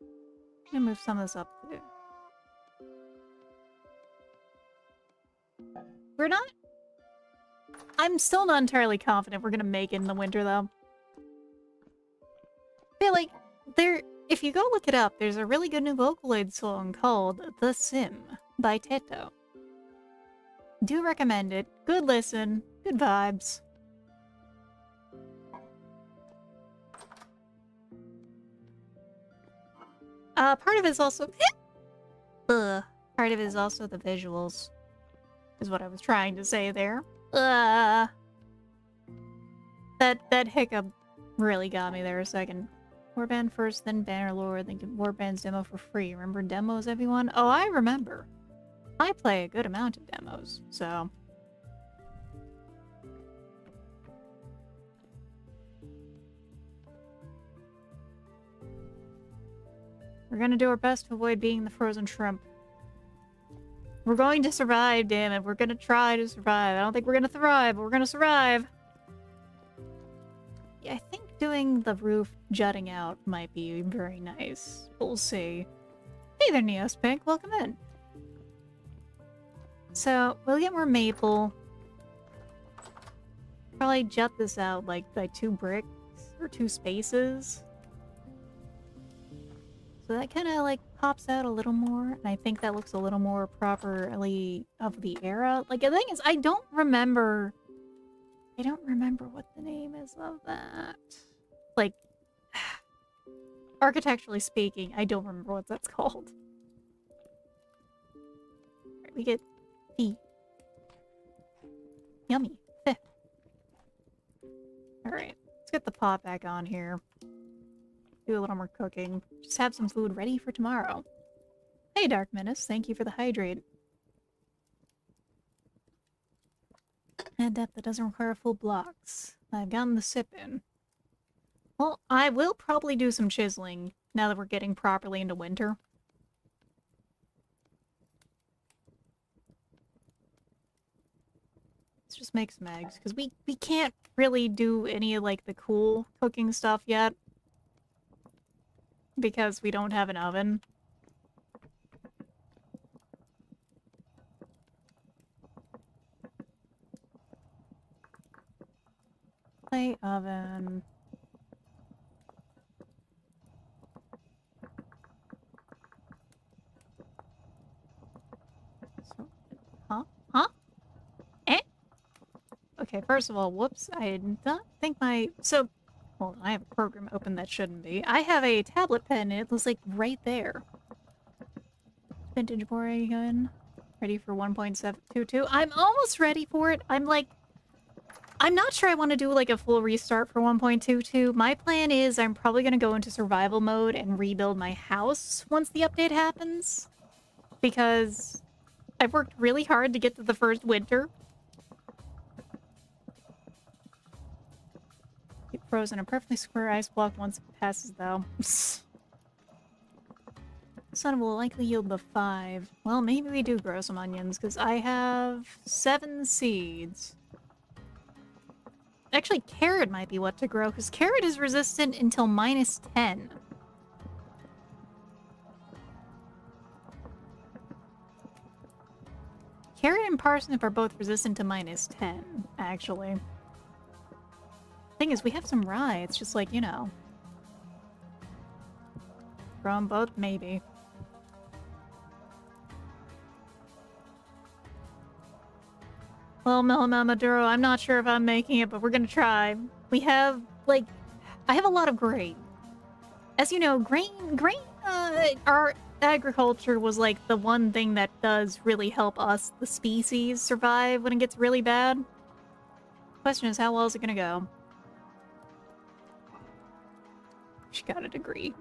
I'm gonna move some of this up too. We're not... I'm still not entirely confident we're gonna make it in the winter, though. I feel like if you go look it up, there's a really good new Vocaloid song called The Sim by Teto. Do recommend it. Good listen. Good vibes. Part of it is also... Part of it is also the visuals. Is what I was trying to say there. That hiccup really got me there a second. Warband first, then Bannerlord, then get Warband's demo for free. Remember demos, everyone? Oh, I remember. I play a good amount of demos, so... We're gonna do our best to avoid being the frozen shrimp. We're going to survive, damn it. We're gonna try to survive. I don't think we're gonna thrive, but we're gonna survive. Yeah, I think doing the roof jutting out might be very nice. We'll see. Hey there, Neospink. Welcome in. So, we'll get more maple. Probably jut this out, like, by 2 bricks or 2 spaces. So that kind of, like, pops out a little more, and I think that looks a little more properly of the era. Like, the thing is, I don't remember what the name is of that. Like, architecturally speaking, I don't remember what that's called. Alright, we get tea. Yummy. Alright, let's get the pot back on here. Do a little more cooking. Just have some food ready for tomorrow. Hey, Dark Menace. Thank you for the hydrate. Add depth that doesn't require full blocks. I've gotten the sip in. Well, I will probably do some chiseling now that we're getting properly into winter. Let's just make some eggs, because we can't really do any of, like, the cool cooking stuff yet. Because we don't have an oven. Clay oven. So, huh? Huh? Eh? Okay, first of all, whoops. I did not think my... So, hold on, I have a program open that shouldn't be. I have a tablet pen, and it was, like, right there. Vintage Borean. Ready for 1.722. I'm almost ready for it. I'm, like... I'm not sure I want to do, like, a full restart for 1.22. My plan is I'm probably going to go into survival mode and rebuild my house once the update happens. Because I've worked really hard to get to the first winter. Keep frozen a perfectly square ice block once it passes, though. Sun will likely yield the 5. Well, maybe we do grow some onions, because I have 7 seeds. Actually, carrot might be what to grow, because carrot is resistant until -10. Carrot and parsnip are both resistant to -10, actually. Thing is, we have some rye. It's just like, you know. Grow them both? Maybe. Well, Maduro, I'm not sure if I'm making it, but we're gonna try. We have, like, I have a lot of grain. As you know, our agriculture was, like, the one thing that does really help us, the species, survive when it gets really bad. Question is, how well is it gonna go? She got a degree.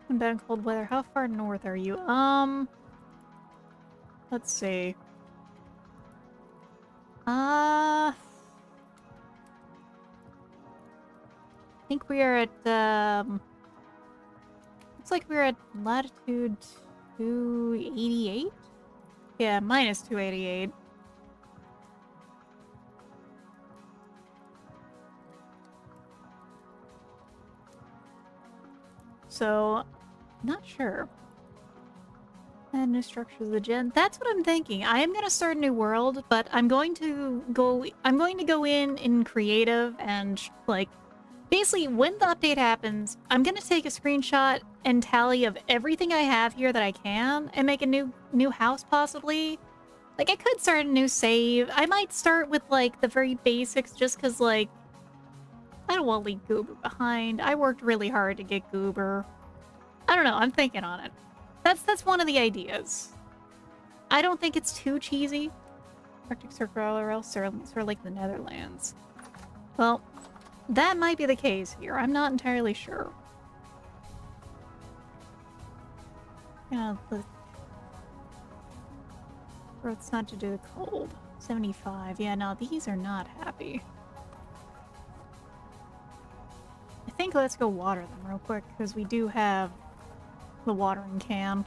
In bad and cold weather. How far north are you? Let's see. I think we are at, looks like we're at latitude 288? Yeah, -288. So, not sure. And new structures of the gen. That's what I'm thinking. I am gonna start a new world, but I'm going to go in creative and, like, basically, when the update happens, I'm gonna take a screenshot and tally of everything I have here that I can, and make a new house, possibly. Like, I could start a new save. I might start with, like, the very basics, just because, like, I don't want to leave Goober behind. I worked really hard to get Goober. I don't know, I'm thinking on it. That's one of the ideas. I don't think it's too cheesy. Arctic Circle or else sort of like the Netherlands. Well, that might be the case here. I'm not entirely sure. Yeah, it's not to do the cold. 75. Yeah, no, these are not happy. I think let's go water them real quick, because we do have the watering can.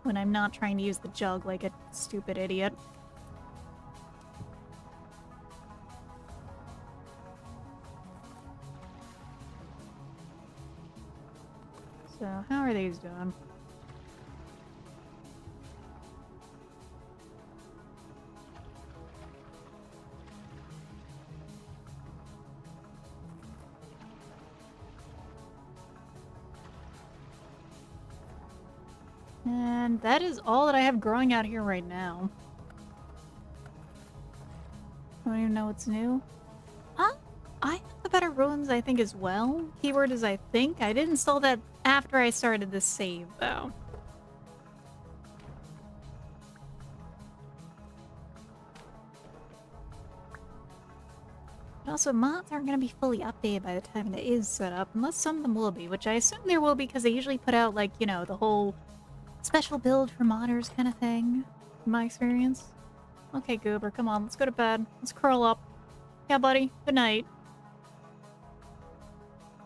When I'm not trying to use the jug like a stupid idiot. So, how are these doing? And that is all that I have growing out here right now. I don't even know what's new. I have the better ruins, I think, as well. Keyword is I think. I did install that after I started this save, though. But also, mods aren't going to be fully updated by the time it is set up, unless some of them will be, which I assume there will be because they usually put out, like, you know, the whole special build for modders kind of thing, in my experience. Okay, Goober, come on, let's go to bed. Let's curl up. Yeah, buddy, good night.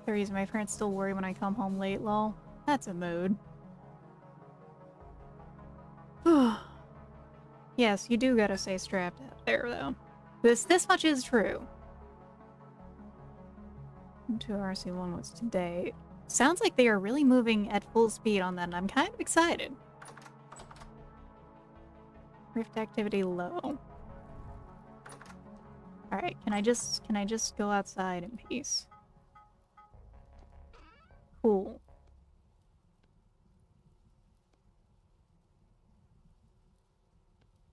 The reason my parents still worry when I come home late, lol. That's a mood. Yes, you do gotta stay strapped out there, though. This much is true. 2 RC1 was today. Sounds like they are really moving at full speed on that, and I'm kind of excited. Rift activity low. Alright, can I just go outside in peace? Cool.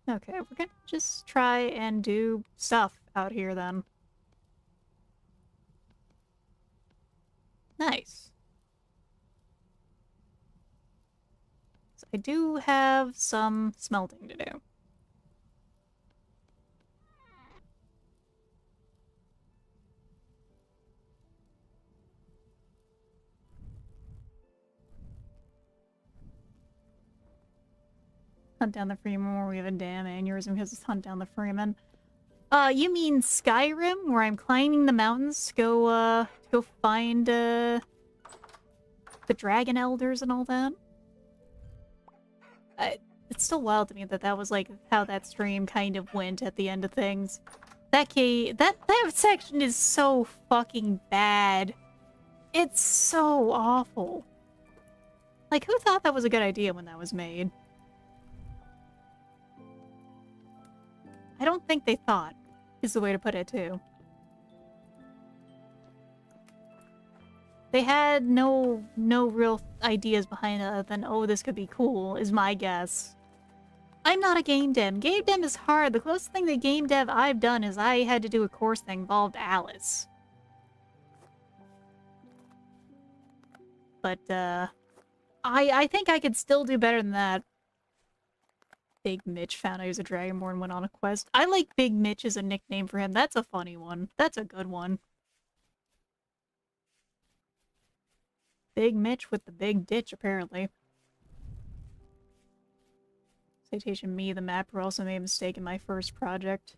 Okay, we're gonna just try and do stuff out here then. Nice. So I do have some smelting to do. Hunt down the Freeman, we have a damn aneurysm because it's hunt down the Freeman. You mean Skyrim, where I'm climbing the mountains to go find, the dragon elders and all that? It's still wild to me that that was, like, how that stream kind of went at the end of things. That section is so fucking bad. It's so awful. Like, who thought that was a good idea when that was made? I don't think they thought, is the way to put it, too. They had no real ideas behind it other than, oh, this could be cool, is my guess. I'm not a game dev. Game dev is hard. The closest thing to game dev I've done is I had to do a course that involved Alice. But, I think I could still do better than that. Big Mitch found out he was a Dragonborn and went on a quest. I like Big Mitch as a nickname for him. That's a funny one. That's a good one. Big Mitch with the big ditch, apparently. Citation me, the mapper, also made a mistake in my first project.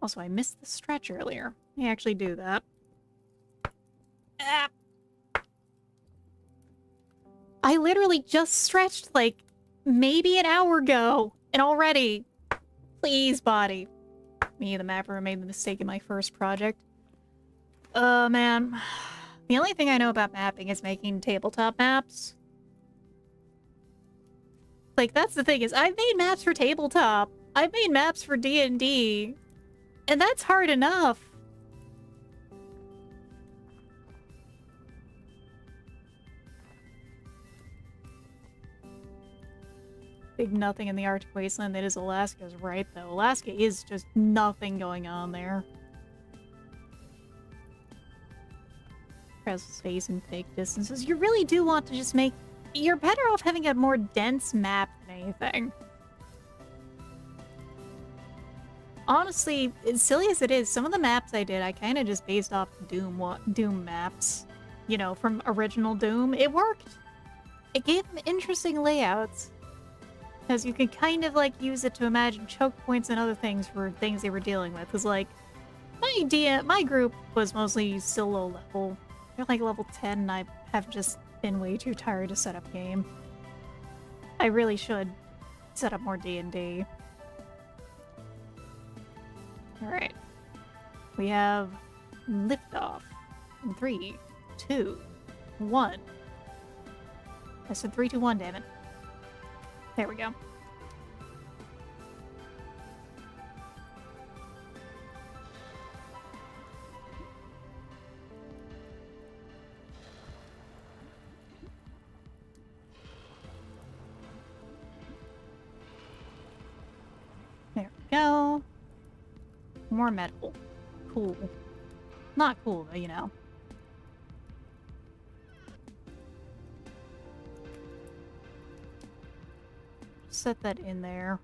Also, I missed the stretch earlier. I actually do that. Ah. I literally just stretched, like, maybe an hour ago. And already, please, body. Me, the mapper, made the mistake in my first project. Man. The only thing I know about mapping is making tabletop maps. Like, that's the thing, is I've made maps for tabletop. I've made maps for D&D. And that's hard enough. Big nothing in the Arctic wasteland that is Alaska is right, though. Alaska is just nothing going on there. Press space and fake distances. You really do want to just make... You're better off having a more dense map than anything. Honestly, as silly as it is, some of the maps I did, I kind of just based off Doom maps. You know, from original Doom. It worked. It gave them interesting layouts. Because you can kind of, like, use it to imagine choke points and other things for things they were dealing with. Because, like, my group was mostly still low level. They're, like, level 10, and I have just been way too tired to set up game. I really should set up more D&D. Alright. We have liftoff. In 3, 2, 1. I said 3, 2, 1, damn it. There we go. There we go. More metal. Cool. Not cool, but you know. Set that in there.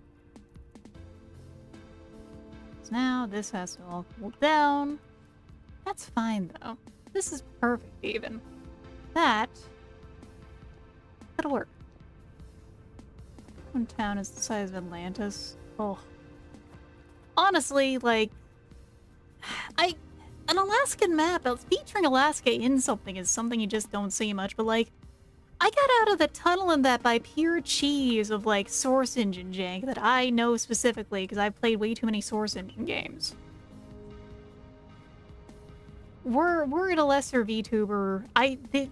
So now this has to all cool down. That's fine, though. This is perfect, even. That'll work. One town is the size of Atlantis. Oh. Honestly, like... An Alaskan map, featuring Alaska in something is something you just don't see much, but like... I got out of the tunnel in that by pure cheese of, like, Source Engine jank that I know specifically because I've played way too many Source Engine games. Were it a lesser VTuber,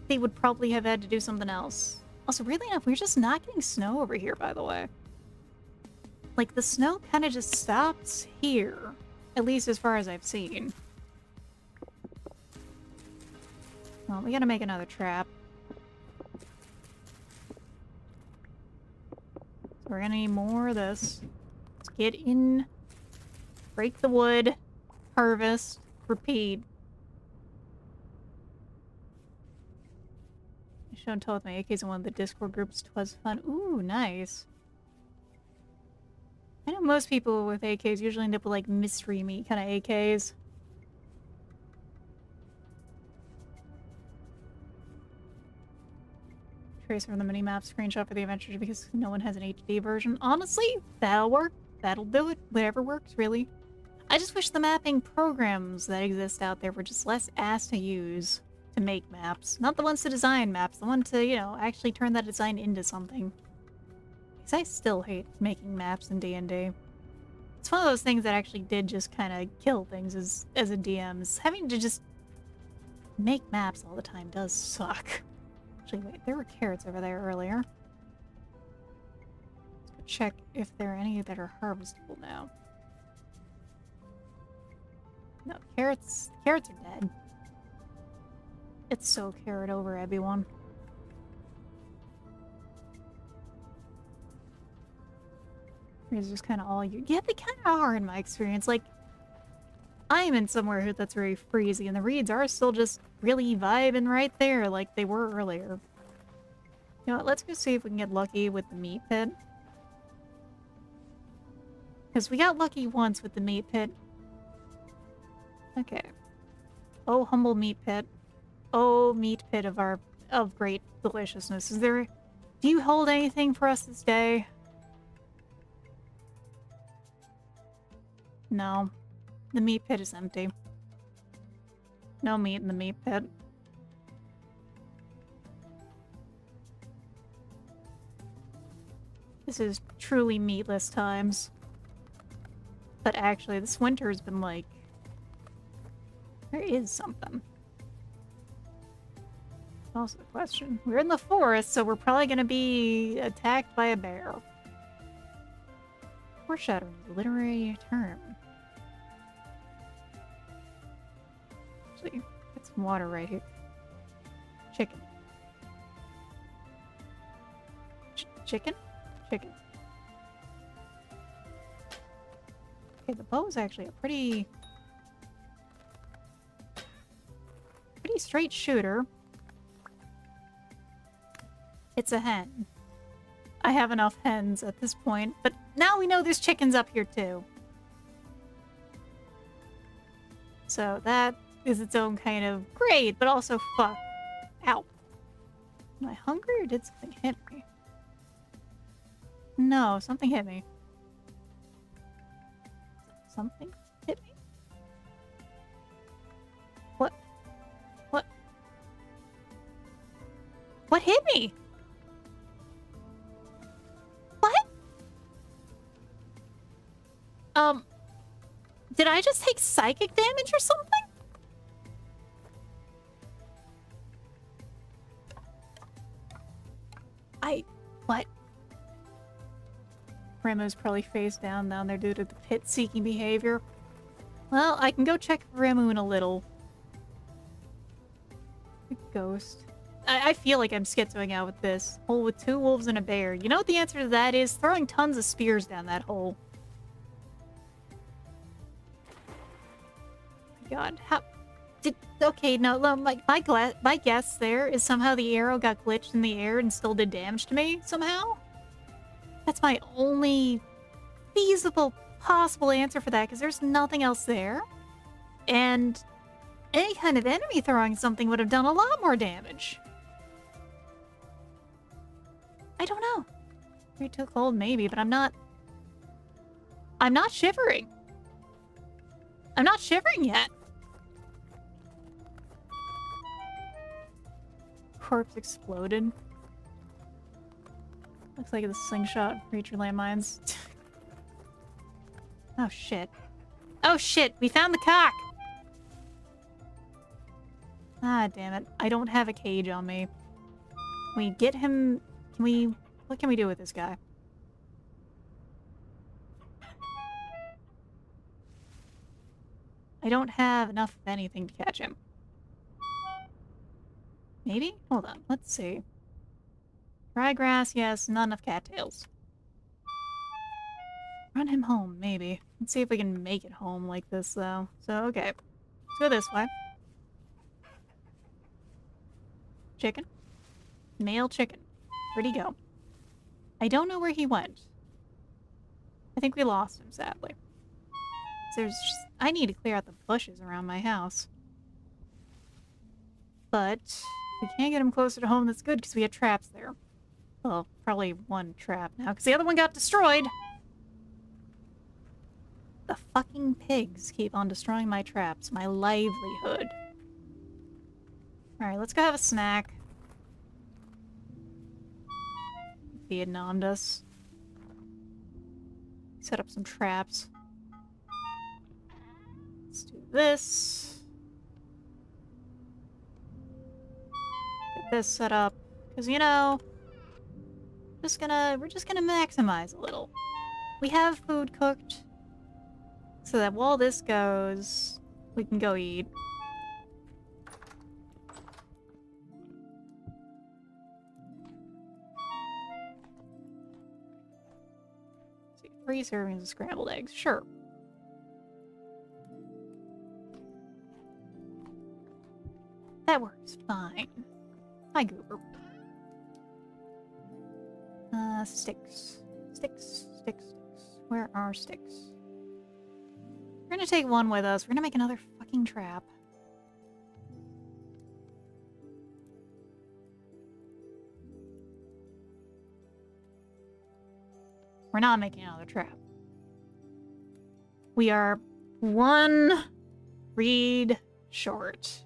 they would probably have had to do something else. Also, weirdly enough, we're just not getting snow over here, by the way. Like, the snow kind of just stops here. At least as far as I've seen. Well, we gotta make another trap. So we're gonna need more of this. Let's get in, break the wood, harvest, repeat. Sean told my AKs in one of the Discord groups. 'Twas fun. Ooh, nice. I know most people with AKs usually end up with like mystery meat kind of AKs. Tracer from the mini-map screenshot for the adventures because no one has an HD version. Honestly, that'll work. That'll do it. Whatever works, really. I just wish the mapping programs that exist out there were just less ass to use to make maps. Not the ones to design maps, the one to, you know, actually turn that design into something. Because I still hate making maps in D&D. It's one of those things that actually did just kind of kill things as a DM. Is having to just make maps all the time does suck. Actually, wait, there were carrots over there earlier. Let's check if there are any that are harvestable now. No, carrots are dead. It's so carrot over, everyone. It's just kind of all you. Yeah, they kind of are in my experience. Like, I'm in somewhere that's very freezy, and the reeds are still just really vibing right there, like they were earlier. You know what? Let's go see if we can get lucky with the meat pit. Because we got lucky once with the meat pit. Okay. Oh, humble meat pit. Oh, meat pit of great deliciousness. Is there... Do you hold anything for us this day? No. The meat pit is empty. No meat in the meat pit. This is truly meatless times. But actually, this winter has been like... There is something. Also the question. We're in the forest, so we're probably gonna be attacked by a bear. Foreshadowing is a literary term. Actually, get some water right here. Chicken. Chicken? Chicken. Okay, the bow is actually a pretty straight shooter. It's a hen. I have enough hens at this point, but now we know there's chickens up here too. So that is its own kind of great, but also fuck. Ow. Am I hungry or did something hit me? No, something hit me. Something hit me? What? What? What hit me? What? Did I just take psychic damage or something? What? Ramu's probably face down there due to the pit-seeking behavior. Well, I can go check Ramu in a little. The ghost. I feel like I'm schizoing out with this. Hole with 2 wolves and a bear. You know what the answer to that is? Throwing tons of spears down that hole. Oh my god. How... Okay, no, my guess there is somehow the arrow got glitched in the air and still did damage to me, somehow? That's my only feasible possible answer for that, because there's nothing else there. And any kind of enemy throwing something would have done a lot more damage. I don't know. You're too cold, maybe, but I'm not shivering. I'm not shivering yet. Corpse exploded. Looks like the slingshot reached your landmines. Oh shit. Oh shit, we found the cock! Ah, damn it. I don't have a cage on me. Can we get him... What can we do with this guy? I don't have enough of anything to catch him. Maybe? Hold on, let's see. Dry grass, yes, not enough cattails. Run him home, maybe. Let's see if we can make it home like this, though. So, okay. Let's go this way. Chicken. Male chicken. Where'd he go? I don't know where he went. I think we lost him, sadly. I need to clear out the bushes around my house. But we can't get him closer to home. That's good, because we had traps there. Well, probably one trap now, because the other one got destroyed! The fucking pigs keep on destroying my traps. My livelihood. Alright, let's go have a snack. Vietnamed us. Set up some traps. Let's do this. Get this set up. Because, you know, we're just gonna maximize a little. We have food cooked. So that while this goes, we can go eat. Let's see, 3 servings of scrambled eggs. Sure. That works fine. Hi, Goober. Sticks. Sticks. Where are sticks? We're gonna take one with us. We're gonna make another fucking trap. We're not making another trap. We are 1 reed short.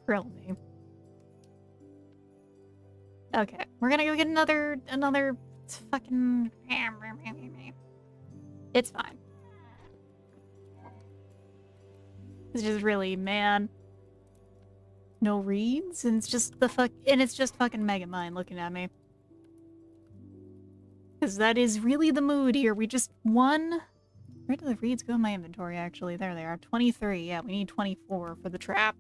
Grill me. Okay, we're gonna go get another fucking... It's fine. It's just really, man. No reeds? And it's just fucking Mega Mind looking at me. Because that is really the mood here. We just won. Where do the reeds go in my inventory, actually? There they are. 23. Yeah, we need 24 for the trap.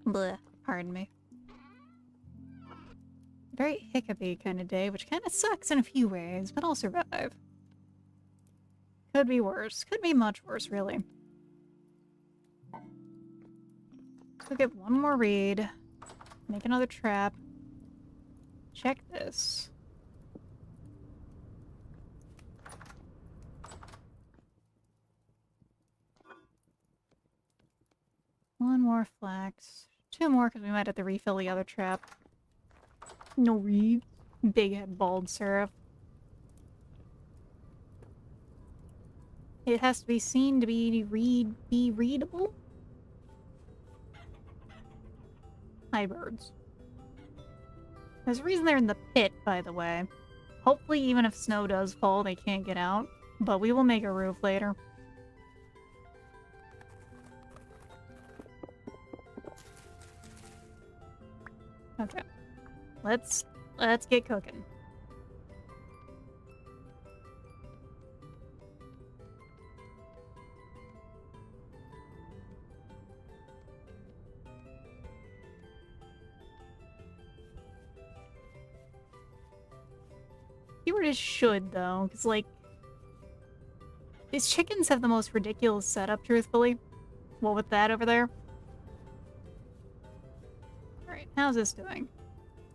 Bleh. Pardon me. Very hiccupy kind of day, which kind of sucks in a few ways, but I'll survive. Could be worse. Could be much worse, really. So get 1 more reed. Make another trap. Check this. One more flax. 2 more, because we might have to refill the other trap. No reed. Big head bald syrup. It has to be seen to be readable. Hi, birds. There's a reason they're in the pit, by the way. Hopefully, even if snow does fall, they can't get out. But we will make a roof later. Okay. Let's get cooking. Keyword is should, though, because, like, these chickens have the most ridiculous setup, truthfully. What with that over there? Alright, how's this doing?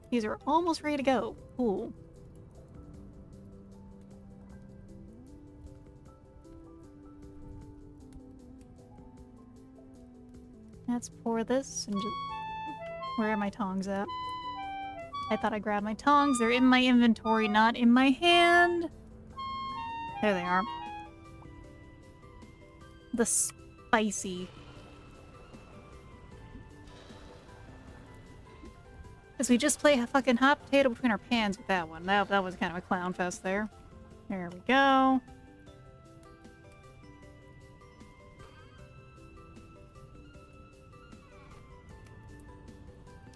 These are almost ready to go. Cool. Let's pour this and just... Where are my tongs at? I thought I grabbed my tongs. They're in my inventory, not in my hand. There they are. The spicy. Because we just play a fucking hot potato between our pans with that one. That was kind of a clown fest there. There we go.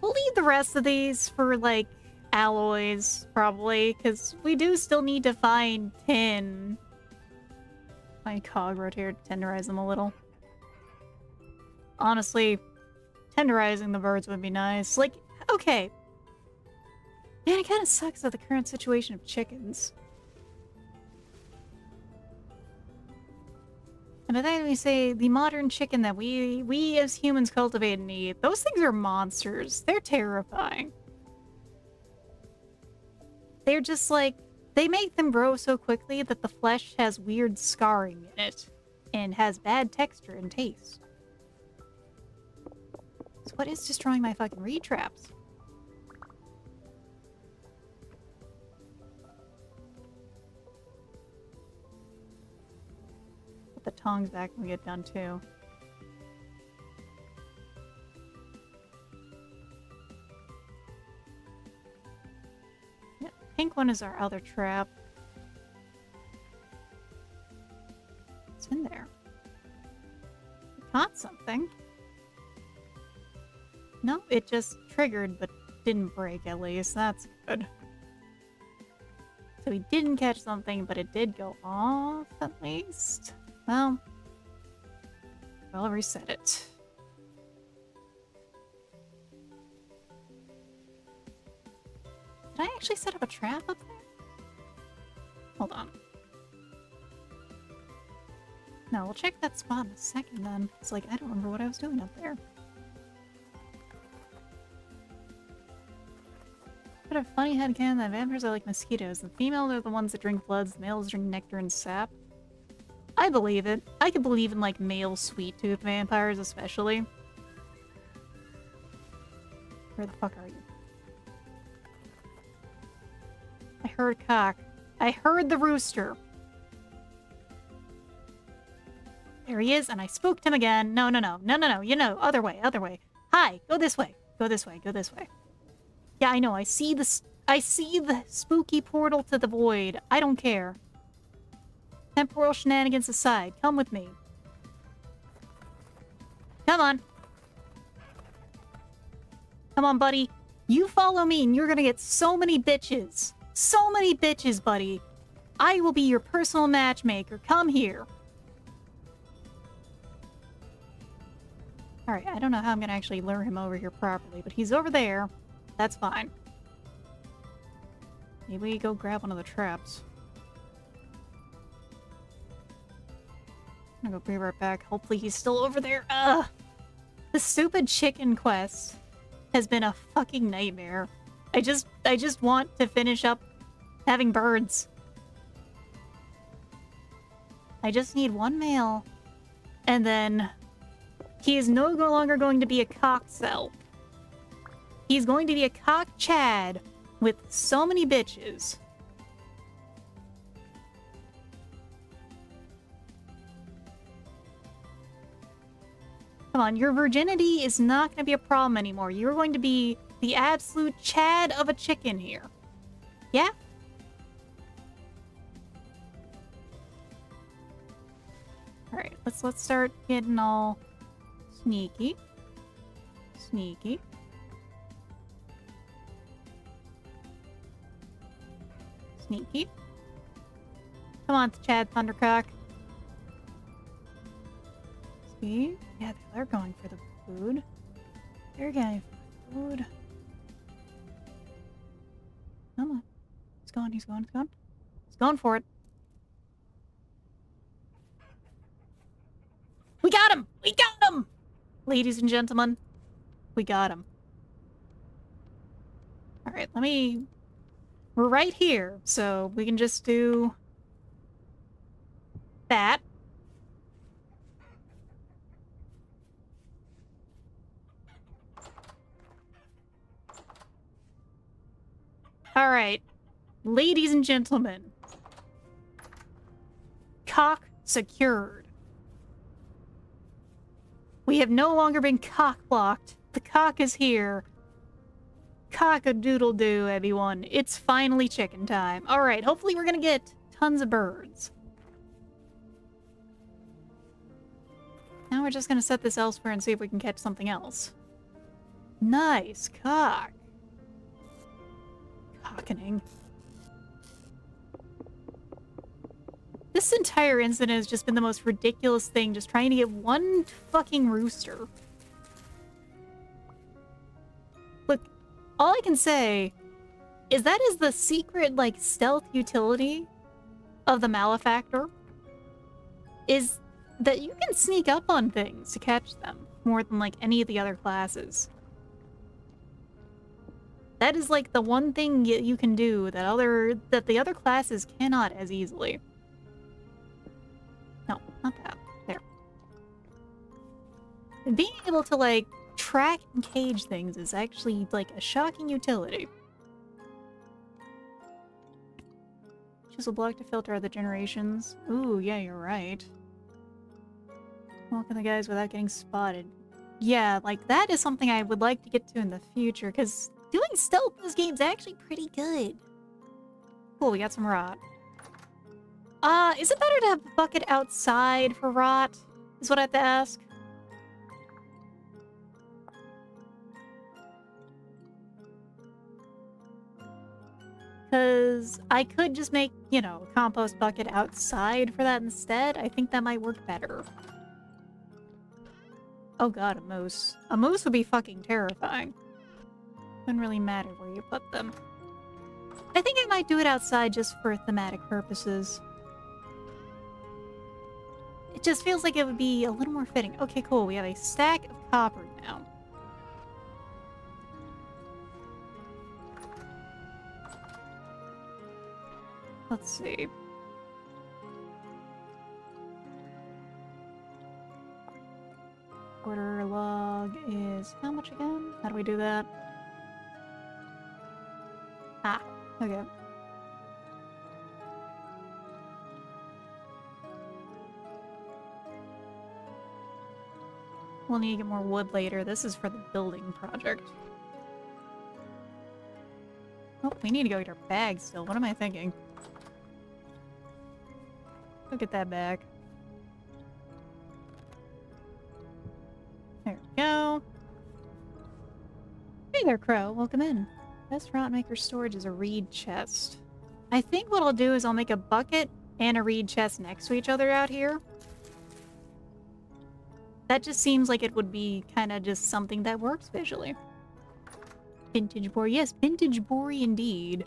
We'll leave the rest of these for, like, alloys, probably, because we do still need to find tin. My cog rotator to tenderize them a little. Honestly, tenderizing the birds would be nice. Like, okay. Man, it kind of sucks at the current situation of chickens. And by that we say the modern chicken that we as humans cultivate and eat, those things are monsters. They're terrifying. They're just like, they make them grow so quickly that the flesh has weird scarring in it and has bad texture and taste. So what is destroying my fucking reed traps? Put the tongs back when we get done too. Yep, pink one is our other trap. What's in there? We caught something. No, it just triggered, but didn't break at least. That's good. So we didn't catch something, but it did go off at least. Well, I'll reset it. Did I actually set up a trap up there? Hold on. No, we'll check that spot in a second then. It's like, I don't remember what I was doing up there. But a funny headcanon that vampires are like mosquitoes. The females are the ones that drink bloods, the males drink nectar and sap. I believe it. I could believe in, like, male sweet-tooth vampires, especially. Where the fuck are you? I heard cock. I heard the rooster. There he is, and I spooked him again. No, no, no. No, no, no. You know, other way, other way. Hi, go this way. Go this way, go this way. Yeah, I know. I see the spooky portal to the void. I don't care. Temporal shenanigans aside, come with me. Come on. Come on, buddy. You follow me and you're gonna get so many bitches. So many bitches, buddy. I will be your personal matchmaker. Come here. Alright, I don't know how I'm gonna actually lure him over here properly, but he's over there. That's fine. Maybe we go grab one of the traps. I'm gonna go be right back. Hopefully he's still over there. Ugh! The stupid chicken quest has been a fucking nightmare. I just want to finish up having birds. I just need one male. And then he is no longer going to be a cockcell. He's going to be a cock chad with so many bitches. Come on, your virginity is not going to be a problem anymore. You're going to be the absolute chad of a chicken here. Yeah? Alright, let's start getting all sneaky. Sneaky. Sneaky. Come on, Chad Thundercock. See? Yeah, they're going for the food. They're going for the food. Come on. He's going, he's going, he's going. He's going for it. We got him! We got him! Ladies and gentlemen, we got him. Alright, we're right here, so we can just do that. Alright, ladies and gentlemen. Cock secured. We have no longer been cock-blocked. The cock is here. Cock-a-doodle-doo, everyone. It's finally chicken time. Alright, hopefully we're gonna get tons of birds. Now we're just gonna set this elsewhere and see if we can catch something else. Nice cock. Happening. This entire incident has just been the most ridiculous thing, just trying to get one fucking rooster. Look, all I can say is that is the secret, like, stealth utility of the Malefactor, is that you can sneak up on things to catch them more than, like, any of the other classes. That is, like, the one thing you can do that the other classes cannot as easily. No, not that. There. And being able to, like, track and cage things is actually, like, a shocking utility. Choose a block to filter out the generations. Ooh, yeah, you're right. Walking the guys without getting spotted. Yeah, like, that is something I would like to get to in the future, because doing stealth in this game is actually pretty good. Cool, we got some rot. Is it better to have a bucket outside for rot? Is what I have to ask. Because I could just make, you know, a compost bucket outside for that instead. I think that might work better. Oh god, a moose. A moose would be fucking terrifying. Wouldn't really matter where you put them. I think I might do it outside just for thematic purposes. It just feels like it would be a little more fitting. Okay, cool. We have a stack of copper now. Let's see. Order log is how much again? How do we do that? Ah, okay. We'll need to get more wood later. This is for the building project. Oh, we need to go get our bag still. What am I thinking? Go get that bag. There we go. Hey there, Crow. Welcome in. Best rot maker storage is a reed chest. I think what I'll do is I'll make a bucket and a reed chest next to each other out here. That just seems like it would be kind of just something that works visually. Vintage boar. Yes, vintage boar indeed.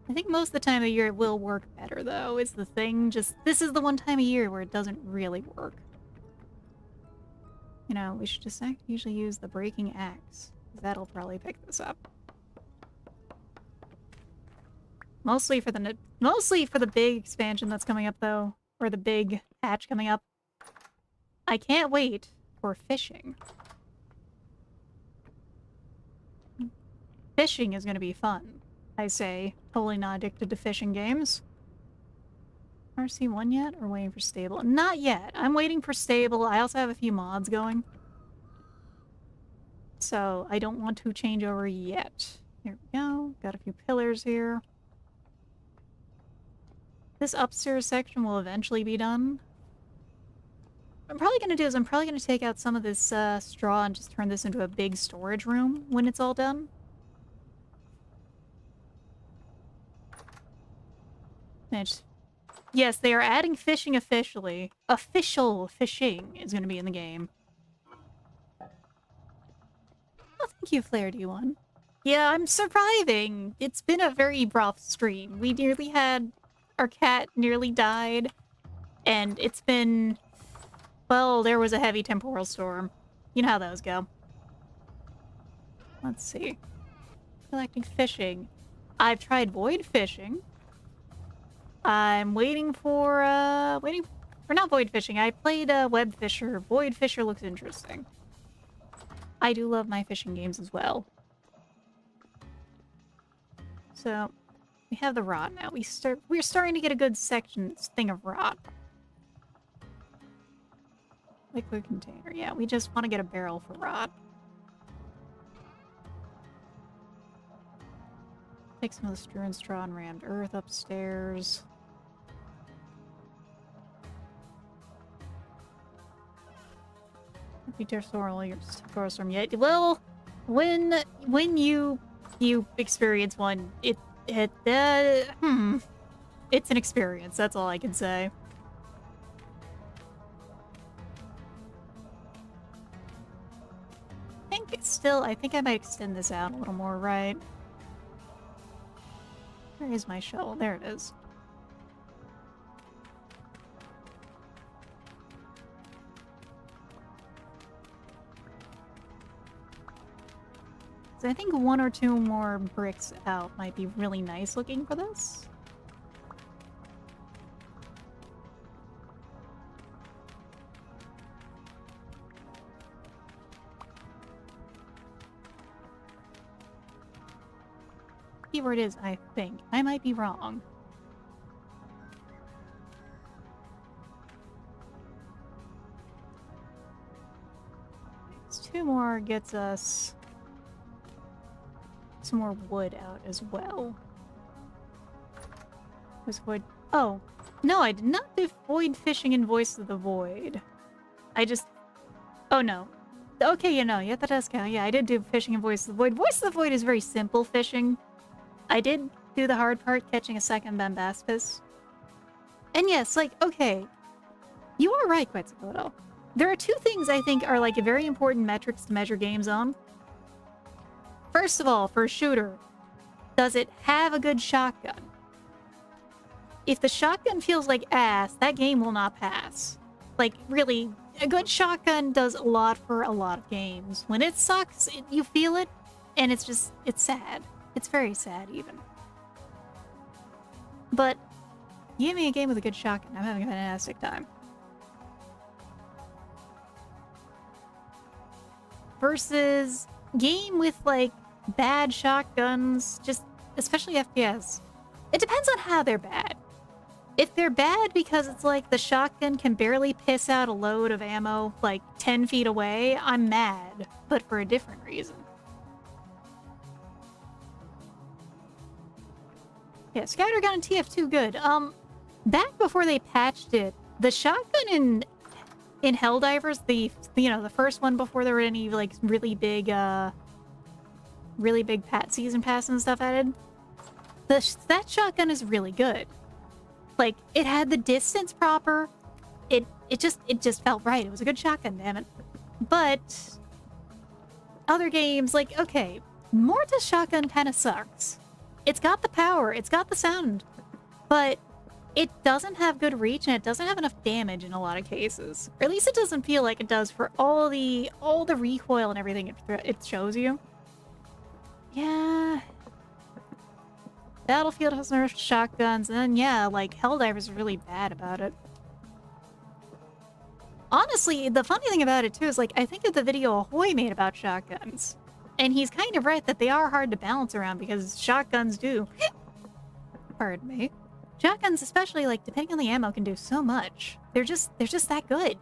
I think most of the time of year it will work better, though, is the thing. Just, this is the one time of year where it doesn't really work. You know, we should just usually use the breaking axe. That'll probably pick this up. Mostly for the big expansion that's coming up, though. Or the big patch coming up. I can't wait for fishing. Fishing is gonna be fun, I say. Totally not addicted to fishing games. RC1 yet? Or waiting for stable? Not yet. I'm waiting for stable. I also have a few mods going. So I don't want to change over yet. Here we go. Got a few pillars here. This upstairs section will eventually be done. What I'm probably going to do is I'm probably going to take out some of this straw and just turn this into a big storage room when it's all done. Yes, they are adding fishing officially. Official fishing is going to be in the game. Oh, thank you, Flare D1. Yeah, I'm surviving. It's been a very rough stream. We nearly had... Our cat nearly died. And it's been... Well, there was a heavy temporal storm. You know how those go. Let's see. Collecting fishing. I've tried void fishing. I'm waiting for not void fishing. I played web fisher. Void fisher looks interesting. I do love my fishing games as well. So, we have the rot now. We're starting to get a good thing of rot. Liquid container. Yeah, we just want to get a barrel for rot. Take some of the strewn straw and rammed earth upstairs. be your storm yet. Well, when you experience one, it's an experience. That's all I can say. I think I might extend this out a little more, right? Where is my shovel? There it is. So I think 1 or 2 more bricks out might be really nice looking for this. Keyword is I think. I might be wrong. Two more gets us some more wood out as well. Was void? Oh, no, I did not do void fishing in Voice of the Void. I just... Oh, no. Okay, yeah, that does count. Yeah, I did do fishing in Voice of the Void. Voice of the Void is very simple fishing. I did do the hard part, catching a second Bambaspis. And yes, like, okay. You are right, Quetzalcoatl. There are 2 things I think are, like, very important metrics to measure games on. First of all, for a shooter, does it have a good shotgun? If the shotgun feels like ass, that game will not pass. Like, really, a good shotgun does a lot for a lot of games. When it sucks, you feel it, and it's sad. It's very sad, even. But, give me a game with a good shotgun. I'm having a fantastic time. Versus game with, like, bad shotguns, just, especially FPS. It depends on how they're bad. If they're bad because it's like the shotgun can barely piss out a load of ammo, like, 10 feet away, I'm mad. But for a different reason. Yeah, Scattergun and TF2 good. Back before they patched it, the shotgun in Helldivers, the first one before there were any, like, really big season pass and stuff added, that shotgun is really good. Like, it had the distance proper. It just felt right. It was a good shotgun, damn it. But other games, like, okay, Morta's shotgun kind of sucks. It's got the power, it's got the sound, but it doesn't have good reach and it doesn't have enough damage in a lot of cases. Or at least it doesn't feel like it does for all the recoil and everything it shows you. Yeah. Battlefield has nerfed shotguns, and then yeah, like Helldivers is really bad about it. Honestly, the funny thing about it too is, like, I think of the video Ahoy made about shotguns. And he's kind of right that they are hard to balance around because shotguns do. Pardon me. Shotguns, especially, like, depending on the ammo, can do so much. They're just that good.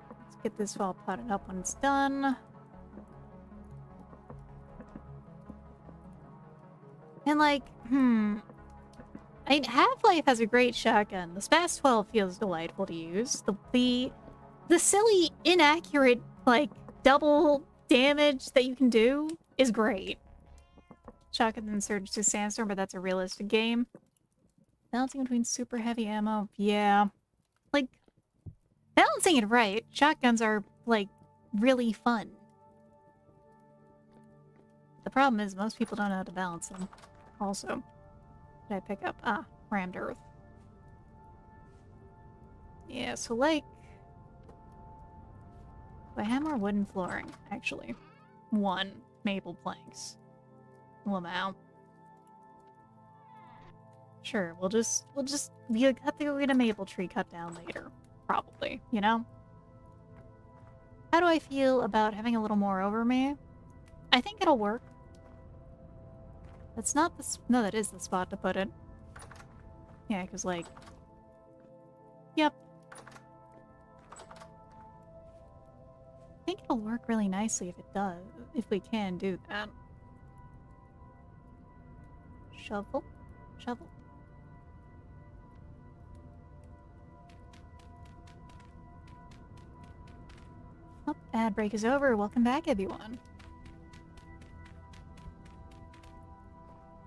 Let's get this all plotted up when it's done. And, like, Half-Life has a great shotgun. The Spas 12 feels delightful to use. The silly, inaccurate, like, double damage that you can do is great. Shotgun then surge to Sandstorm, but that's a realistic game. Balancing between super heavy ammo, yeah. Like, balancing it right, shotguns are, like, really fun. The problem is most people don't know how to balance them. Also, what did I pick up? Ah, rammed earth. Yeah, so, like, do I have more wooden flooring, actually? 1 maple planks. Lamau. Sure, we'll just have to go get a maple tree cut down later. Probably, you know? How do I feel about having a little more over me? I think it'll work. That's not the... No, that is the spot to put it. Yeah, because, like... Yep. I think it'll work really nicely if it does. If we can do that. Shovel? Shovel. Oh, ad break is over. Welcome back, everyone.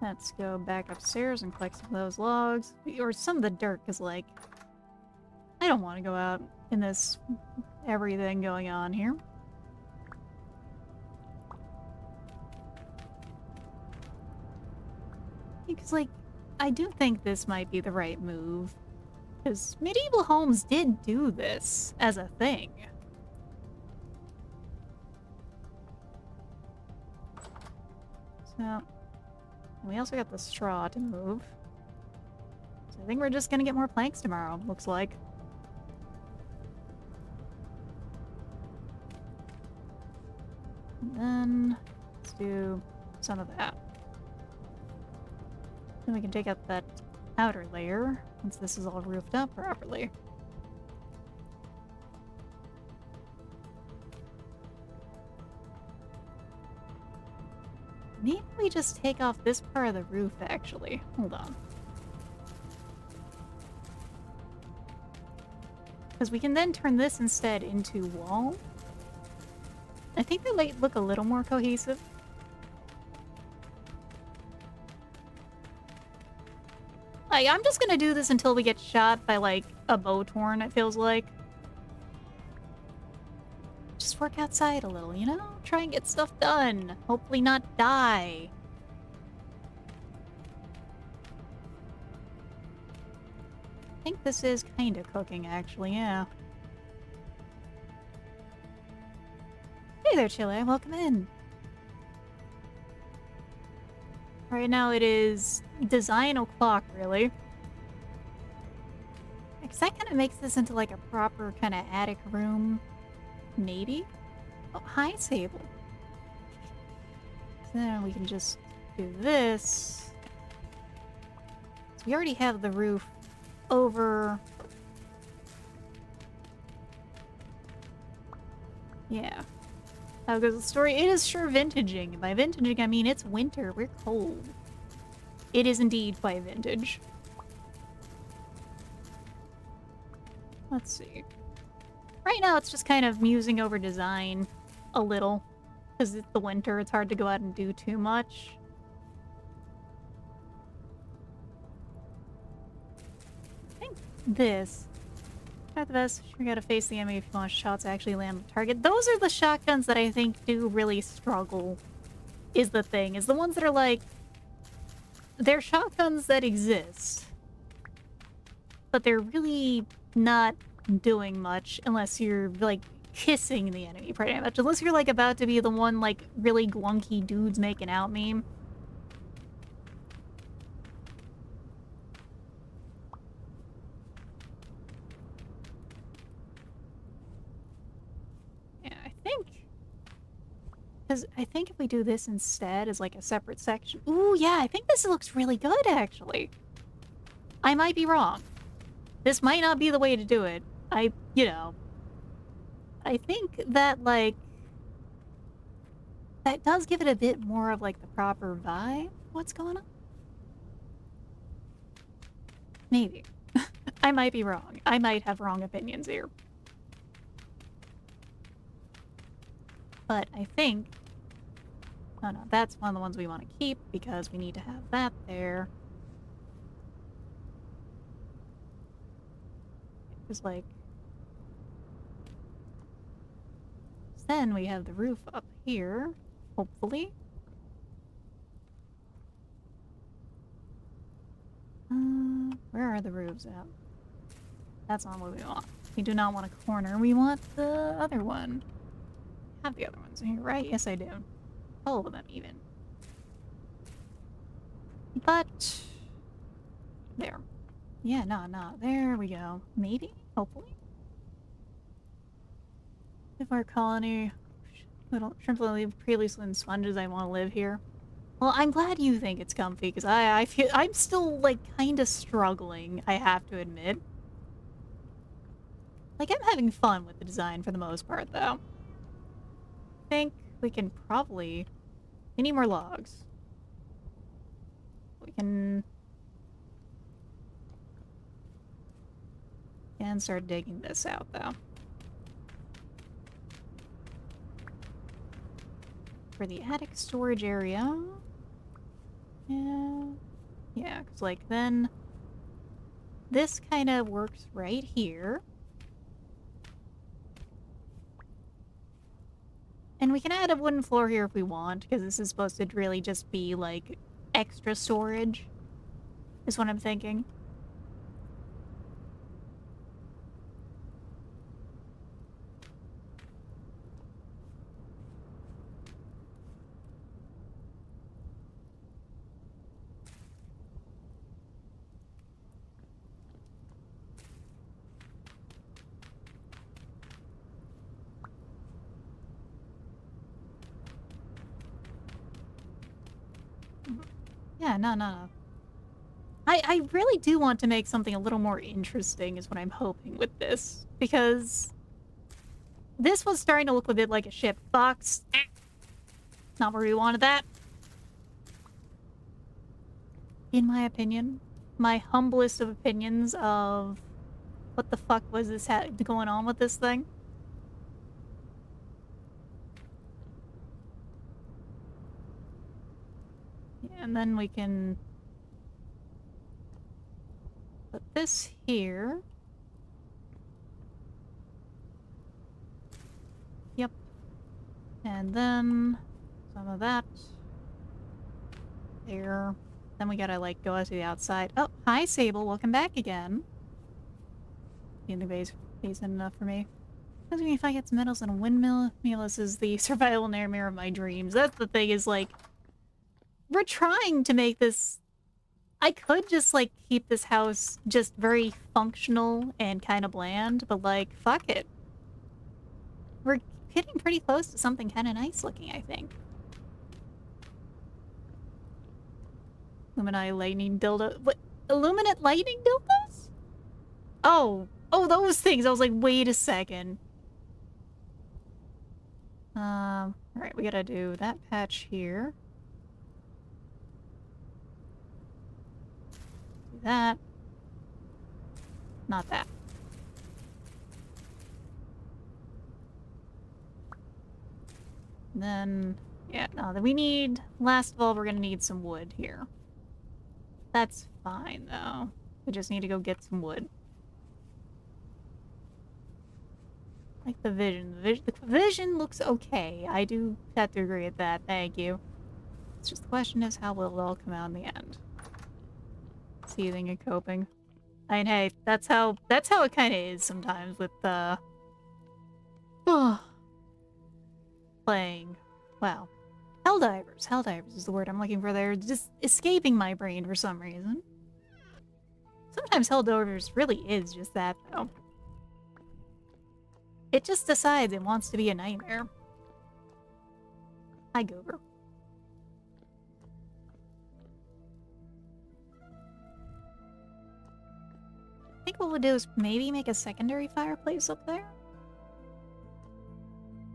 Let's go back upstairs and collect some of those logs. Or some of the dirt, because, like, I don't want to go out in this everything going on here. Because, like, I do think this might be the right move. Because medieval homes did do this as a thing. So, we also got the straw to move. So I think we're just gonna get more planks tomorrow, looks like. And then, let's do some of that. Then we can take out that outer layer, once this is all roofed up properly. Maybe we just take off this part of the roof, actually. Hold on. Because we can then turn this instead into wall. I think that might look a little more cohesive. Like, I'm just gonna do this until we get shot by, like, a bow torn, it feels like. Just work outside a little, you know? Try and get stuff done. Hopefully not die. I think this is kind of cooking, actually, yeah. Hey there, Chile. Welcome in. Right now it is design o'clock, really. Because that kind of makes this into, like, a proper kind of attic room. Maybe? Oh, hi, Sable. So then we can just do this. So we already have the roof over... Yeah. Oh, because the story, it is sure vintaging. By vintaging, I mean it's winter. We're cold. It is indeed quite vintage. Let's see. Right now, it's just kind of musing over design a little. Because it's the winter, it's hard to go out and do too much. I think this... At the best, you gotta face the enemy if you want shots to actually land on target. Those are the shotguns that I think do really struggle, is the thing. Is the ones that are like... They're shotguns that exist. But they're really not doing much unless you're, like, kissing the enemy pretty much. Unless you're, like, about to be the one, like, really glunky dudes making out meme. Yeah, I think... Because I think if we do this instead as, like, a separate section... Ooh, yeah, I think this looks really good, actually. I might be wrong. This might not be the way to do it. You know... I think that, like... That does give it a bit more of, like, the proper vibe. What's going on? Maybe. I might be wrong. I might have wrong opinions here. But I think... Oh no, that's one of the ones we want to keep because we need to have that there. Because, like... Then we have the roof up here, hopefully. Where are the roofs at? That's not what we want. We do not want a corner. We want the other one. I have the other ones in here, right? Yes, I do. All of them, even. But... There. Yeah, no. There we go. Maybe? Hopefully? If our colony... Shrimp leave previously in sponges, I want to live here. Well, I'm glad you think it's comfy, because I feel... I'm still, like, kind of struggling, I have to admit. Like, I'm having fun with the design for the most part, though. I think we can probably... We need more logs. We can... And start digging this out, though. for the attic storage area. Yeah. Yeah, because, like, then this kind of works right here. And we can add a wooden floor here if we want, because this is supposed to really just be, like, extra storage, is what I'm thinking. Yeah, no. I really do want to make something a little more interesting is what I'm hoping with this. Because this was starting to look a bit like a ship box. Not where we wanted that. In my opinion. My humblest of opinions of what the fuck was this going on with this thing. Yeah, and then we can put this here. Yep. And then some of that there. Then we gotta, like, go out to the outside. Oh, hi, Sable. Welcome back again. In the basin enough for me. Tells me if I get some metals and a windmill. This is the survival nightmare of my dreams. That's the thing, is, like, we're trying to make this... I could just, like, keep this house just very functional and kind of bland, but, like, fuck it. We're getting pretty close to something kind of nice looking, I think. Illuminati lightning dildo. What? Illuminate lightning dildos? Oh, those things. I was like, wait a second. Alright, we gotta do that patch here. Do that. Not that. And then, yeah, no, we need, last of all, we're gonna need some wood here. That's fine, though. We just need to go get some wood. Like the vision. The vision looks okay. I do have to agree with that. Thank you. It's just the question is, how will it all come out in the end? Seething and coping. I mean, hey, that's how it kind of is sometimes with playing. Wow. Helldivers. Helldivers is the word I'm looking for there. Just escaping my brain for some reason. Sometimes Helldivers really is just that, though. It just decides it wants to be a nightmare. Hi, Goober. I think what we'll do is maybe make a secondary fireplace up there.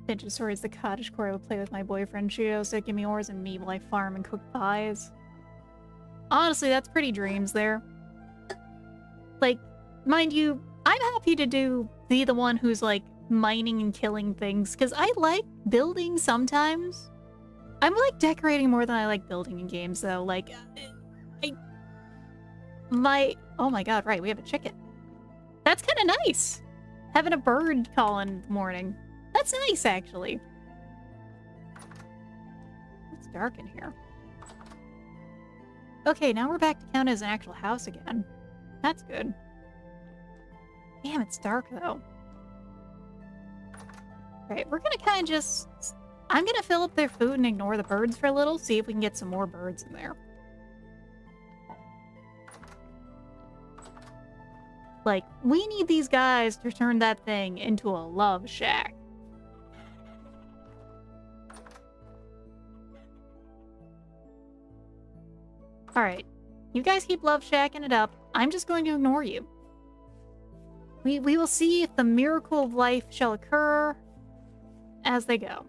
Vintage stories, the cottage core I would play with my boyfriend. She also give me oars and meat while I farm and cook pies. Honestly, that's pretty dreams there. Like, mind you, I'm happy to be the one who's, like, mining and killing things, because I like building sometimes. I'm, like, decorating more than I like building in games, though. Like, oh my god, right, we have a chicken. That's kind of nice. Having a bird call in the morning. That's nice, actually. It's dark in here. Okay, now we're back to count as an actual house again. That's good. Damn, it's dark, though. Right, we're gonna kind of just... I'm gonna fill up their food and ignore the birds for a little, see if we can get some more birds in there. Like, we need these guys to turn that thing into a love shack. Alright. You guys keep love shacking it up. I'm just going to ignore you. We will see if the miracle of life shall occur as they go.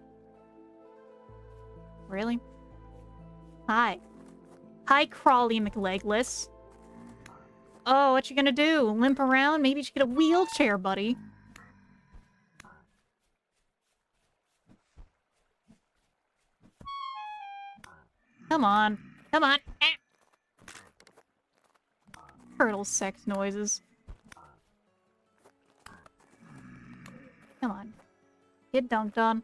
Really? Hi. Hi, Crawly McLegless. Oh, what you gonna do? Limp around? Maybe you should get a wheelchair, buddy. Come on. Come on. Ah. Turtle sex noises. Come on. Get dunked on.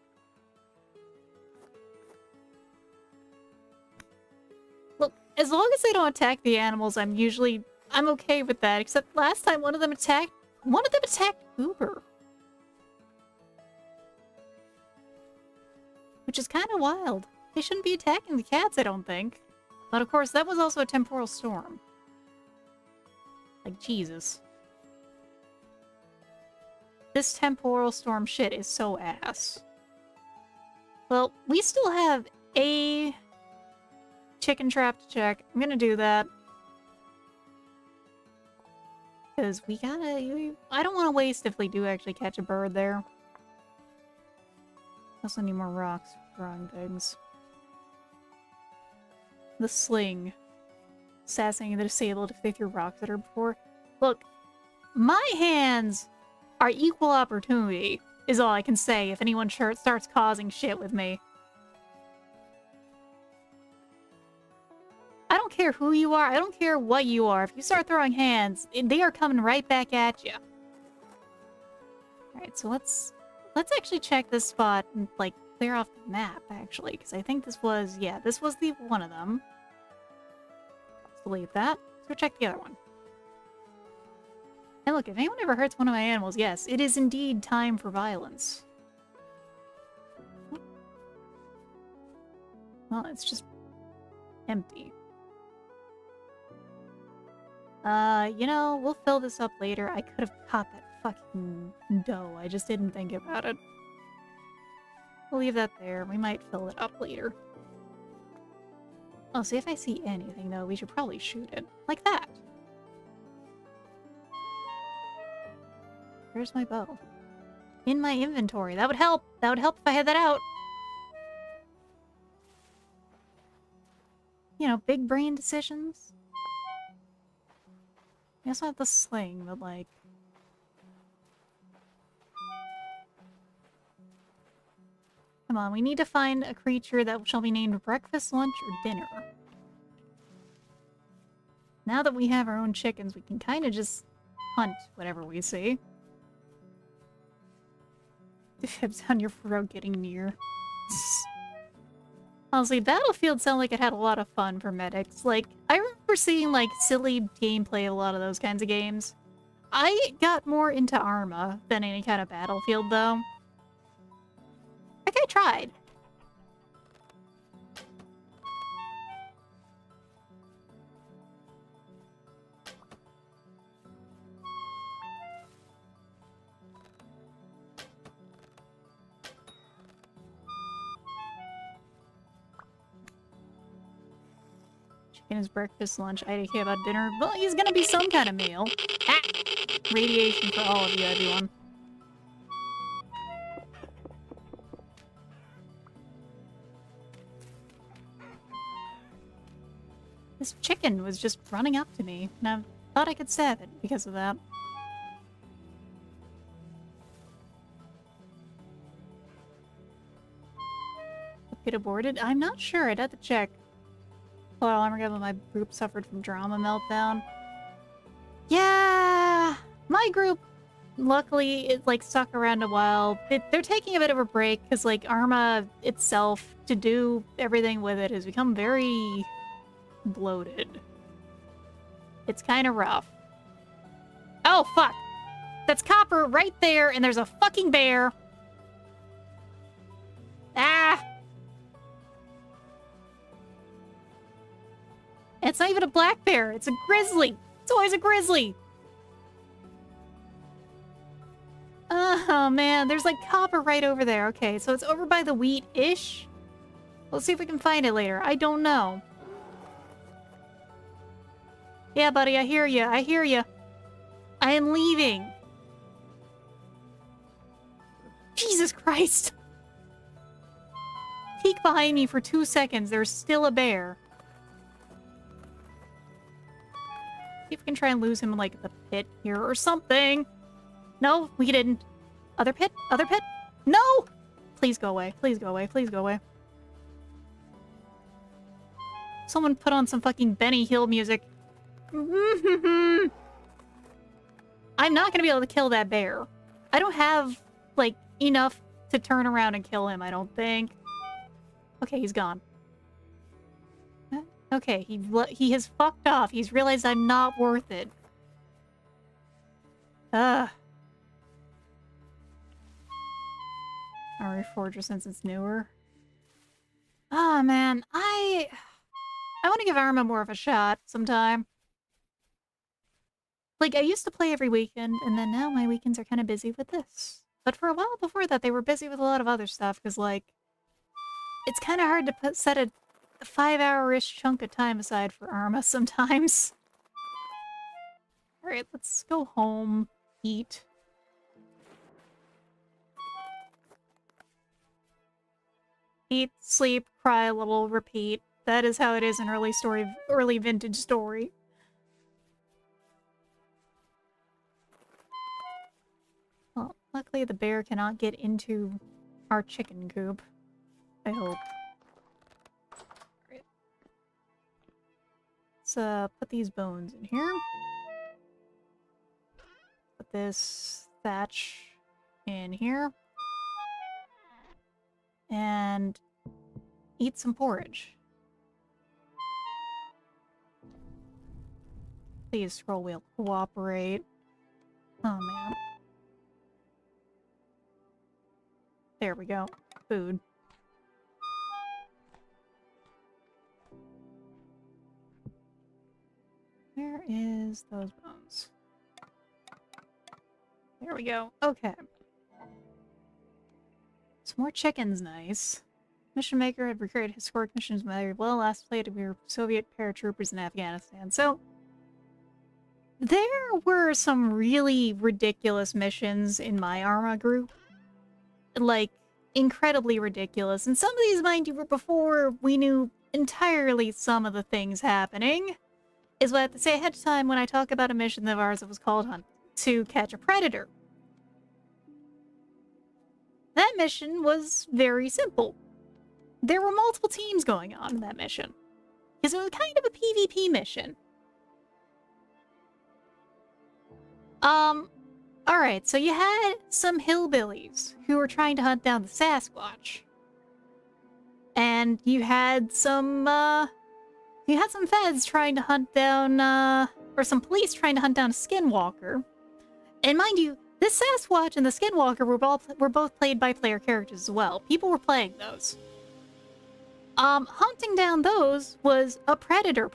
Look, as long as they don't attack the animals, I'm okay with that. Except last time one of them attacked Uber. Which is kind of wild. They shouldn't be attacking the cats, I don't think. But of course, that was also a temporal storm. Like, Jesus. This temporal storm shit is so ass. Well, we still have a chicken trap to check. I'm gonna do that. Because we gotta... I don't want to waste if we do actually catch a bird there. Also need more rocks for throwing things. The sling. Assassinating the disabled if they threw rocks at her before. Look, my hands are equal opportunity, is all I can say if anyone starts causing shit with me. I don't care who you are, I don't care what you are. If you start throwing hands, they are coming right back at you. Alright, so let's actually check this spot and, like, clear off the map, actually, because I think this was, yeah, this was the one of them. Let's delete that. Let's go check the other one. And look, if anyone ever hurts one of my animals, yes, it is indeed time for violence. Well, it's just empty. You know, we'll fill this up later. I could have caught that fucking doe. I just didn't think about it. We'll leave that there. We might fill it up later. Oh, see, if I see anything, though, we should probably shoot it. Like that. Where's my bow? In my inventory. That would help. That would help if I had that out. You know, big brain decisions. I also have the sling, but like... Come on, we need to find a creature that shall be named breakfast, lunch, or dinner. Now that we have our own chickens, we can kind of just hunt whatever we see. The fibs on your throat getting near. Honestly, Battlefield sounded like it had a lot of fun for medics. Like, I remember seeing, like, silly gameplay of a lot of those kinds of games. I got more into Arma than any kind of Battlefield, though. Like, I tried. Chicken is breakfast, lunch, IDK about dinner. Well, he's gonna be some kind of meal. Ah! Radiation for all of you, everyone. This chicken was just running up to me, and I thought I could stab it because of that. The pit aborted? I'm not sure. I'd have to check. Hold on, I'm gonna my group suffered from drama meltdown. Yeah! My group, luckily, it, like, stuck around a while. They're taking a bit of a break, because, like, Arma itself, to do everything with it, has become very... bloated. It's kind of rough. Oh, fuck! That's copper right there, and there's a fucking bear! Ah! It's not even a black bear, it's a grizzly! It's always a grizzly! Oh, man, there's like copper right over there. Okay, so it's over by the wheat-ish? We'll see if we can find it later. I don't know. Yeah, buddy, I hear you. I hear you. I am leaving. Jesus Christ. Peek behind me for 2 seconds. There's still a bear. See if we can try and lose him in, like, the pit here or something. No, we didn't. Other pit? Other pit? No! Please go away. Please go away. Please go away. Someone put on some fucking Benny Hill music. I'm not gonna be able to kill that bear. I don't have, like, enough to turn around and kill him, I don't think. Okay, he's gone. Okay, he has fucked off. He's realized I'm not worth it. Ugh. I'll reforger since it's newer. Ah, man. I want to give Arma more of a shot sometime. Like, I used to play every weekend, and then now my weekends are kind of busy with this. But for a while before that, they were busy with a lot of other stuff, because, like, it's kind of hard to set a 5-hour-ish chunk of time aside for Arma sometimes. Alright, let's go home, eat. Eat, sleep, cry a little, repeat. That is how it is in early vintage story. Well, luckily the bear cannot get into our chicken coop. I hope. Right. Let's put these bones in here. Put this thatch in here. And eat some porridge. Please, scroll wheel, cooperate. Oh, man. There we go. Food. Where is those bones? There we go. Okay. Some more chickens, nice. Mission Maker had recreated historic missions very well. Last played we were Soviet paratroopers in Afghanistan. So, there were some really ridiculous missions in my Arma group. Like, incredibly ridiculous. And some of these, mind you, were before we knew entirely some of the things happening. Is what I have to say ahead of time when I talk about a mission of ours that was called Hunt to Catch a Predator. That mission was very simple. There were multiple teams going on in that mission. Because it was kind of a PvP mission. Alright, so you had some hillbillies who were trying to hunt down the Sasquatch. And you had some feds trying to hunt down, or some police trying to hunt down a skinwalker. And mind you, this Sasquatch and the skinwalker were both played by player characters as well. People were playing those. Hunting down those was a predator.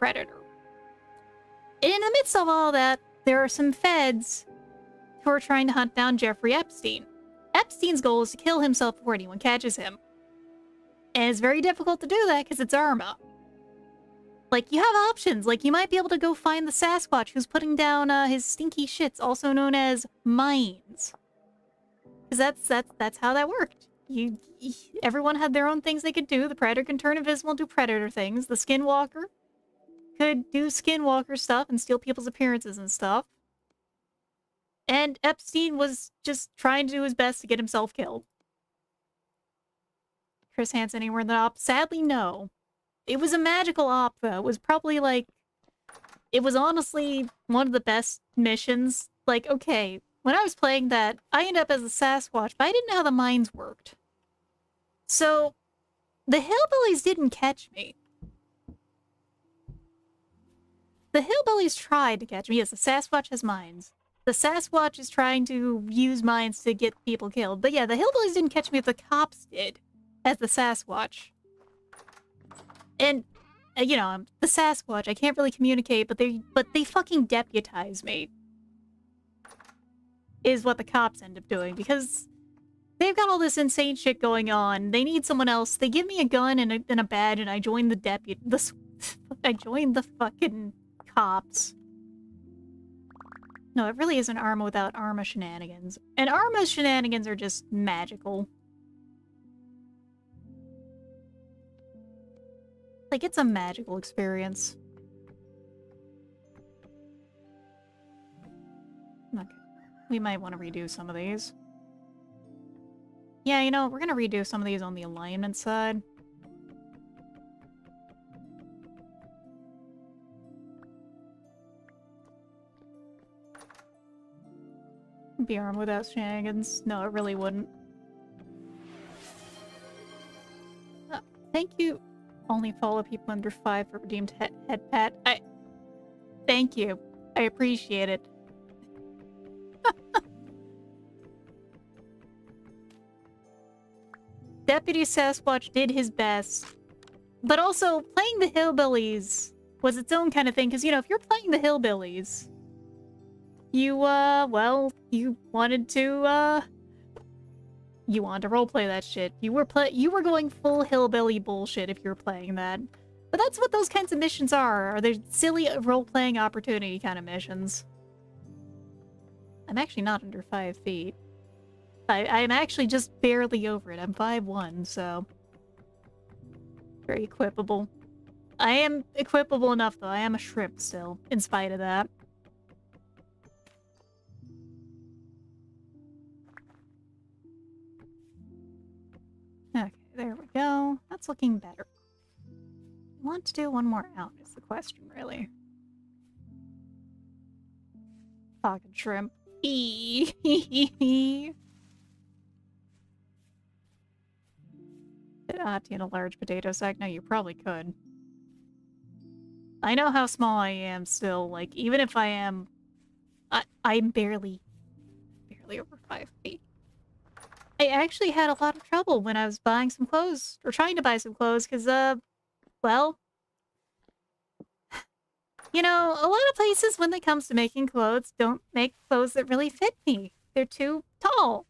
And in the midst of all that, there are some feds who are trying to hunt down Jeffrey Epstein. Epstein's goal is to kill himself before anyone catches him. And it's very difficult to do that because it's Arma. Like, you have options. Like, you might be able to go find the Sasquatch who's putting down his stinky shits, also known as mines. Because that's how that worked. Everyone had their own things they could do. The Predator can turn invisible and do Predator things. The Skinwalker could do Skinwalker stuff and steal people's appearances and stuff. And Epstein was just trying to do his best to get himself killed. Chris Hansen, anywhere in the op? Sadly, no. It was a magical op, though. It was probably, like... It was honestly one of the best missions. Like, okay, when I was playing that, I ended up as a Sasquatch, but I didn't know how the mines worked. So, the hillbillies didn't catch me. The hillbillies tried to catch me. Yes, the Sasquatch has mines. The Sasquatch is trying to use mines to get people killed. But yeah, the hillbillies didn't catch me, the cops did. As the Sasquatch. And, you know, I'm the Sasquatch. I can't really communicate, but they fucking deputize me. Is what the cops end up doing, because they've got all this insane shit going on. They need someone else. They give me a gun and a badge, and I join the I joined the fucking cops. No, it really isn't Arma without Arma shenanigans. And Arma's shenanigans are just magical. Like, it's a magical experience. Okay. We might want to redo some of these. Yeah, you know, we're gonna redo some of these on the alignment side. Be armed without shenanigans. No, it really wouldn't. Thank you. Only follow people under 5 for redeemed head pat. Thank you. I appreciate it. Deputy Sasquatch did his best. But also, playing the hillbillies was its own kind of thing, because, you know, if you're playing the hillbillies, you, well, you wanted to roleplay that shit. You were going full hillbilly bullshit if you were playing that. But that's what those kinds of missions are they're silly role-playing opportunity kind of missions. I'm actually not under 5 feet. I'm actually just barely over it. I'm 5'1", so... very equipable. I am equipable enough, though. I am a shrimp still, in spite of that. Okay, there we go. That's looking better. I want to do one more out, is the question, really. Pocket shrimp. Eee. Do you know a large potato sack? No, you probably could. I know how small I am still. Like, even if I am... I'm barely over 5 feet. I actually had a lot of trouble when I was buying some clothes, or trying to buy some clothes, because, well... You know, a lot of places, when it comes to making clothes, don't make clothes that really fit me. They're too tall.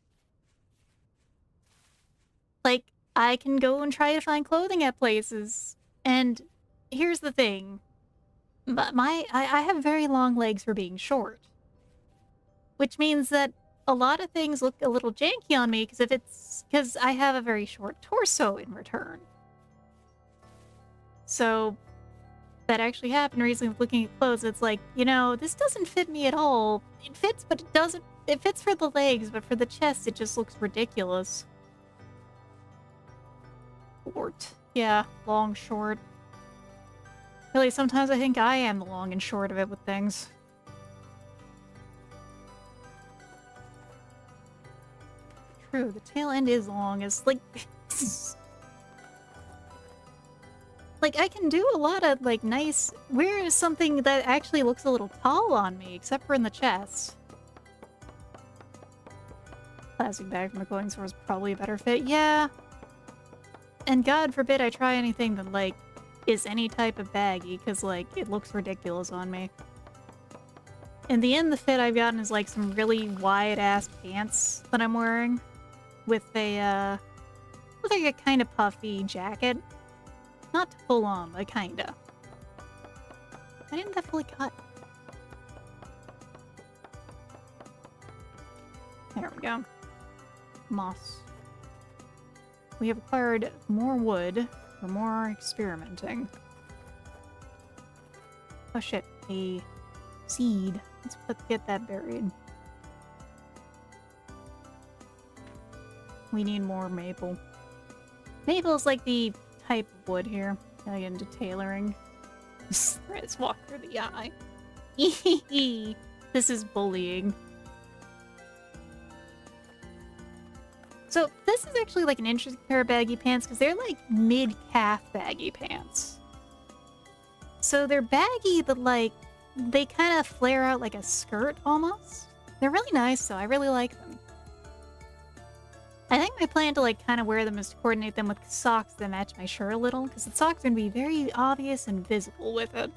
Like, I can go and try to find clothing at places, and here's the thing. But I have very long legs for being short. Which means that a lot of things look a little janky on me, because I have a very short torso in return. So, that actually happened recently with looking at clothes. It's like, you know, this doesn't fit me at all. It fits, but it doesn't. It fits for the legs, but for the chest, it just looks ridiculous. Short. Yeah, long, short. Really, sometimes I think I am the long and short of it with things. True, the tail end is long. It's like... like, I can do a lot of, like, nice... Where is something that actually looks a little tall on me, except for in the chest? Plastic bag from a clothing store is probably a better fit. Yeah. And God forbid I try anything that, like, is any type of baggy, because, like, it looks ridiculous on me. In the end, the fit I've gotten is, like, some really wide-ass pants that I'm wearing. With a, with, like, a kind of puffy jacket. Not full on, but kinda. Why didn't that fully cut? There we go. Moss. We have acquired more wood for more experimenting. Oh shit, a seed. Let's get that buried. We need more maple. Maple is like the type of wood here. Gotta get into tailoring. Let's walk through the eye. This is bullying. So this is actually like an interesting pair of baggy pants because they're like mid-calf baggy pants. So they're baggy, but like they kind of flare out like a skirt almost. They're really nice though. I really like them. I think my plan to like kind of wear them is to coordinate them with socks that match my shirt a little, because the socks are going to be very obvious and visible with it.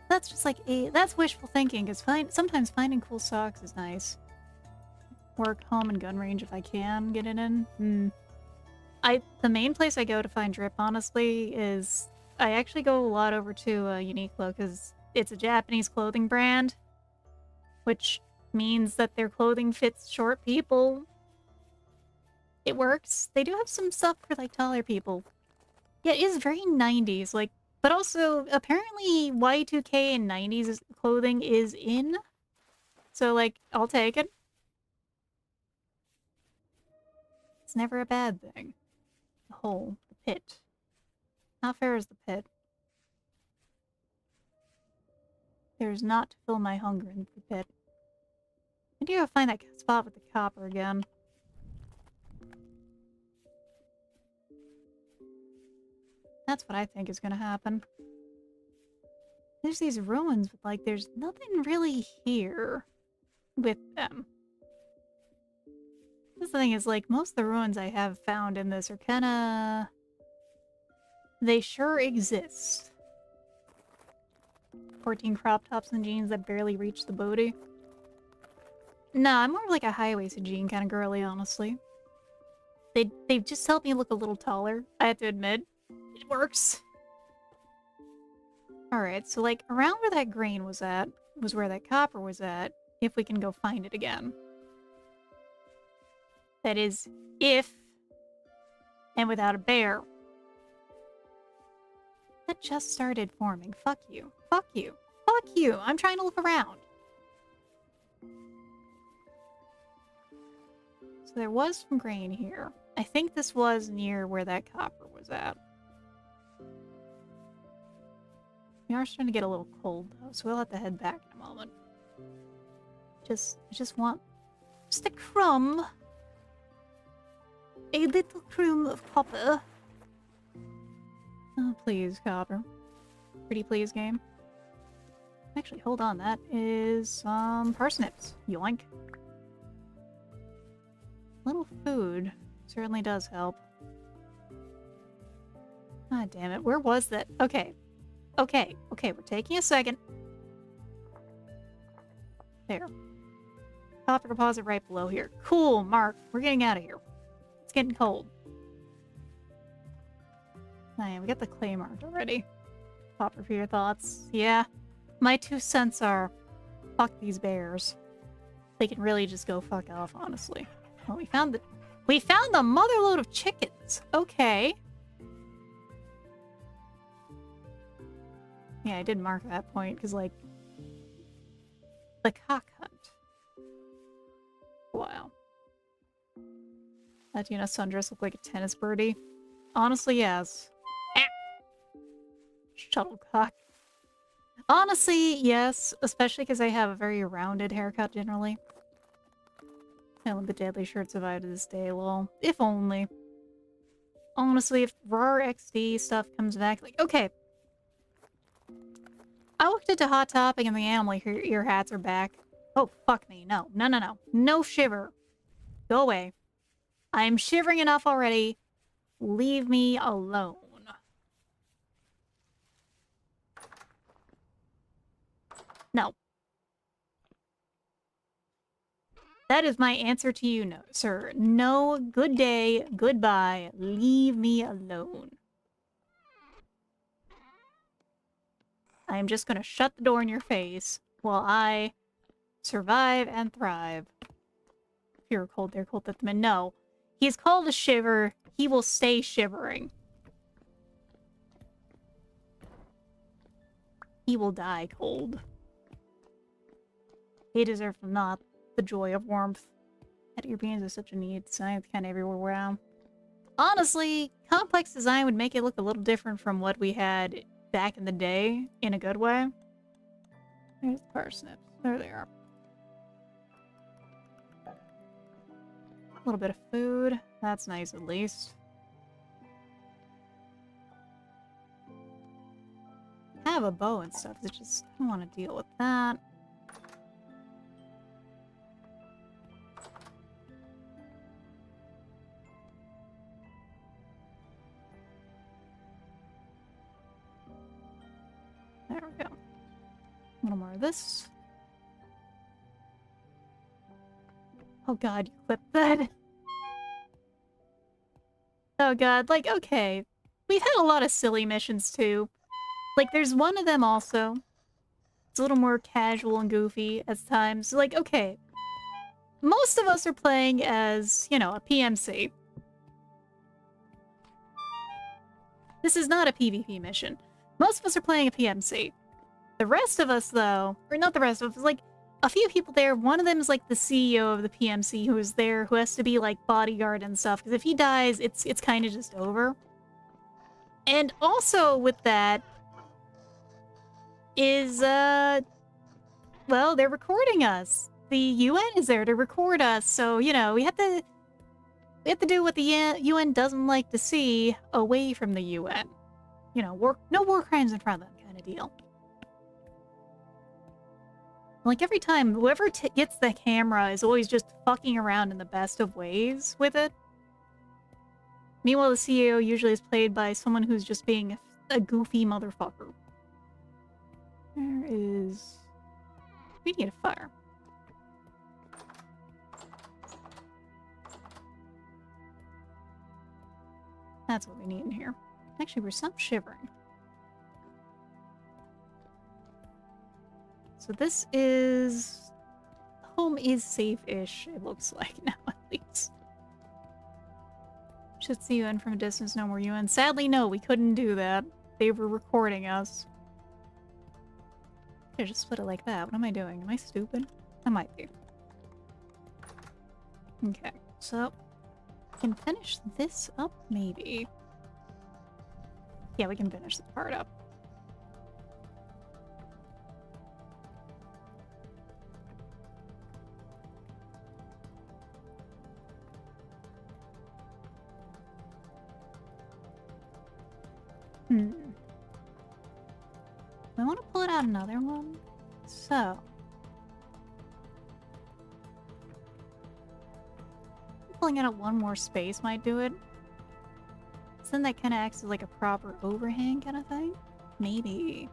That's just like that's wishful thinking, because sometimes finding cool socks is nice. Work, home, and gun range if I can get it in. The main place I go to find drip, honestly, is I actually go a lot over to Uniqlo, because it's a Japanese clothing brand, which means that their clothing fits short people. It works. They do have some stuff for like taller people. Yeah, it is very 90s, like, but also apparently Y2K and 90s clothing is in. So like, I'll take it. It's never a bad thing. The hole, the pit. How fair is the pit? There's not to fill my hunger in the pit. I do gotta find that spot with the copper again. That's what I think is gonna happen. There's these ruins, but like there's nothing really here with them. This thing is like most of the ruins I have found in this are kinda... They sure exist. 14 crop tops and jeans that barely reach the booty. Nah, I'm more of like a high-waisted jean kind of girly, honestly. They've just helped me look a little taller, I have to admit. It works. Alright, so like around where that grain was at, was where that copper was at, if we can go find it again. That is, if, and without a bear. That just started forming. Fuck you. Fuck you. Fuck you. I'm trying to look around. So there was some grain here. I think this was near where that copper was at. We are starting to get a little cold though, so we'll have to head back in a moment. I just want just a crumb. A little crumb of copper. Oh, please, copper. Pretty please, game. Actually, hold on. That is some parsnips. Yoink. Little food certainly does help. Ah, damn it. Where was that? Okay. Okay. Okay, we're taking a second. There. Copper deposit right below here. Cool, Mark. We're getting out of here. It's getting cold. Oh, yeah, we got the clay marked already. Copper for your thoughts. Yeah. My 2 cents are... Fuck these bears. They can really just go fuck off, honestly. Well, we found the motherload of chickens. Okay. Yeah, I did mark that point, because, like... The cock hunt. Wow. That Tina sundress look like a tennis birdie? Honestly, yes. Shuttlecock. Honestly, yes. Especially because I have a very rounded haircut, generally. The deadly shirt survived to this day, lol. If only. Honestly, if RAR XD stuff comes back, like, okay. I looked into Hot Topic and the animal ear hats are back. Oh, fuck me. No. No, no, no. No shiver. Go away. I'm shivering enough already. Leave me alone. No. That is my answer to you, no, sir. No, good day, goodbye, leave me alone. I am just gonna shut the door in your face while I survive and thrive. If you're cold there, cold at the man. No. He's called a shiver. He will stay shivering. He will die cold. He deserves not the joy of warmth. Your beans are such a neat design, kind of everywhere around. Honestly, complex design would make it look a little different from what we had back in the day, in a good way. There's the parsnips. There they are. A little bit of food. That's nice, at least. I have a bow and stuff. It's just, I don't want to deal with that. There we go. A little more of this. Oh god, you clipped that. Oh god, like, okay. We've had a lot of silly missions, too. Like, there's one of them also. It's a little more casual and goofy at times. Like, okay. Most of us are playing as, you know, a PMC. This is not a PvP mission. Most of us are playing a PMC. The rest of us, though, or not the rest of us, like, a few people there, one of them is, like, the CEO of the PMC who is there, who has to be, like, bodyguard and stuff, because if he dies, it's kind of just over. And also with that is, well, they're recording us. the UN is there to record us, so, you know, we have to do what the UN doesn't like to see away from the UN. You know, no war crimes in front of them kind of deal. Like, every time, whoever gets the camera is always just fucking around in the best of ways with it. Meanwhile, the CEO usually is played by someone who's just being a goofy motherfucker. There is... We need a fire. That's what we need in here. Actually, we're some shivering. So this is... Home is safe-ish, it looks like now, at least. Should see UN from a distance, no more UN. Sadly, no, we couldn't do that. They were recording us. I just split it like that. What am I doing? Am I stupid? I might be. Okay, so... I can finish this up, maybe. Yeah, we can finish this part up. I want to pull it out another one. So... pulling it out one more space might do it. So then that kind of acts as like a proper overhang kind of thing. Maybe.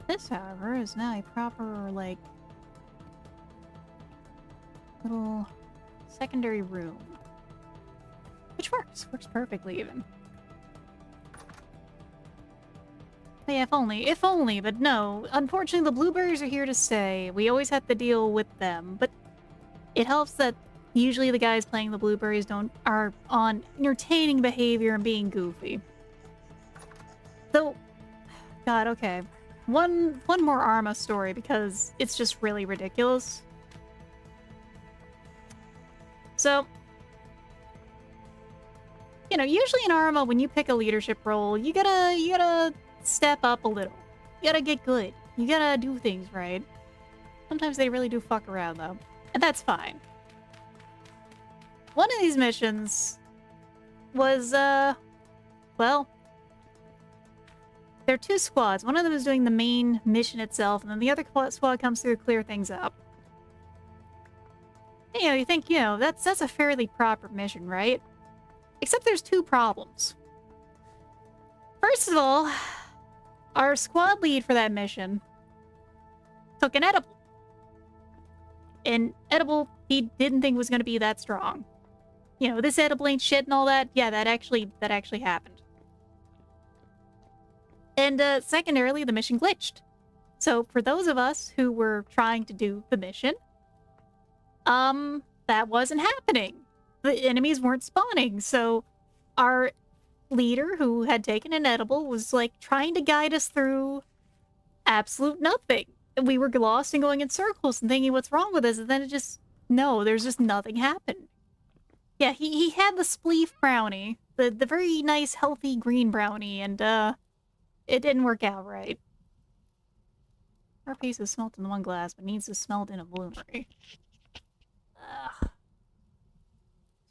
This, however, is now a proper, like, little secondary room. Which works. Works perfectly, even. Yeah, if only, but no. Unfortunately, the blueberries are here to stay. We always have to deal with them, but it helps that usually the guys playing the blueberries are on entertaining behavior and being goofy. Though, God, okay. One more Arma story, because it's just really ridiculous. So, you know, usually in Arma, when you pick a leadership role, you gotta step up a little. You gotta get good. You gotta do things right. Sometimes they really do fuck around, though. And that's fine. One of these missions was, well... There are two squads. One of them is doing the main mission itself, and then the other squad comes through to clear things up. You know, you think, you know, that's a fairly proper mission, right? Except there's two problems. First of all... Our squad lead for that mission took an edible. An edible he didn't think was going to be that strong. You know, this edible ain't shit and all that. Yeah, that actually happened. And secondarily, the mission glitched. So for those of us who were trying to do the mission, that wasn't happening. The enemies weren't spawning, so our leader, who had taken an edible, was like trying to guide us through absolute nothing. And we were lost and going in circles and thinking what's wrong with us, and then it just... No, there's just nothing happened. Yeah, he had the spleef brownie. The very nice, healthy green brownie, and it didn't work out right. Our piece is smelt in one glass, but needs to smelt in a bloomery. Ugh.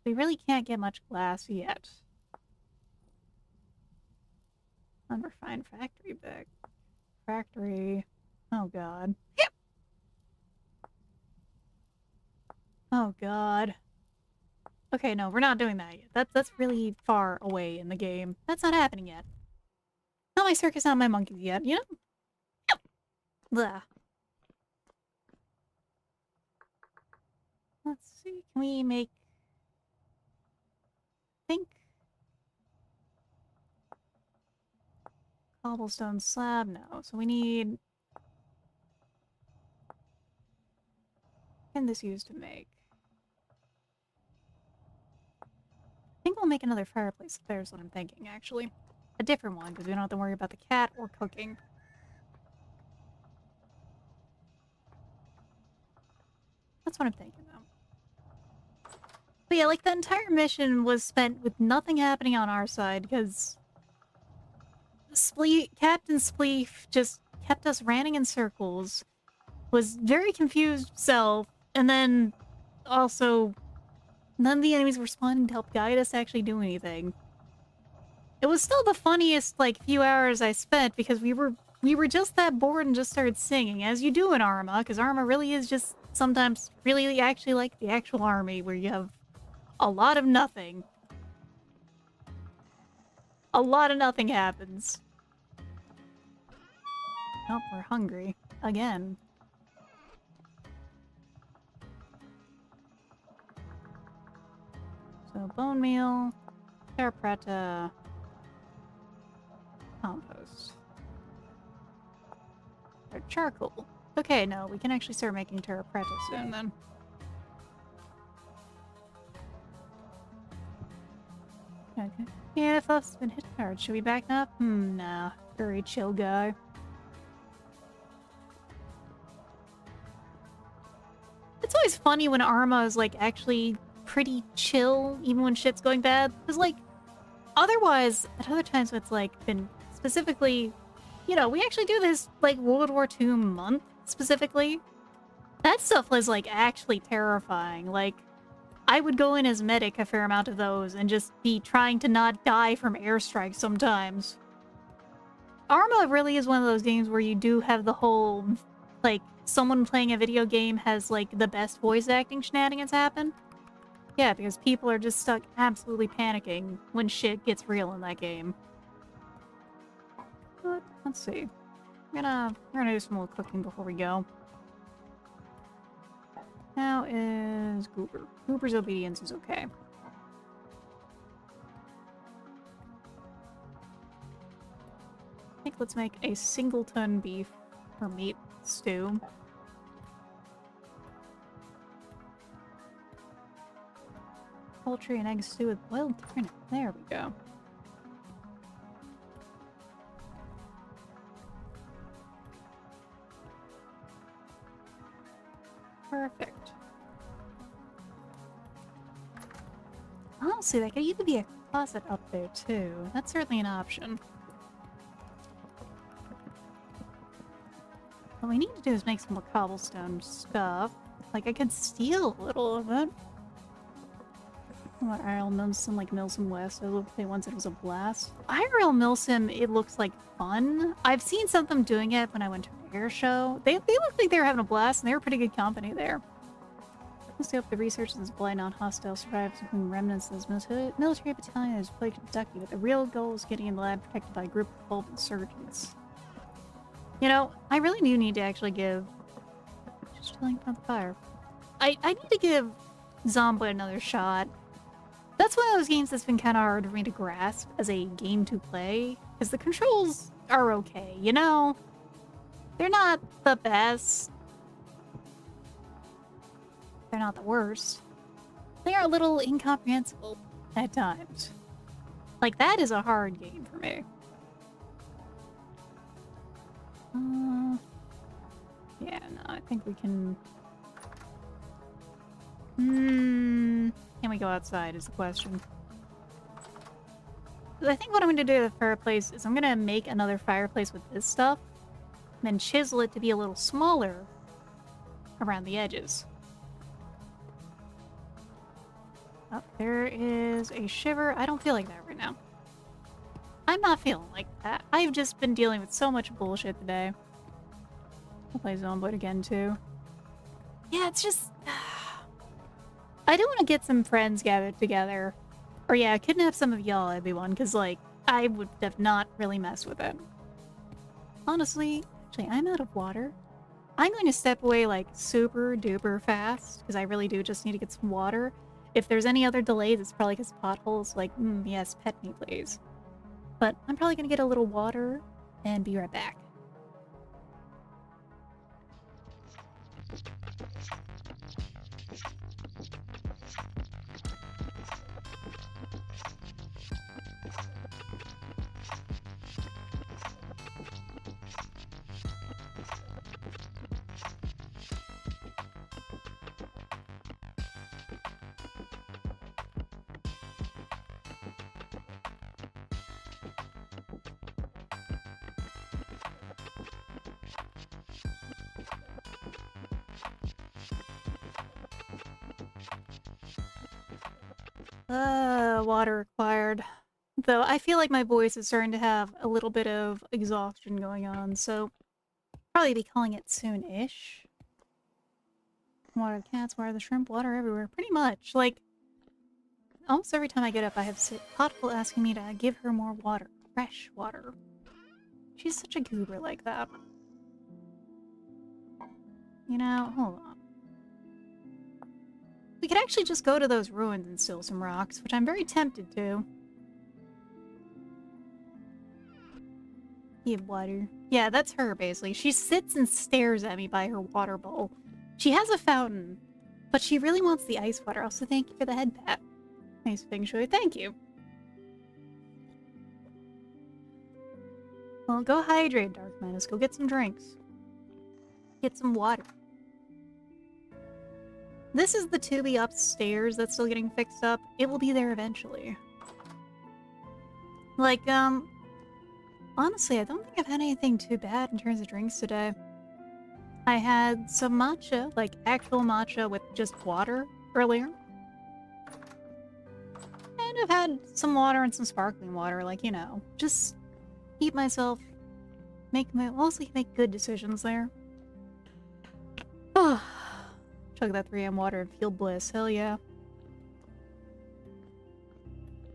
We really can't get much glass yet. Unrefined factory bag. Factory. Oh god. Yep. Oh god. Okay, no, we're not doing that yet. That's really far away in the game. That's not happening yet. Not my circus, not my monkeys yet, you know? Yep. Blah. Let's see, can we make... think... Cobblestone slab? No. So we need... What can this use to make? I think we'll make another fireplace. There's what I'm thinking, actually. A different one, because we don't have to worry about the cat or cooking. That's what I'm thinking, though. But yeah, like, the entire mission was spent with nothing happening on our side, because... Captain Spleef just kept us running in circles, was very confused self, and then also none of the enemies were responding to help guide us to actually do anything. It was still the funniest, like, few hours I spent because we were just that bored and just started singing, as you do in Arma, because Arma really is just sometimes really actually like the actual army, where you have a lot of nothing. A lot of nothing happens. Oh, we're hungry. Again. So, bone meal, terra preta, compost. Or charcoal. Okay, no, we can actually start making terra preta soon then. Okay. Yeah, Fluff's been hit hard. Should we back up? Nah. Very chill guy. It's always funny when Arma is, like, actually pretty chill, even when shit's going bad. Because, like, otherwise, at other times when it's, like, been specifically... You know, we actually do this, like, World War II month, specifically. That stuff was, like, actually terrifying. Like, I would go in as medic a fair amount of those and just be trying to not die from airstrikes sometimes. Arma really is one of those games where you do have the whole, like, someone playing a video game has, like, the best voice acting shenanigans happen. Yeah, because people are just stuck absolutely panicking when shit gets real in that game. But, let's see. We're gonna do some little cooking before we go. How is Goober? Goober's obedience is okay. I think let's make a singleton beef or meat stew. Poultry and egg stew with boiled turnip. There we go. Perfect. Honestly, that could even be a closet up there, too. That's certainly an option. What we need to do is make some more cobblestone stuff. Like, I could steal a little of it. IRL Milsim, like Milsim West. I looked at once, it was a blast. IRL Milsim, it looks like fun. I've seen some of them doing it when I went to an air show. They looked like they were having a blast, and they were pretty good company there. Let's hope the research and supply non-hostile survivors including remnants of this military battalion is played Kentucky, but the real goal is getting in the lab protected by a group of bold insurgents. You know, I really do need to actually give... Just chilling on the fire. I need to give Zomboid another shot. That's one of those games that's been kind of hard for me to grasp as a game to play, because the controls are okay, you know? They're not the best. They're not the worst. They are a little incomprehensible at times. Like, that is a hard game for me. Yeah, no, I think we can... Can we go outside is the question. I think what I'm going to do at the fireplace is I'm going to make another fireplace with this stuff, and then chisel it to be a little smaller around the edges. Oh, there is a shiver. I don't feel like that right now. I'm not feeling like that. I've just been dealing with so much bullshit today. I'll play Zomboid again, too. Yeah, it's just... I do want to get some friends gathered together. Or yeah, kidnap some of y'all, everyone, because, like, I would have not really messed with it. Honestly, actually, I'm out of water. I'm going to step away, like, super duper fast, because I really do just need to get some water. If there's any other delays, it's probably because potholes, like, yes, pet me, please. But I'm probably going to get a little water and be right back. Water required. Though I feel like my voice is starting to have a little bit of exhaustion going on, so probably be calling it soon-ish. Water the cats, water the shrimp, water everywhere. Pretty much. Like, almost every time I get up, I have Potful asking me to give her more water. Fresh water. She's such a goober like that. You know, hold on. We could actually just go to those ruins and steal some rocks, which I'm very tempted to. Give water. Yeah, that's her, basically. She sits and stares at me by her water bowl. She has a fountain, but she really wants the ice water. Also, thank you for the head pat. Nice feng shui. Thank you. Well, go hydrate, Dark Menace. Go get some drinks. Get some water. This is the tubey upstairs that's still getting fixed up. It will be there eventually. Like, honestly, I don't think I've had anything too bad in terms of drinks today. I had some matcha, like actual matcha with just water earlier. And I've had some water and some sparkling water, like, you know, just keep myself, mostly make good decisions there. Oh, chug that 3 AM water and feel bliss, hell yeah.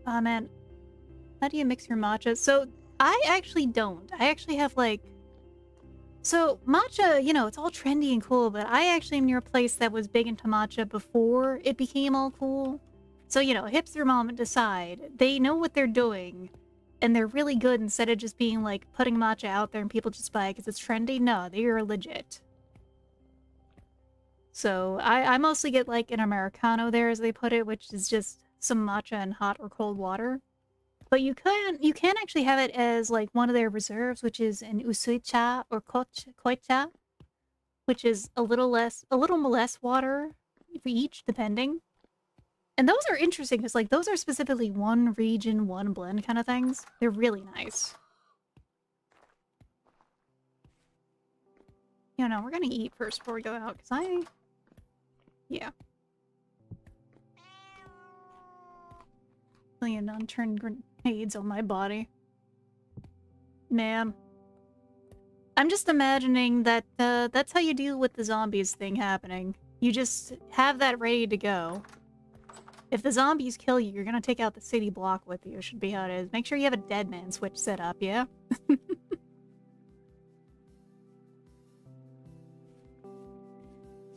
Ah, man. How do you mix your matcha? So, I actually don't. I actually have, like... So, matcha, you know, it's all trendy and cool, but I actually am near a place that was big into matcha before it became all cool. So, you know, hipster moment aside, they know what they're doing, and they're really good instead of just being, like, putting matcha out there and people just buy it because it's trendy. No, they are legit. So, I mostly get, like, an Americano there, as they put it, which is just some matcha and hot or cold water. But you can actually have it as, like, one of their reserves, which is an usuicha or koicha, which is a little less water for each, depending. And those are interesting, because, like, those are specifically one region, one blend kind of things. They're really nice. You know, we're gonna eat first before we go out, because yeah. Million unturned grenades on my body. Man. I'm just imagining that that's how you deal with the zombies thing happening. You just have that ready to go. If the zombies kill you, you're gonna take out the city block with you, should be how it is. Make sure you have a dead man switch set up, yeah?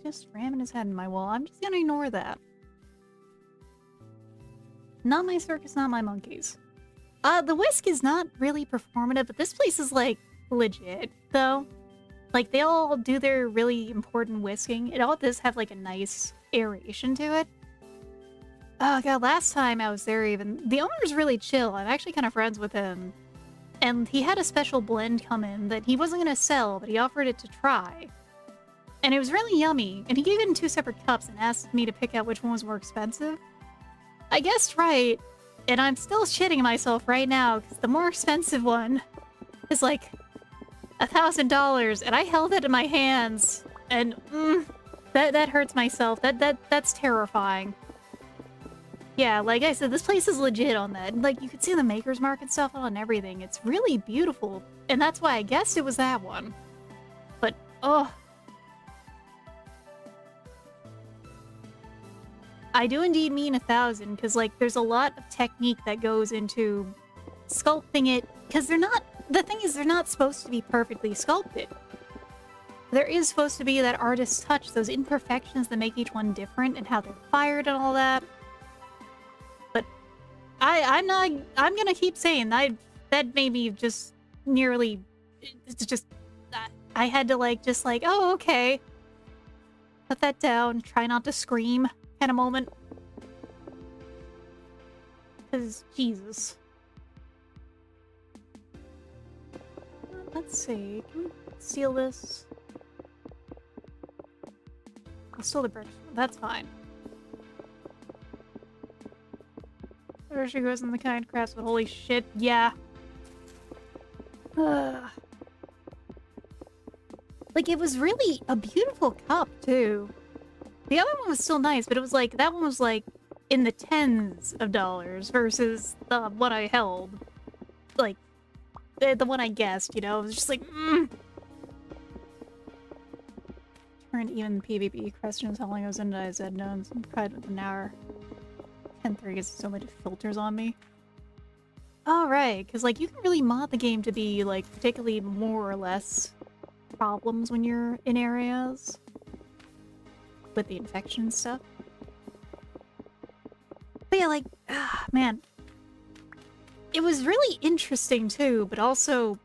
Just ramming his head in my wall. I'm just gonna ignore that. Not my circus, not my monkeys. The whisk is not really performative, but this place is, like, legit, though. Like, they all do their really important whisking. It all does have, like, a nice aeration to it. Oh, God, last time I was there even, the owner's really chill. I'm actually kind of friends with him. And he had a special blend come in that he wasn't gonna sell, but he offered it to try. And it was really yummy, and he gave it in 2 separate cups and asked me to pick out which one was more expensive. I guessed right, and I'm still shitting myself right now, because the more expensive one is like $1,000, and I held it in my hands, and that hurts myself. That's terrifying. Yeah, like I said, this place is legit on that. Like, you could see the Maker's Mark and stuff on everything. It's really beautiful, and that's why I guessed it was that one. But, oh... I do indeed mean 1,000, because, like, there's a lot of technique that goes into sculpting it, because they're not... The thing is, they're not supposed to be perfectly sculpted. There is supposed to be that artist's touch, those imperfections that make each one different, and how they're fired and all that. But I'm gonna keep saying, that made me just nearly... It's just... I had to, like, just like, oh, okay. Put that down, try not to scream. Kind of moment. Because, Jesus. Let's see. Can we steal this? I'll steal the breakfast. That's fine. There she goes in the kind crafts, but holy shit, yeah. Like, it was really a beautiful cup, too. The other one was still nice, but it was like, that one was like in the tens of dollars versus the one I held. Like, the one I guessed, you know? It was just like, Turned even PvP questions how long I was into. I said no, and some pride with an hour. 10:30 gets so many filters on me. Oh, right, because, like, you can really mod the game to be, like, particularly more or less problems when you're in areas with the infection and stuff. But yeah, like, man. It was really interesting, too, but also...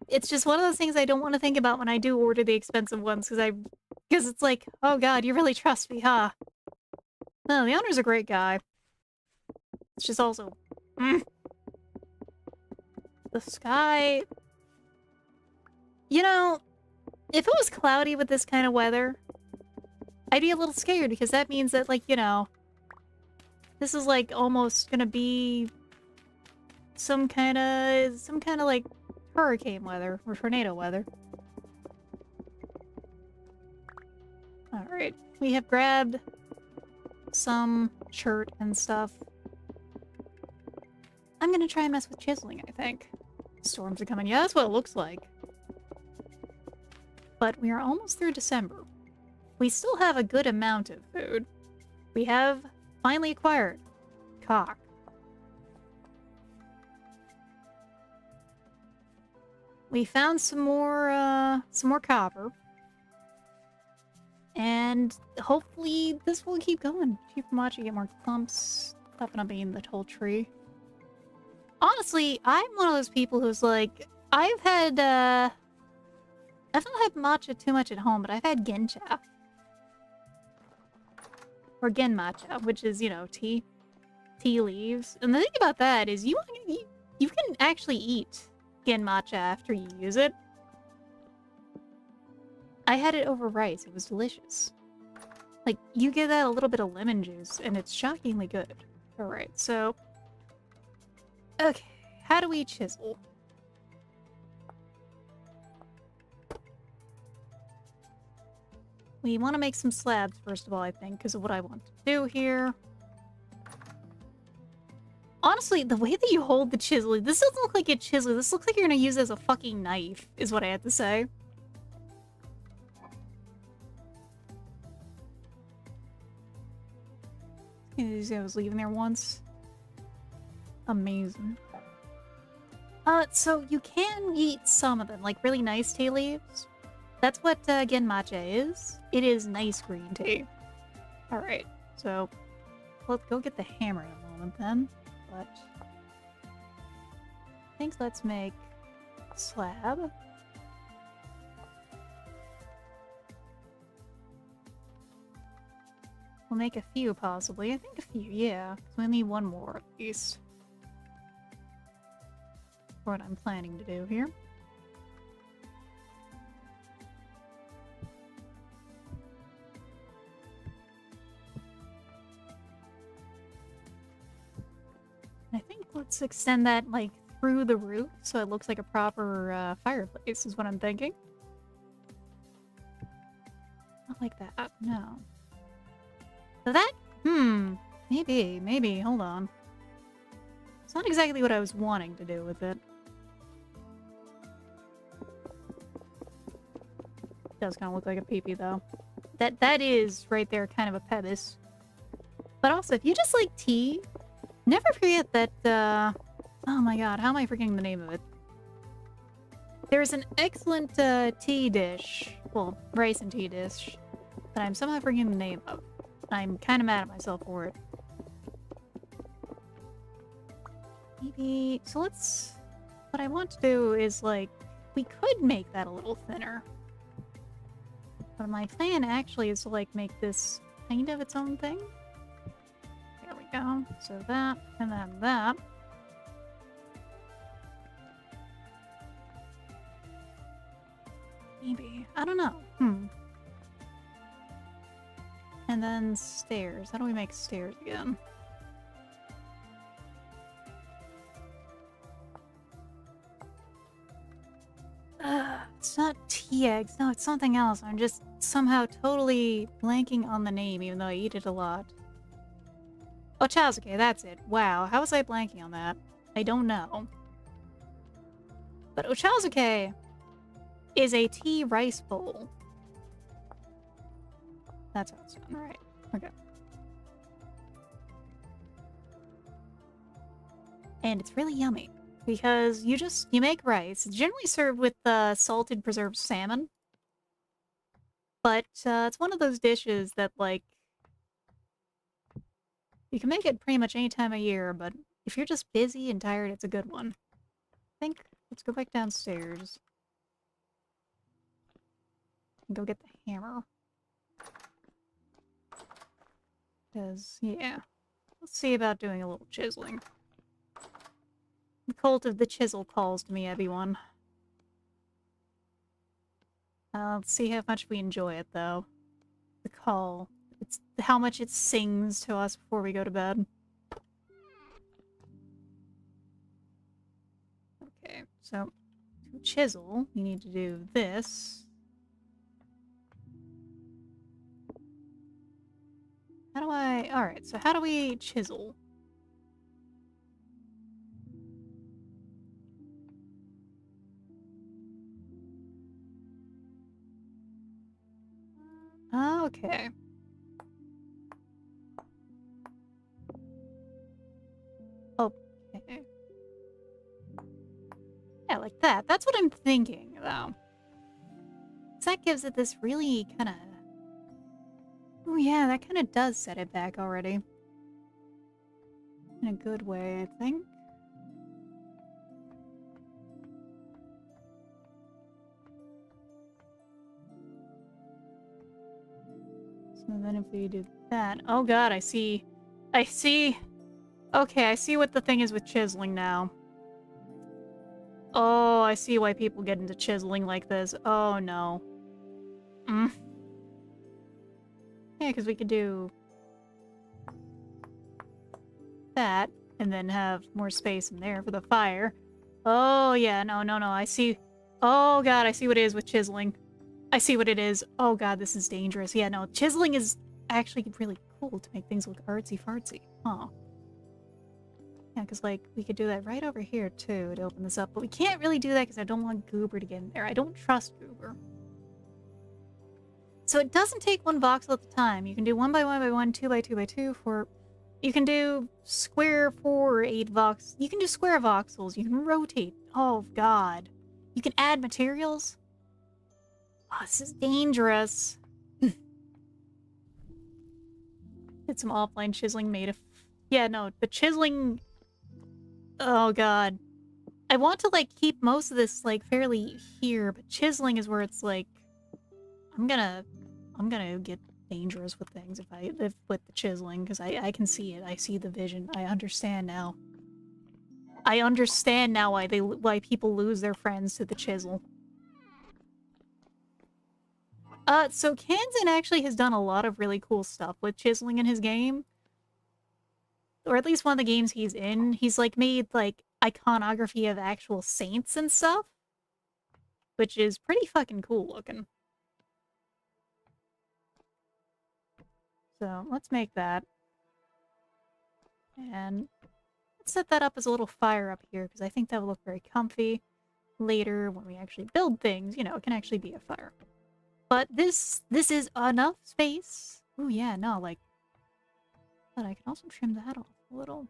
It's just one of those things I don't want to think about when I do order the expensive ones, because it's like, oh god, you really trust me, huh? No, the owner's a great guy. It's just also... The sky... You know, if it was cloudy with this kind of weather, I'd be a little scared, because that means that, like, you know, this is, like, almost gonna be some kind of, like, hurricane weather, or tornado weather. Alright, we have grabbed some shirt and stuff. I'm gonna try and mess with chiseling, I think. Storms are coming. Yeah, that's what it looks like. But we are almost through December. We still have a good amount of food. We have finally acquired cock. We found some more copper. And hopefully this will keep going. Keep watching, get more clumps. Toughen up being the whole tree. Honestly, I'm one of those people who's like, I've not had matcha too much at home, but I've had gencha. Or gen matcha, which is, you know, tea leaves. And the thing about that is you can actually eat gen matcha after you use it. I had it over rice. It was delicious. Like, you give that a little bit of lemon juice, and it's shockingly good. Alright, so... Okay, how do we chisel? We want to make some slabs, first of all, I think, because of what I want to do here. Honestly, the way that you hold the chisel, this doesn't look like a chisel. This looks like you're going to use it as a fucking knife, is what I have to say. I was leaving there once. Amazing. So you can eat some of them, like really nice tea leaves. That's what gen matcha is. It is nice green tea. Alright, so let's go get the hammer in a moment then. But I think let's make a slab. We'll make a few, possibly. I think a few, yeah. So we need one more, at least. For what I'm planning to do here. I think let's extend that, like, through the roof, so it looks like a proper, fireplace, is what I'm thinking. Not like that, no. So that, maybe, hold on. It's not exactly what I was wanting to do with it. It does kind of look like a peepee, though. That is, right there, kind of a pebis. But also, if you just like tea, never forget that, oh my god, how am I forgetting the name of it? There's an excellent, tea dish, well, rice and tea dish, that I'm somehow forgetting the name of. I'm kind of mad at myself for it. Maybe... So let's... What I want to do is, like... We could make that a little thinner. But my plan actually is to, like, make this kind of its own thing. There we go. So that, and then that. Maybe. I don't know. And then stairs. How do we make stairs again? It's not tea eggs. No, it's something else. I'm just somehow totally blanking on the name, even though I eat it a lot. Ochazuke, that's it. Wow, how was I blanking on that? I don't know. But ochazuke is a tea rice bowl. That's how it's done. Alright, okay. And it's really yummy. Because you make rice. It's generally served with salted preserved salmon. But it's one of those dishes that, like, you can make it pretty much any time of year, but if you're just busy and tired, it's a good one. I think, let's go back downstairs. And go get the hammer. Because, yeah. Let's see about doing a little chiseling. The cult of the chisel calls to me, everyone. Let's see how much we enjoy it, though. The call. It's how much it sings to us before we go to bed. Okay, so to chisel, you need to do this. How do I... Alright, so how do we chisel? Okay. Okay. Yeah, like that. That's what I'm thinking, though. That gives it this really kind of... Oh yeah, that kind of does set it back already. In a good way, I think. So then if we do that... Oh god, I see... I see... Okay, I see what the thing is with chiseling now. Oh, I see why people get into chiseling like this. Oh no. Yeah, because we could do... that, and then have more space in there for the fire. Oh, yeah, no, I see... Oh, god, I see what it is with chiseling. I see what it is. Oh, god, this is dangerous. Yeah, no, chiseling is actually really cool to make things look artsy-fartsy. Huh. Yeah, because, like, we could do that right over here, too, to open this up. But we can't really do that because I don't want Goober to get in there. I don't trust Goober. So it doesn't take one voxel at the time. You can do 1 by 1 by 1, 2 by 2 by 2 for... You can do square 4 or 8 vox. You can do square voxels. You can rotate. Oh, god. You can add materials. Oh, this is dangerous. Did some offline chiseling made of... Yeah, no, the chiseling... Oh, god. I want to, like, keep most of this, like, fairly here, but chiseling is where it's, like... I'm gonna get dangerous with things if I live with the chiseling, because I can see it. I see the vision. I understand now. I understand now why people lose their friends to the chisel. So Kanzan actually has done a lot of really cool stuff with chiseling in his game. Or at least one of the games he's in. He's, like, made, like, iconography of actual saints and stuff. Which is pretty fucking cool looking. So, let's make that. And let's set that up as a little fire up here, because I think that will look very comfy. Later, when we actually build things, you know, it can actually be a fire. But this is enough space. Oh yeah, no, like... But I can also trim that off a little.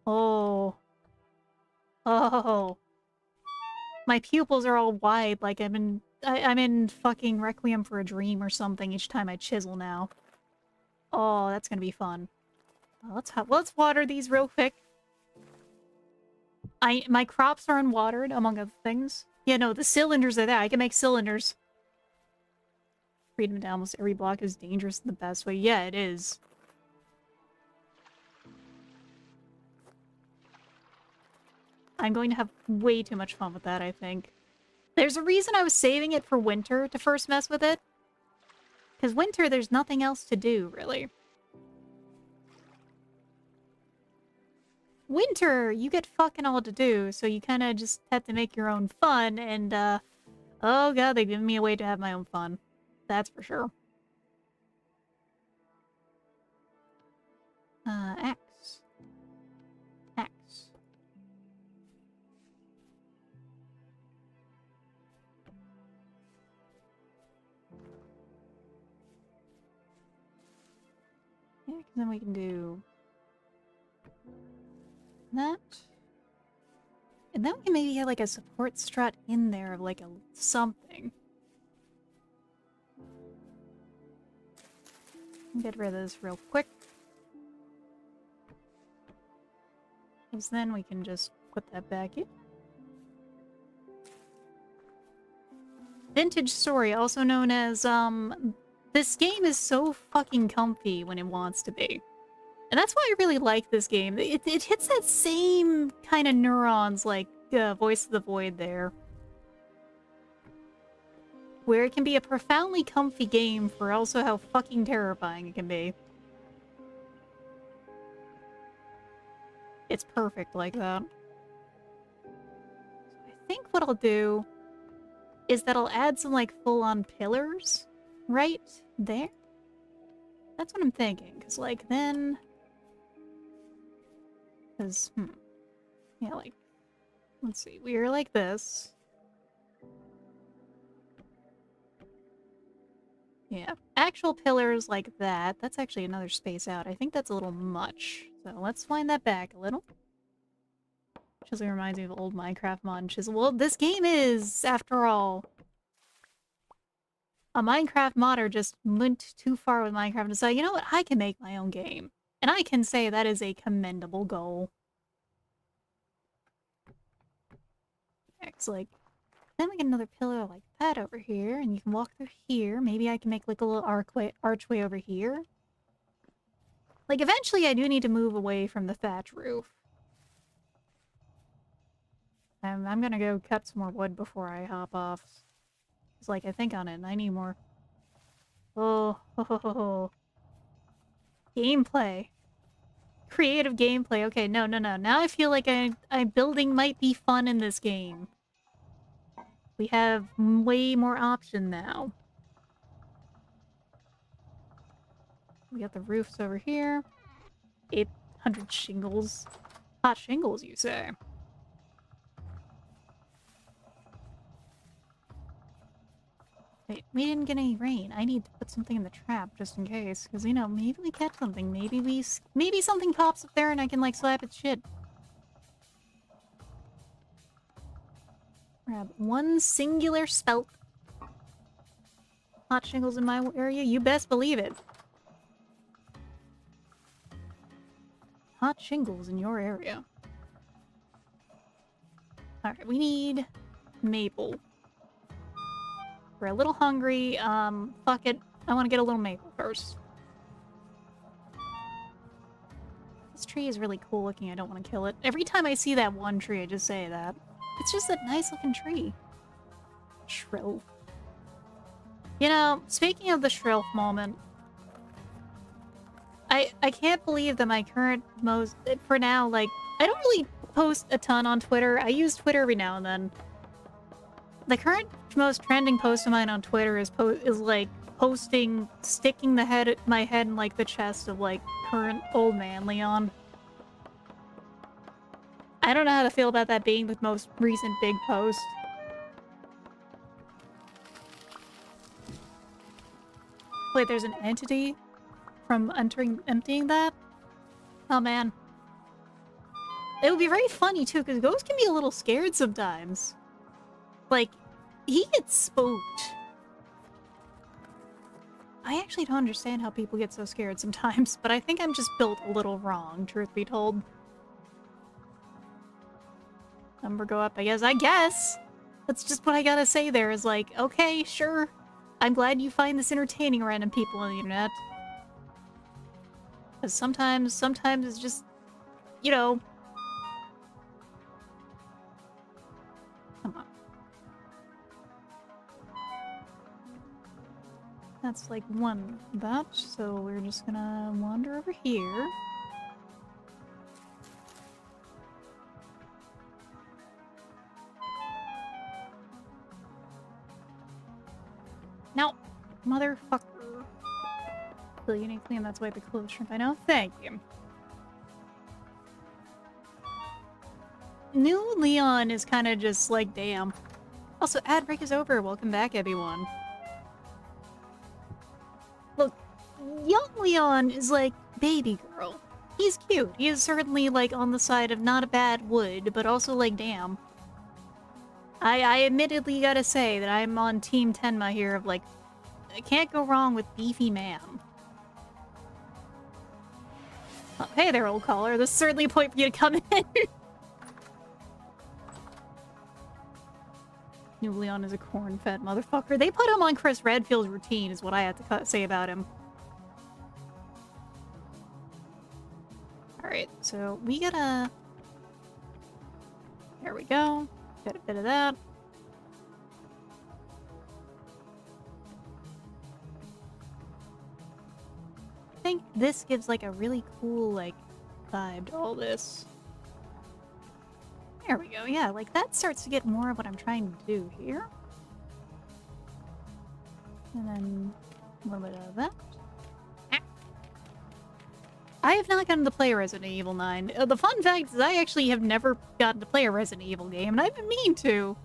Oh. Oh. My pupils are all wide, like I'm in fucking Requiem for a Dream or something each time I chisel now. Oh, that's gonna be fun. Let's water these real quick. My crops are unwatered, among other things. Yeah, no, the cylinders are there. I can make cylinders. Freedom to almost every block is dangerous in the best way. Yeah, it is. I'm going to have way too much fun with that, I think. There's a reason I was saving it for winter to first mess with it. Because winter, there's nothing else to do, really. Winter, you get fucking all to do, so you kind of just have to make your own fun, and, Oh god, they've given me a way to have my own fun. That's for sure. Axe. Axe. Yeah, because then we can do that. And then we can maybe get like a support strut in there of like a something. Get rid of this real quick. Because then we can just put that back in. Vintage Story, also known as, this game is so fucking comfy when it wants to be. And that's why I really like this game. It hits that same kind of neurons like Voice of the Void there. Where it can be a profoundly comfy game for also how fucking terrifying it can be. It's perfect like that. So I think what I'll do is that I'll add some like full-on pillars right there. That's what I'm thinking, because like then... Because, yeah, like, let's see, we're like this. Yeah, actual pillars like that. That's actually another space out. I think that's a little much. So let's wind that back a little. Chisel reminds me of old Minecraft mod and Chisel. Well, this game is, after all, a Minecraft modder just went too far with Minecraft and decided, you know what, I can make my own game. And I can say that is a commendable goal. It's like, then we get another pillar like that over here, and you can walk through here. Maybe I can make like a little archway over here. Like, eventually I do need to move away from the thatch roof. I'm gonna go cut some more wood before I hop off. It's like, I think on it, and I need more. Oh, ho, ho, ho, ho. Gameplay. Creative gameplay. Okay, no. Now I feel like I building might be fun in this game. We have way more option now. We got the roofs over here. 800 shingles. Hot shingles, you say? Wait, we didn't get any rain. I need to put something in the trap just in case. Because, you know, maybe we catch something. Maybe something pops up there and I can, like, slap its shit. Grab one singular spelt. Hot shingles in my area? You best believe it. Hot shingles in your area. Alright, we need maple. We're a little hungry. Fuck it. I want to get a little maple first. This tree is really cool looking. I don't want to kill it. Every time I see that one tree, I just say that. It's just a nice looking tree. Shrill. You know, speaking of the shrill moment, I can't believe that my current for now, like, I don't really post a ton on Twitter. I use Twitter every now and then. The current most trending post of mine on Twitter is like posting, sticking my head in like the chest of like current old man Leon. I don't know how to feel about that being the most recent big post. Wait, there's an entity from emptying that? Oh man. It would be very funny too, because ghosts can be a little scared sometimes. Like, he gets spooked. I actually don't understand how people get so scared sometimes, but I think I'm just built a little wrong, truth be told. Number go up, I guess. That's just what I gotta say there, is like, okay, sure. I'm glad you find this entertaining, random people on the internet. Because sometimes it's just, you know... Come on. That's like one batch, so we're just gonna wander over here. Motherfucker. Feel uniquely, and that's why the clothes shrimp. I know. Thank you. New Leon is kind of just like, damn. Also, ad break is over. Welcome back, everyone. Look, young Leon is like baby girl. He's cute. He is certainly like on the side of not a bad wood, but also like, damn. I admittedly gotta say that I'm on Team Tenma here of like, I can't go wrong with beefy man. Oh, hey there, old caller. This is certainly a point for you to come in. New Leon is a corn-fed motherfucker. They put him on Chris Redfield's routine, is what I have to say about him. Alright, so we gotta... There we go. Got a bit of that. I think this gives like a really cool like vibe to all this. There we go, yeah, like that starts to get more of what I'm trying to do here. And then a little bit of that. I have not gotten to play Resident Evil 9. The fun fact is I actually have never gotten to play a Resident Evil game, and I've been meaning to.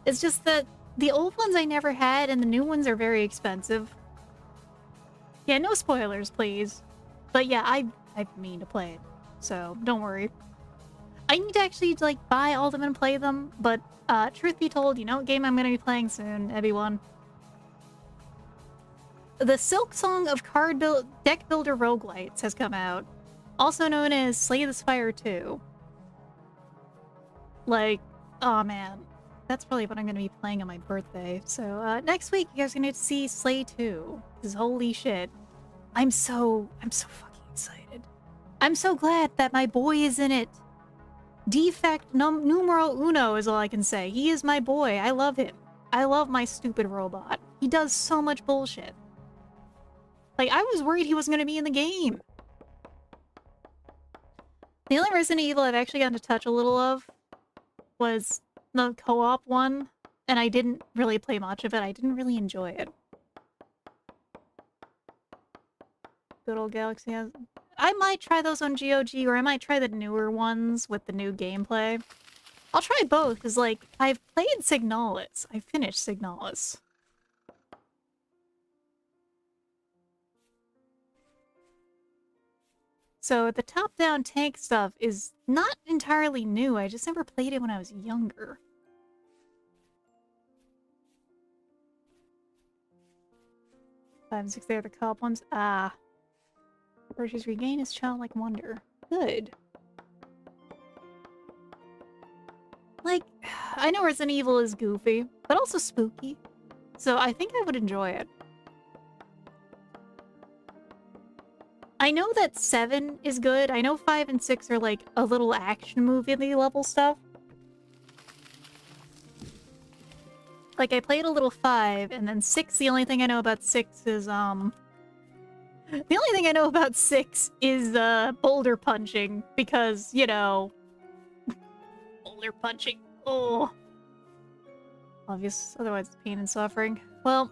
It's just that the old ones I never had, and the new ones are very expensive. Yeah, no spoilers, please. But yeah, I've been meaning to play it, so don't worry. I need to actually, like, buy all of them and play them, but truth be told, you know what game I'm gonna be playing soon, everyone? The Silk Song of Deck Builder Roguelites has come out, also known as Slay the Spire 2. Like, oh man, that's probably what I'm going to be playing on my birthday. So next week, you guys are going to see Slay 2. Because holy shit, I'm so fucking excited. I'm so glad that my boy is in it. Defect numero uno is all I can say. He is my boy. I love him. I love my stupid robot. He does so much bullshit. Like, I was worried he wasn't going to be in the game. The only Resident Evil I've actually gotten to touch a little of was the co-op one, and I didn't really play much of it. I didn't really enjoy it. Good old Galaxy has... I might try those on GOG, or I might try the newer ones with the new gameplay. I'll try both, because, like, I've played Signalis. I finished Signalis. So the top-down tank stuff is not entirely new. I just never played it when I was younger. Five and six, they are the co-op ones. Ah. Virtues regain his childlike wonder. Good. Like, I know Resident Evil is goofy, but also spooky. So I think I would enjoy it. I know that 7 is good. I know 5 and 6 are like a little action movie level stuff. Like, I played a little 5, and then 6, the only thing I know about 6 is, The only thing I know about 6 is, boulder punching, because, you know... boulder punching. Oh. Obvious, otherwise it's pain and suffering. Well,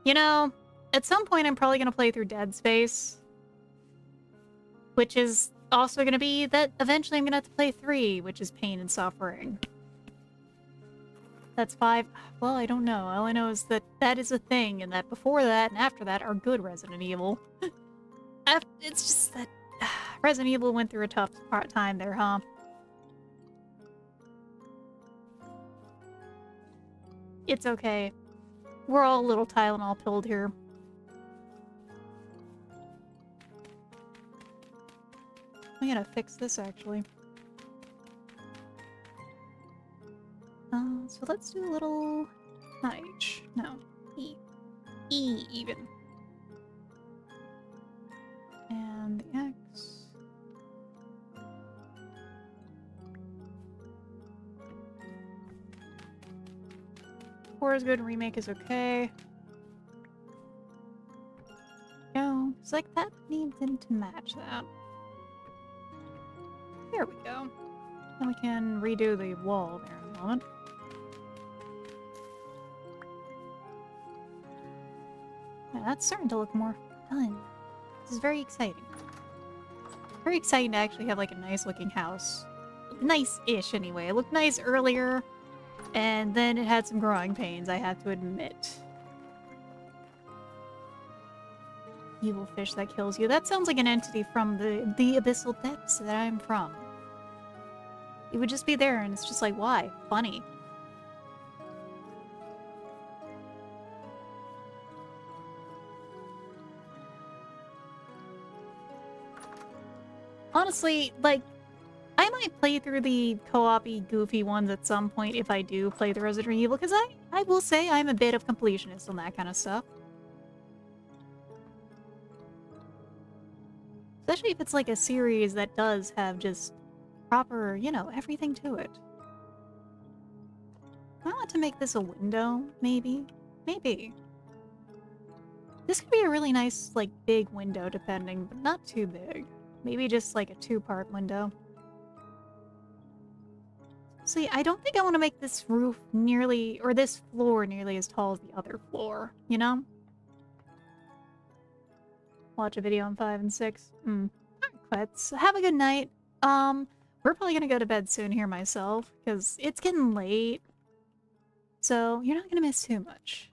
you know, at some point I'm probably gonna play through Dead Space. Which is also gonna be that eventually I'm gonna have to play 3, which is pain and suffering. That's 5. Well, I don't know. All I know is that that is a thing, and that before that and after that are good Resident Evil. It's just that Resident Evil went through a tough time there, huh? It's okay. We're all a little Tylenol pilled here. I'm gonna fix this, actually. So let's do a little... not H. No. E. E, even. And the X. Four is good, remake is okay. Go. It's like that needs him to match that. There we go. Then we can redo the wall there in a moment. that's starting to look more fun. This is very exciting. Very exciting to actually have like a nice looking house. Nice-ish anyway. It looked nice earlier, and then it had some growing pains, I have to admit. Evil fish that kills you. That sounds like an entity from the abyssal depths that I'm from. It would just be there, and it's just like, why? Funny. Honestly, like, I might play through the co-op-y, goofy ones at some point if I do play the Resident Evil, because I will say I'm a bit of completionist on that kind of stuff. Especially if it's like a series that does have just proper, you know, everything to it. I want to make this a window, maybe? Maybe. This could be a really nice, like, big window, depending, but not too big. Maybe just, like, a two-part window. See, I don't think I want to make this roof nearly, or this floor nearly as tall as the other floor, you know? Watch a video on 5 and 6. Alright, quits. Have a good night. We're probably gonna go to bed soon here myself, because it's getting late. So, you're not gonna miss too much.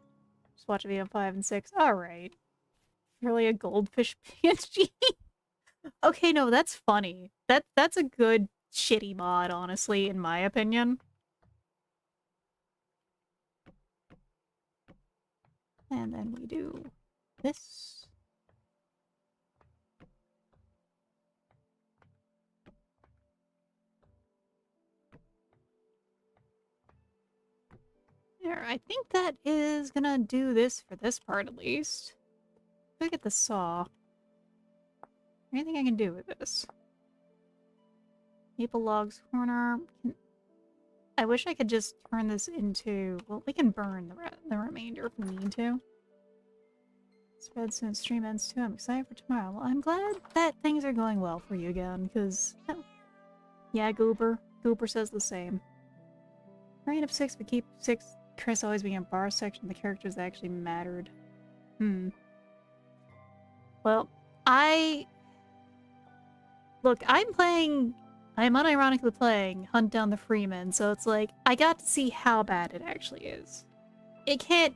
Just watch a video on 5 and 6. Alright. Really a goldfish PNG? Okay, no, that's funny. That's a good shitty mod, honestly, in my opinion. And then we do this. There, I think that is gonna do this for this part, at least. Look at the saw. Anything I can do with this? Maple logs corner. I wish I could just turn this into... Well, we can burn the remainder if we need to. Spread soon, stream ends too. I'm excited for tomorrow. Well, I'm glad that things are going well for you again, because... Oh. Yeah, Goober. Goober says the same. Rain of 6, but keep 6... Chris always being a bar section, the characters that actually mattered. Well, Look, I'm unironically playing Hunt Down the Freeman, so it's like, I got to see how bad it actually is. It can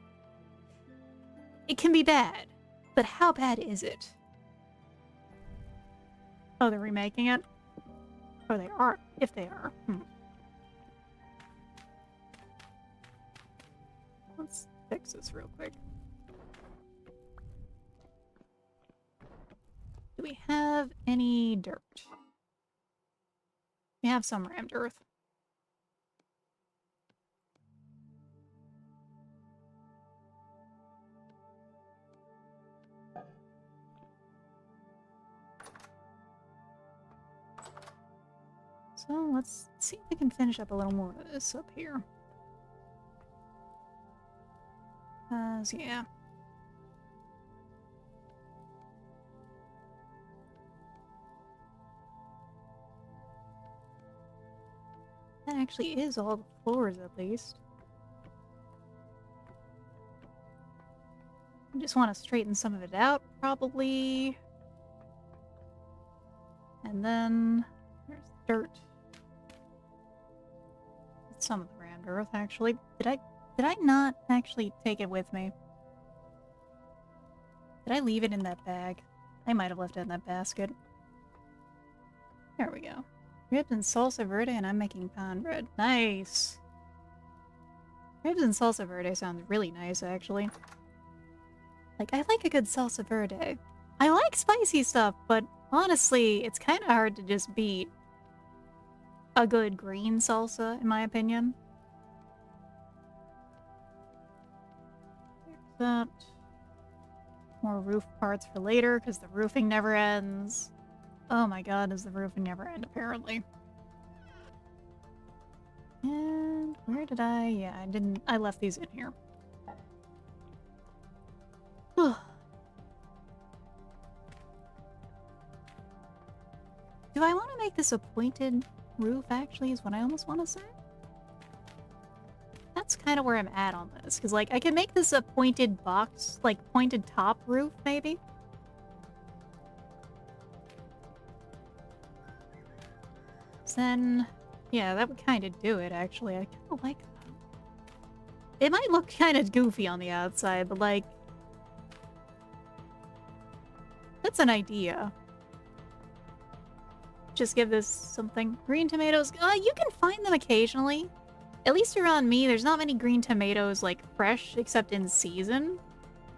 be bad, but how bad is it? Oh, they're remaking it? Oh, they are. If they are. Let's fix this real quick. Do we have any dirt? We have some rammed earth. So let's see if we can finish up a little more of this up here. So yeah. That actually is all the floors, at least. I just want to straighten some of it out, probably. And then there's dirt. Some of the rammed earth, actually. Did I not actually take it with me? Did I leave it in that bag? I might have left it in that basket. There we go. Ribs and salsa verde, and I'm making pan bread. Nice! Ribs and salsa verde sounds really nice, actually. Like, I like a good salsa verde. I like spicy stuff, but honestly, it's kind of hard to just beat a good green salsa, in my opinion. There's that. More roof parts for later, because the roofing never ends. Oh my god, does the roofing never end, apparently. And where did I... Yeah, I left these in here. Do I want to make this a pointed roof, actually, is what I almost want to say? That that's kind of where I'm at on this. Because, like, I can make this a pointed box, like, pointed top roof, maybe? Then, yeah, that would kind of do it, actually. I kind of like that. It might look kind of goofy on the outside, but, like, that's an idea. Just give this something. Green tomatoes, you can find them occasionally. At least around me, there's not many green tomatoes, like, fresh, except in season.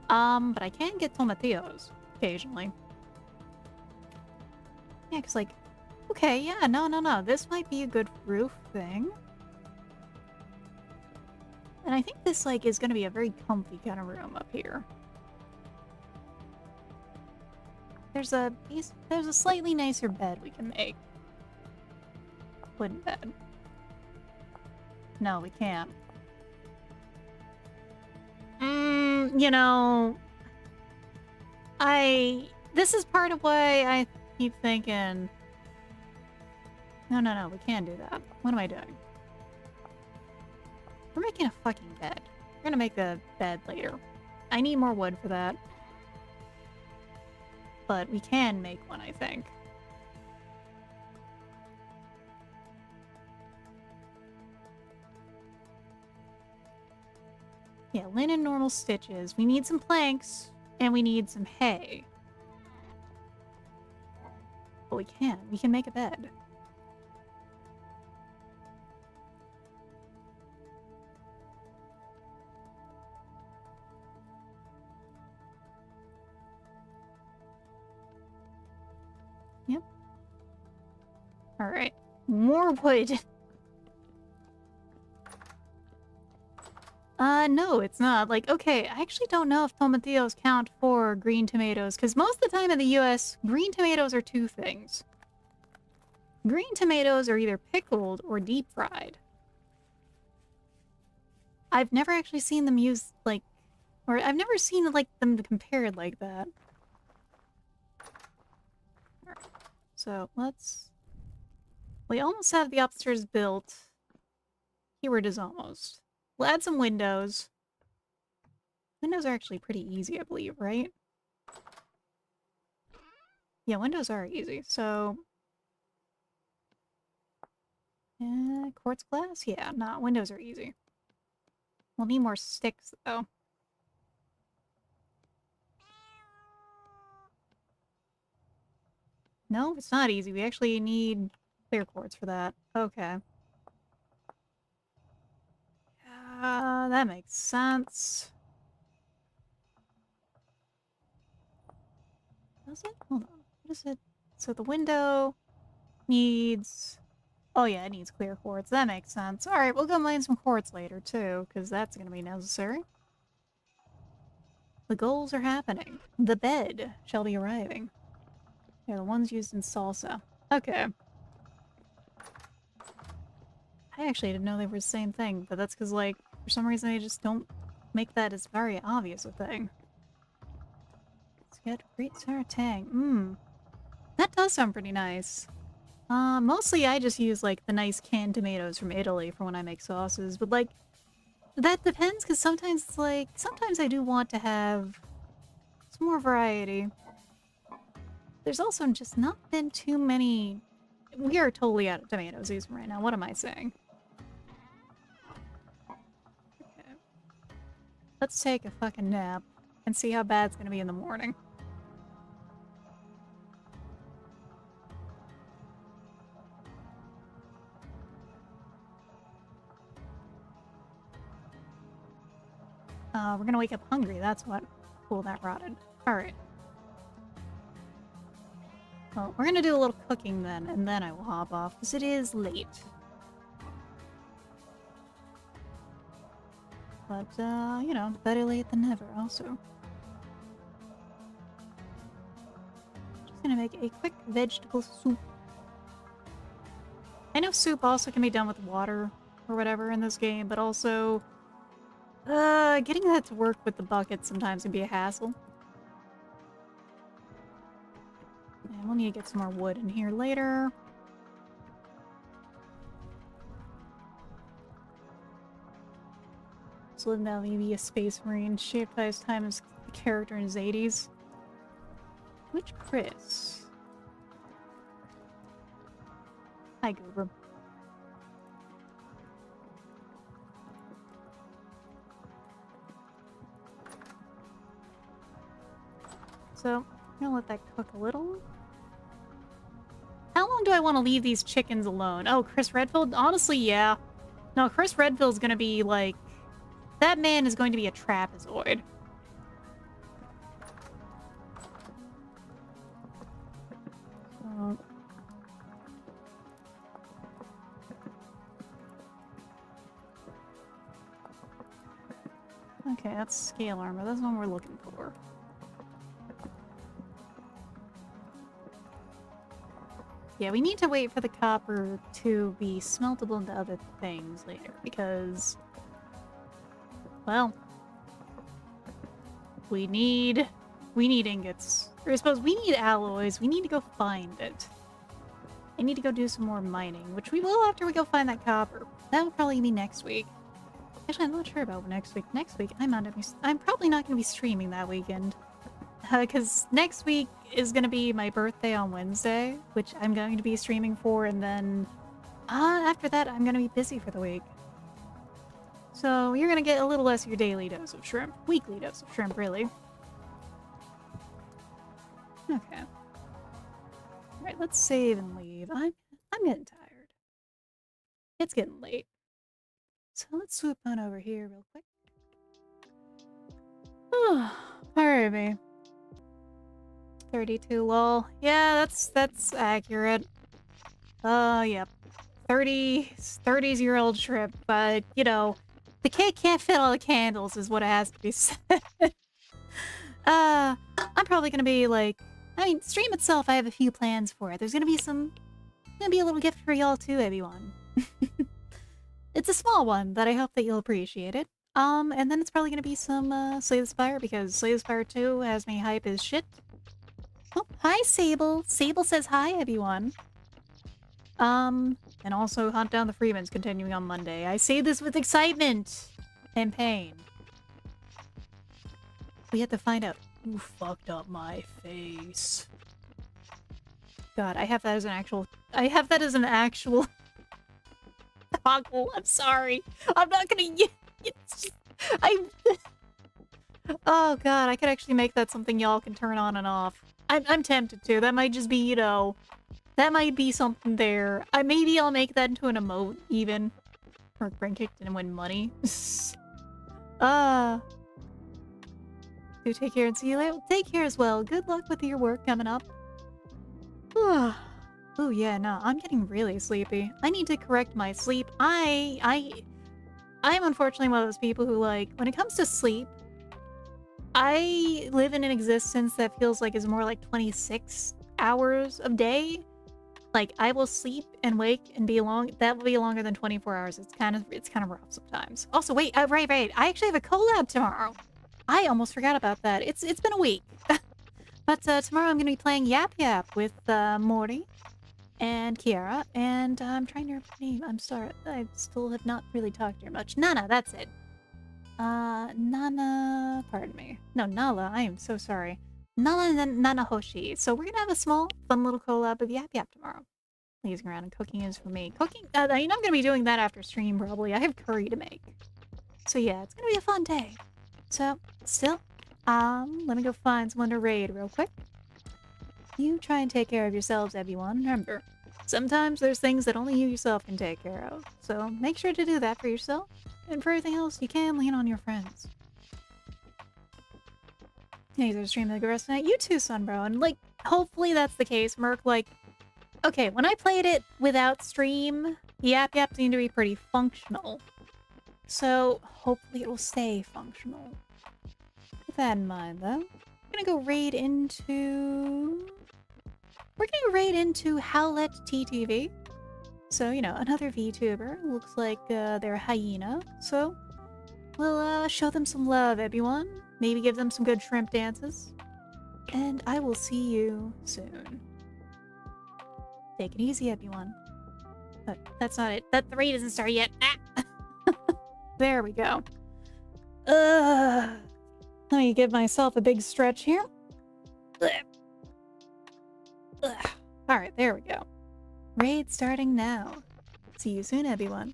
But I can get tomatillos occasionally. Yeah, because, like, okay, yeah, no. This might be a good roof thing. And I think this, like, is going to be a very comfy kind of room up here. There's a slightly nicer bed we can make. Wooden bed. No, we can't. You know... This is part of why I keep thinking... No, we can't do that. What am I doing? We're making a fucking bed. We're gonna make a bed later. I need more wood for that. But we can make one, I think. Yeah, linen normal stitches. We need some planks, and we need some hay. But we can. We can make a bed. Yep. Alright. More wood. No, it's not. Like, okay, I actually don't know if tomatillos count for green tomatoes, because most of the time in the US, green tomatoes are two things. Green tomatoes are either pickled or deep fried. I've never actually seen them used, like, or I've never seen, like, them compared like that. Alright, so let's... We almost have the upstairs built. Keyword is almost. We'll add some windows. Windows are actually pretty easy, I believe, right? Yeah, windows are easy, so... quartz glass? Yeah, nah, windows are easy. We'll need more sticks, though. No, it's not easy. We actually need clear quartz for that. Okay. That makes sense. Does it? Hold on. What is it? So the window needs... Oh yeah, it needs clear quartz. That makes sense. Alright, we'll go mine some quartz later, too, because that's gonna be necessary. The goals are happening. The bed shall be arriving. They're the ones used in salsa. Okay. I actually didn't know they were the same thing, but that's because, like, for some reason they just don't make that as very obvious a thing. Let's get great sour tang. That does sound pretty nice. Mostly I just use, like, the nice canned tomatoes from Italy for when I make sauces, but, like, that depends, because sometimes it's like, sometimes I do want to have some more variety. There's also just not been too many... We are totally out of tomatoes even right now. What am I saying? Okay. Let's take a fucking nap and see how bad it's gonna be in the morning. We're gonna wake up hungry, that's what. Cool, that rotted. Alright. Well, we're gonna do a little cooking then, and then I will hop off, because it is late. But, you know, better late than never, also. Just gonna make a quick vegetable soup. I know soup also can be done with water or whatever in this game, but also... getting that to work with the bucket sometimes can be a hassle. And we'll need to get some more wood in here later. So now maybe a space marine shaped by his time as a character in his 80s. Which Chris? Hi, Goober. So, I'm gonna let that cook a little. How long do I want to leave these chickens alone? Oh, Chris Redfield? Honestly, yeah. No, Chris Redfield's gonna be, like... That man is going to be a trapezoid. So... Okay, that's scale armor. That's what we're looking for. Yeah, we need to wait for the copper to be smeltable into other things later, because... Well... We need ingots. Or I suppose we need alloys. We need to go find it. I need to go do some more mining, which we will after we go find that copper. That will probably be next week. Actually, I'm not sure about next week. Next week, I'm probably not going to be streaming that weekend. Because next week is going to be my birthday on Wednesday, which I'm going to be streaming for, and then after that, I'm going to be busy for the week. So you're going to get a little less of your daily dose of shrimp. Weekly dose of shrimp, really. Okay. Alright, let's save and leave. I'm getting tired. It's getting late. So let's swoop on over here real quick. Alright, me. 32 lol. Yeah, that's accurate. Yep. 30s-year-old shrimp, but, you know, the cake can't fit all the candles is what it has to be said. I'm probably gonna be like... I mean, stream itself, I have a few plans for it. There's gonna be a little gift for y'all too, everyone. It's a small one, but I hope that you'll appreciate it. And then it's probably gonna be some, Slay the Spire, because Slay the Spire 2 has me hype as shit. Oh, hi, Sable! Sable says hi, everyone! And also Hunt Down the Freemans continuing on Monday. I say this with excitement and pain. We have to find out who fucked up my face. God, I have that as an actual toggle. I'm sorry. I'm not gonna it's just, oh god, I could actually make that something y'all can turn on and off. I'm tempted to. That might just be, you know, that might be something there. Maybe I'll make that into an emote, even. Or brain kicked and win money. Do take care and see you later. Take care as well. Good luck with your work coming up. Oh yeah, no, I'm getting really sleepy. I need to correct my sleep. I'm unfortunately one of those people who, like, when it comes to sleep, I live in an existence that feels like is more like 26 hours a day. Like, I will sleep and wake and be that will be longer than 24 hours. It's kind of rough sometimes. Also, wait, right. I actually have a collab tomorrow. I almost forgot about that. It's been a week. But tomorrow I'm going to be playing Yap Yap with Morty and Kiara, and I'm trying to remember her name. I'm sorry. I still have not really talked to her much. Nana, that's it. Nana, pardon me. No, Nala, I am so sorry. Nala and Nanahoshi. So we're gonna have a small, fun little collab of Yap Yap tomorrow. Lazing around and cooking is for me. Cooking, I'm gonna be doing that after stream, probably. I have curry to make. So yeah, it's gonna be a fun day. So, still, let me go find someone to raid real quick. You try and take care of yourselves, everyone. Remember, sometimes there's things that only you yourself can take care of. So make sure to do that for yourself. And for everything else, you can lean on your friends. Thanks for streaming the rest tonight. You too, Sunbro. And, like, hopefully that's the case, Merc. Like, okay, when I played it without stream, Yap Yap seemed to be pretty functional. So, hopefully it will stay functional. With that in mind, though, we're gonna go raid into... We're gonna raid into Howlet TTV. So, you know, another VTuber. Looks like they're a hyena. So, we'll show them some love, everyone. Maybe give them some good shrimp dances. And I will see you soon. Take it easy, everyone. But that's not it. The raid isn't started yet. Ah! There we go. Ugh. Let me give myself a big stretch here. Ugh. Ugh. All right, there we go. Raid starting now. See you soon, everyone.